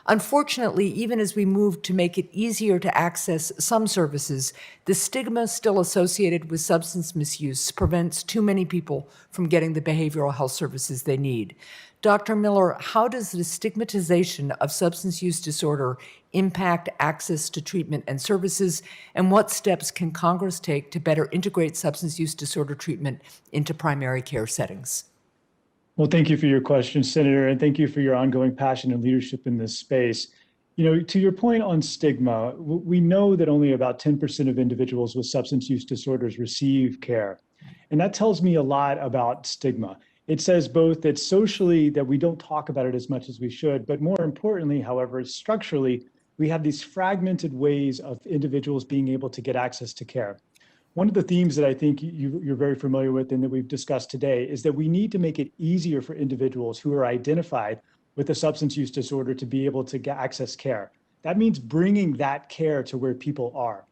Unfortunately, even as we move to make it easier to access some services, the stigma still associated with substance misuse prevents too many people from getting the behavioral health services they need. Dr. Miller, how does the stigmatization of substance use disorder impact access to treatment and services, and what steps can Congress take to better integrate substance use disorder treatment into primary care settings? Well, thank you for your question, Senator, and thank you for your ongoing passion and leadership in this space. You know, to your point on stigma, we know that only about 10% of individuals with substance use disorders receive care. And that tells me a lot about stigma. It says both that socially that we don't talk about it as much as we should, but more importantly, however, structurally, we have these fragmented ways of individuals being able to get access to care. One of the themes that I think you're very familiar with and that we've discussed today is that we need to make it easier for individuals who are identified with a substance use disorder to be able to get access care. That means bringing that care to where people are.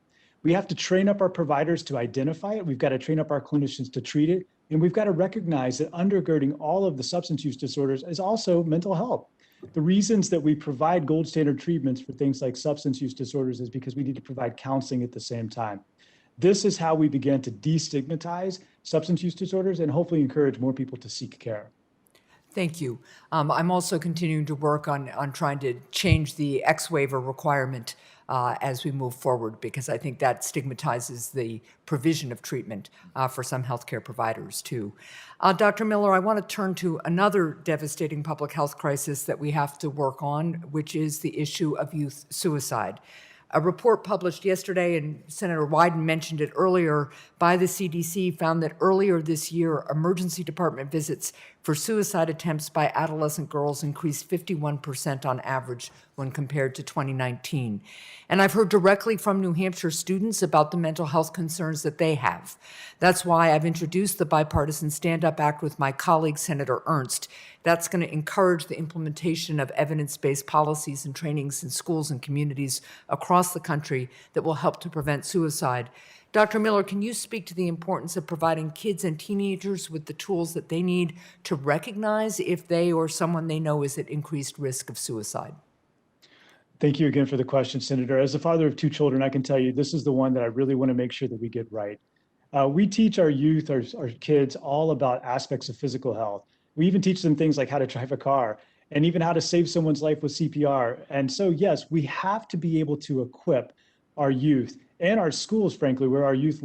We have to train up our providers to identify it. We've got to train up our clinicians to treat it. And we've got to recognize that undergirding all of the substance use disorders is also mental health. The reasons that we provide gold standard treatments for things like substance use disorders is because we need to provide counseling at the same time. This is how we begin to destigmatize substance use disorders and hopefully encourage more people to seek care. Thank you. I'm also continuing to work on trying to change the X waiver requirement as we move forward, because I think that stigmatizes the provision of treatment for some healthcare providers too. Dr. Miller, I want to turn to another devastating public health crisis that we have to work on, which is the issue of youth suicide. A report published yesterday, and Senator Wyden mentioned it earlier, by the CDC found that earlier this year, emergency department visits for suicide attempts by adolescent girls increased 51% on average when compared to 2019. And I've heard directly from New Hampshire students about the mental health concerns that they have. That's why I've introduced the Bipartisan Stand Up Act with my colleague, Senator Ernst. That's going to encourage the implementation of evidence-based policies and trainings in schools and communities across the country that will help to prevent suicide. Dr. Miller, can you speak to the importance of providing kids and teenagers with the tools that they need to recognize if they or someone they know is at increased risk of suicide? Thank you again for the question, Senator. As a father of 2 children, I can tell you this is the one that I really want to make sure that we get right. We teach our youth, our kids, all about aspects of physical health. We even teach them things like how to drive a car and even how to save someone's life with CPR. And so, yes, we have to be able to equip our youth and our schools, frankly, where our youth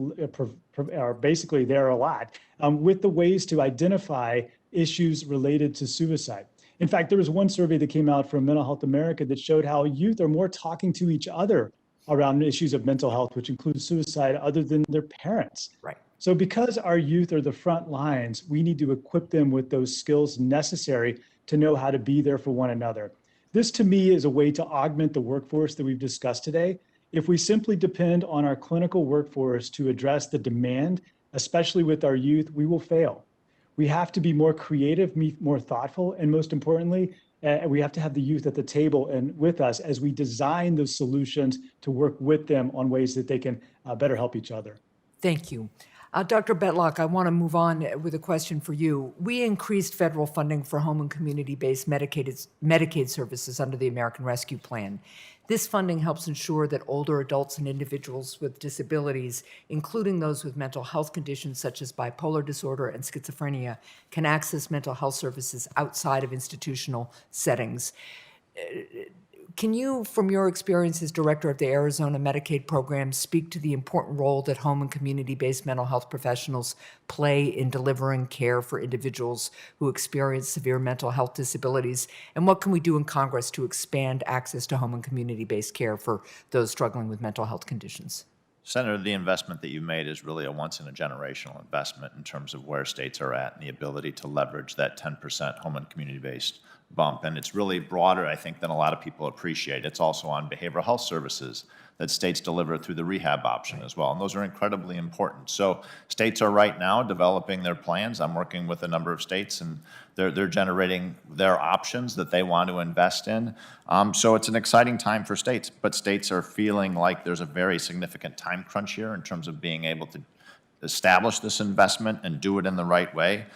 are basically there a lot, with the ways to identify issues related to suicide. In fact, there was one survey that came out from Mental Health America that showed how youth are more talking to each other around issues of mental health, which includes suicide, other than their parents. Right. So because our youth are the front lines, we need to equip them with those skills necessary to know how to be there for one another. This, to me, is a way to augment the workforce that we've discussed today. If we simply depend on our clinical workforce to address the demand, especially with our youth, we will fail. We have to be more creative, more thoughtful, and most importantly, we have to have the youth at the table and with us as we design those solutions to work with them on ways that they can better help each other. Thank you. Dr. Betlock, I want to move on with a question for you. We increased federal funding for home and community-based Medicaid services under the American Rescue Plan. This funding helps ensure that older adults and individuals with disabilities, including those with mental health conditions such as bipolar disorder and schizophrenia, can access mental health services outside of institutional settings. Can you, from your experience as director of the Arizona Medicaid program, speak to the important role that home and community-based mental health professionals play in delivering care for individuals who experience severe mental health disabilities? And what can we do in Congress to expand access to home and community-based care for those struggling with mental health conditions? Senator, the investment that you made is really a once-in-a-generational investment in terms of where states are at and the ability to leverage that 10% home and community-based bump. And it's really broader, I think, than a lot of people appreciate. It's also on behavioral health services that states deliver through the rehab option as well. And those are incredibly important. So states are right now developing their plans. I'm working with a number of states, and they're generating their options that they want to invest in. So it's an exciting time for states, but states are feeling like there's a very significant time crunch here in terms of being able to establish this investment and do it in the right way.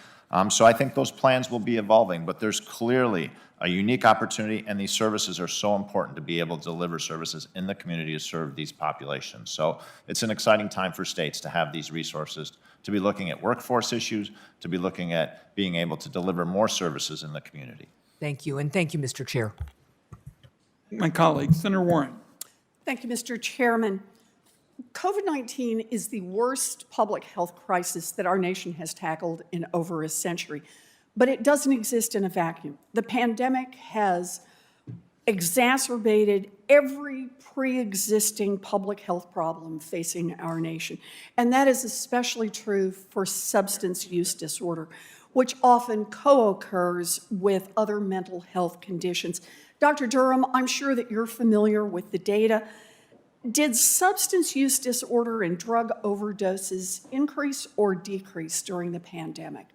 So I think those plans will be evolving, but there's clearly a unique opportunity, and these services are so important to be able to deliver services in the community to serve these populations. So it's an exciting time for states to have these resources, to be looking at workforce issues, to be looking at being able to deliver more services in the community. Thank you, and thank you, Mr. Chair. My colleague, Senator Warren. Thank you, Mr. Chairman. COVID-19 is the worst public health crisis that our nation has tackled in over a century, but it doesn't exist in a vacuum. The pandemic has exacerbated every pre-existing public health problem facing our nation, and that is especially true for substance use disorder, which often co-occurs with other mental health conditions. Dr. Durham, I'm sure that you're familiar with the data. Did substance use disorder and drug overdoses increase or decrease during the pandemic?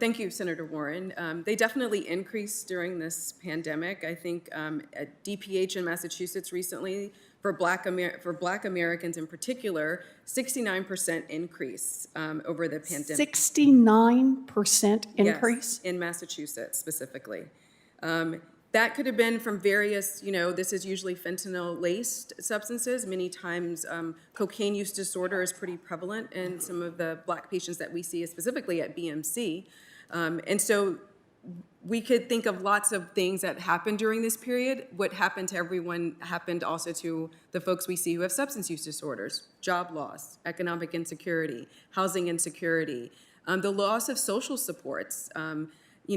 Thank you, Senator Warren. They definitely increased during this pandemic. I think at DPH in Massachusetts recently, for Black Americans in particular, 69% increase over the pandemic. 69% increase? Yes, in Massachusetts specifically. That could have been from various, this is usually fentanyl-laced substances. Many times cocaine use disorder is pretty prevalent in some of the Black patients that we see, specifically at BMC. And so we could think of lots of things that happened during this period. What happened to everyone happened also to the folks we see who have substance use disorders, job loss, economic insecurity, housing insecurity, the loss of social supports.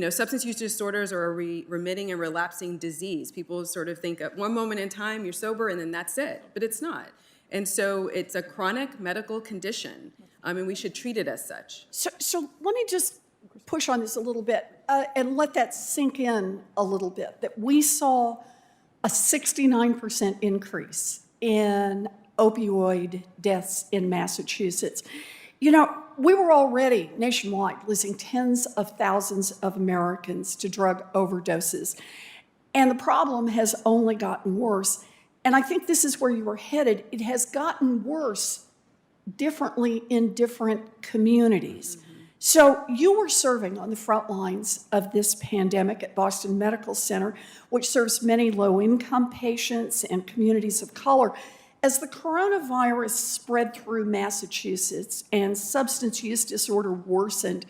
Substance use disorders are a remitting and relapsing disease. People sort of think at one moment in time you're sober and then that's it, but it's not. And so it's a chronic medical condition, and we should treat it as such. So let me just push on this a little bit and let that sink in a little bit, that we saw a 69% increase in opioid deaths in Massachusetts. We were already nationwide losing tens of thousands of Americans to drug overdoses. And the problem has only gotten worse. And I think this is where you were headed. It has gotten worse differently in different communities. So you were serving on the front lines of this pandemic at Boston Medical Center, which serves many low-income patients and communities of color. As the coronavirus spread through Massachusetts and substance use disorder worsened,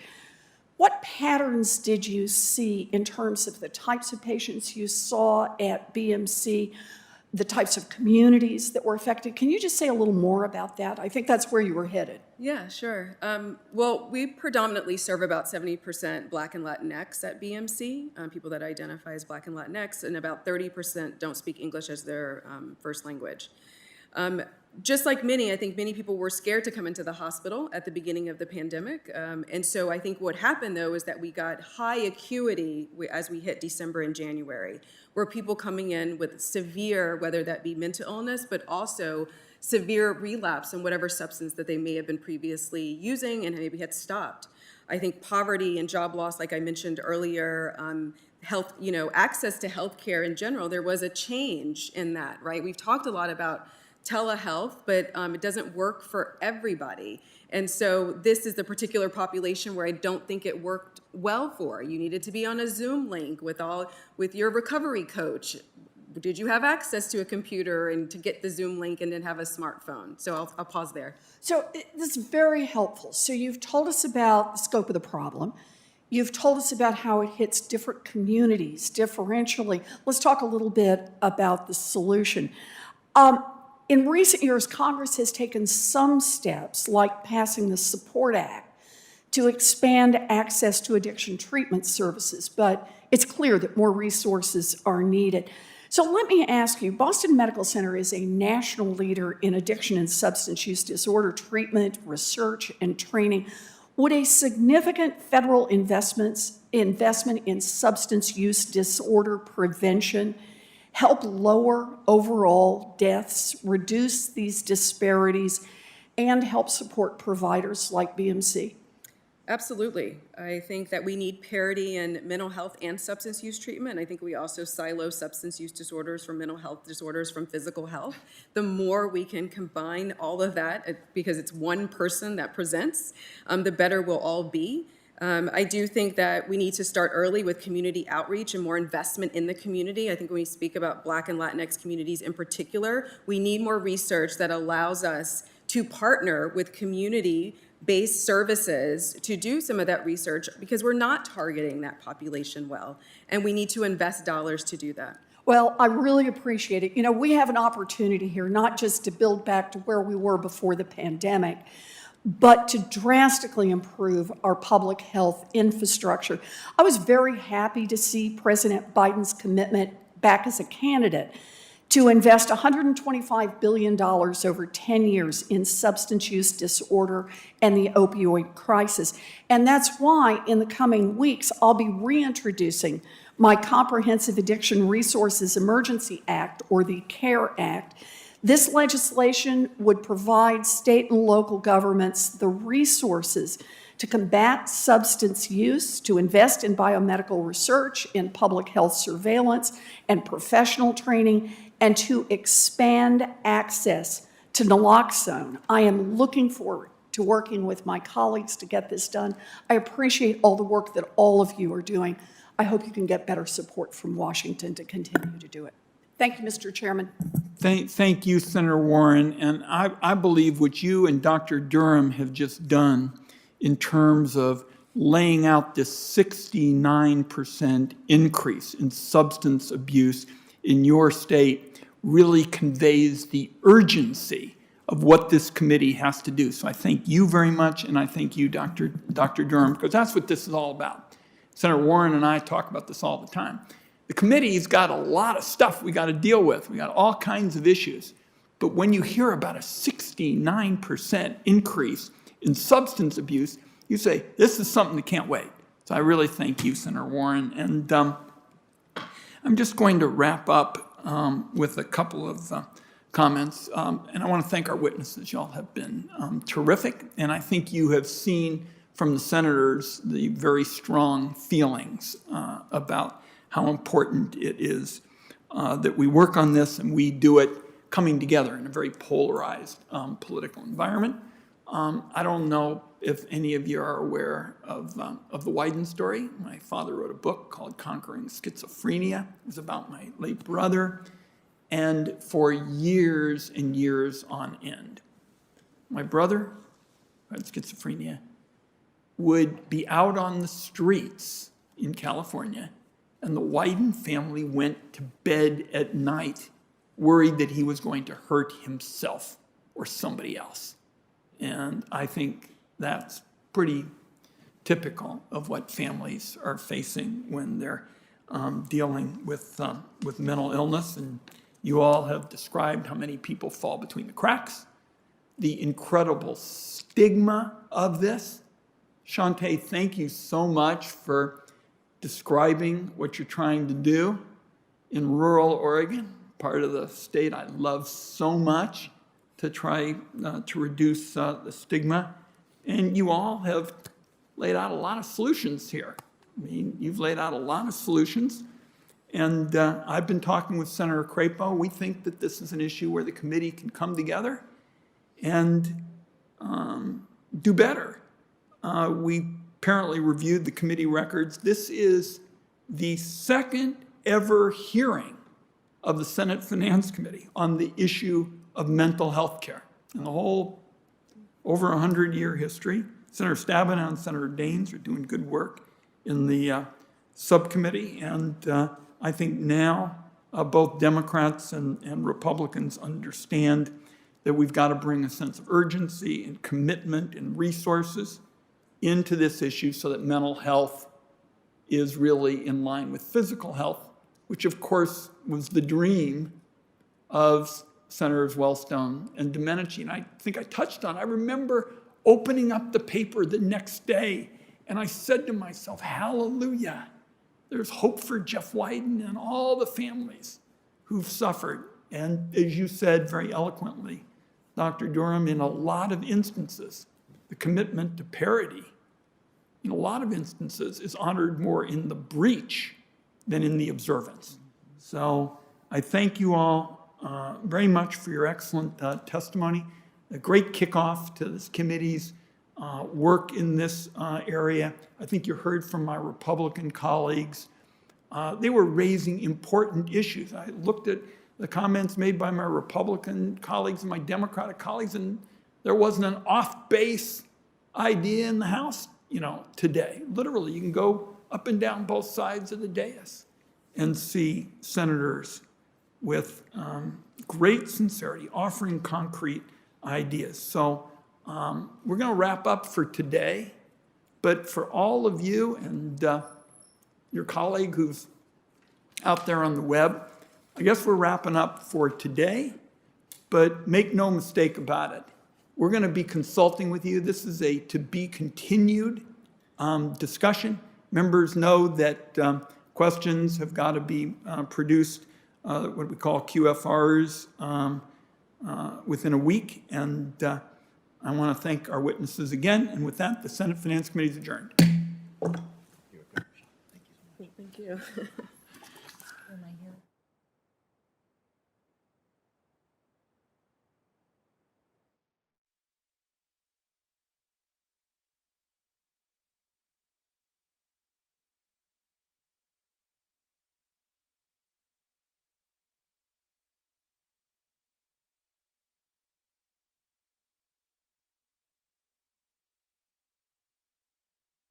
what patterns did you see in terms of the types of patients you saw at BMC, the types of communities that were affected? Can you just say a little more about that? I think that's where you were headed. Yeah, sure. Well, we predominantly serve about 70% Black and Latinx at BMC, people that identify as Black and Latinx, and about 30% don't speak English as their first language. Just like many, I think many people were scared to come into the hospital at the beginning of the pandemic. And so I think what happened, though, is that we got high acuity as we hit December and January, where people coming in with severe, whether that be mental illness, but also severe relapse in whatever substance that they may have been previously using and maybe had stopped. I think poverty and job loss, like I mentioned earlier, health, access to health care in general, there was a change in that, right? We've talked a lot about telehealth, but it doesn't work for everybody. And so this is the particular population where I don't think it worked well for. You needed to be on a Zoom link with your recovery coach. Did you have access to a computer and to get the Zoom link and then have a smartphone? So I'll pause there. So this is very helpful. So you've told us about the scope of the problem. You've told us about how it hits different communities differentially. Let's talk a little bit about the solution. In recent years, Congress has taken some steps, like passing the SUPPORT Act, to expand access to addiction treatment services, but it's clear that more resources are needed. So let me ask you, Boston Medical Center is a national leader in addiction and substance use disorder treatment, research, and training. Would a significant federal investment in substance use disorder prevention help lower overall deaths, reduce these disparities, and help support providers like BMC? Absolutely. I think that we need parity in mental health and substance use treatment. I think we also silo substance use disorders from mental health disorders from physical health. The more we can combine all of that, because it's one person that presents, the better we'll all be. I do think that we need to start early with community outreach and more investment in the community. I think when we speak about Black and Latinx communities in particular, we need more research that allows us to partner with community-based services to do some of that research, because we're not targeting that population well, and we need to invest dollars to do that. Well, I really appreciate it. You know, we have an opportunity here not just to build back to where we were before the pandemic, but to drastically improve our public health infrastructure. I was very happy to see President Biden's commitment back as a candidate to invest $125 billion over 10 years in substance use disorder and the opioid crisis. And that's why in the coming weeks, I'll be reintroducing my Comprehensive Addiction Resources Emergency Act, or the CARE Act. This legislation would provide state and local governments the resources to combat substance use, to invest in biomedical research, in public health surveillance and professional training, and to expand access to naloxone. I am looking forward to working with my colleagues to get this done. I appreciate all the work that all of you are doing. I hope you can get better support from Washington to continue to do it. Thank you, Mr. Chairman. Thank you, Senator Warren. And I believe what you and Dr. Durham have just done in terms of laying out this 69% increase in substance abuse in your state really conveys the urgency of what this committee has to do. So I thank you very much, and I thank you, Dr. Durham, because that's what this is all about. Senator Warren and I talk about this all the time. The committee's got a lot of stuff we got to deal with. We got all kinds of issues. But when you hear about a 69% increase in substance abuse, you say, this is something that can't wait. So I really thank you, Senator Warren. And I'm just going to wrap up with a couple of comments. And I want to thank our witnesses. Y'all have been terrific. And I think you have seen from the senators the very strong feelings about how important it is that we work on this and we do it coming together in a very polarized political environment. I don't know if any of you are aware of the Wyden story. My father wrote a book called Conquering Schizophrenia. It was about my late brother. And for years and years on end, my brother, who had schizophrenia, would be out on the streets in California, and the Wyden family went to bed at night worried that he was going to hurt himself or somebody else. And I think that's pretty typical of what families are facing when they're dealing with mental illness. And you all have described how many people fall between the cracks, the incredible stigma of this. Shantae, thank you so much for describing what you're trying to do in rural Oregon, part of the state I love so much, to try to reduce the stigma. And you all have laid out a lot of solutions here. I mean, you've laid out a lot of solutions. And I've been talking with Senator Crapo. We think that this is an issue where the committee can come together and do better. We apparently reviewed the committee records. This is the second ever hearing of the Senate Finance Committee on the issue of mental health care in the whole over 100-year history. Senator Stabenow and Senator Daines are doing good work in the subcommittee, and I think now both Democrats and Republicans understand that we've got to bring a sense of urgency and commitment and resources into this issue so that mental health is really in line with physical health, which of course was the dream of Senators Wellstone and Domenici. And I think I touched on, I remember opening up the paper the next day and I said to myself, hallelujah, there's hope for Jeff Wyden and all the families who've suffered. And as you said very eloquently, Dr. Durham, in a lot of instances, the commitment to parity, in a lot of instances, is honored more in the breach than in the observance. So I thank you all very much for your excellent testimony, a great kickoff to this committee's work in this area. I think you heard from my Republican colleagues. They were raising important issues. I looked at the comments made by my Republican colleagues and my Democratic colleagues, and there wasn't an off-base idea in the House, today. Literally, you can go up and down both sides of the dais and see senators with great sincerity offering concrete ideas. So we're going to wrap up for today, but for all of you and your colleague who's out there on the web, I guess we're wrapping up for today, but make no mistake about it. We're going to be consulting with you. This is a to be continued discussion. Members know that questions have got to be produced, what we call QFRs, within a week. And I want to thank our witnesses again. And with that, the Senate Finance Committee is adjourned. Thank you.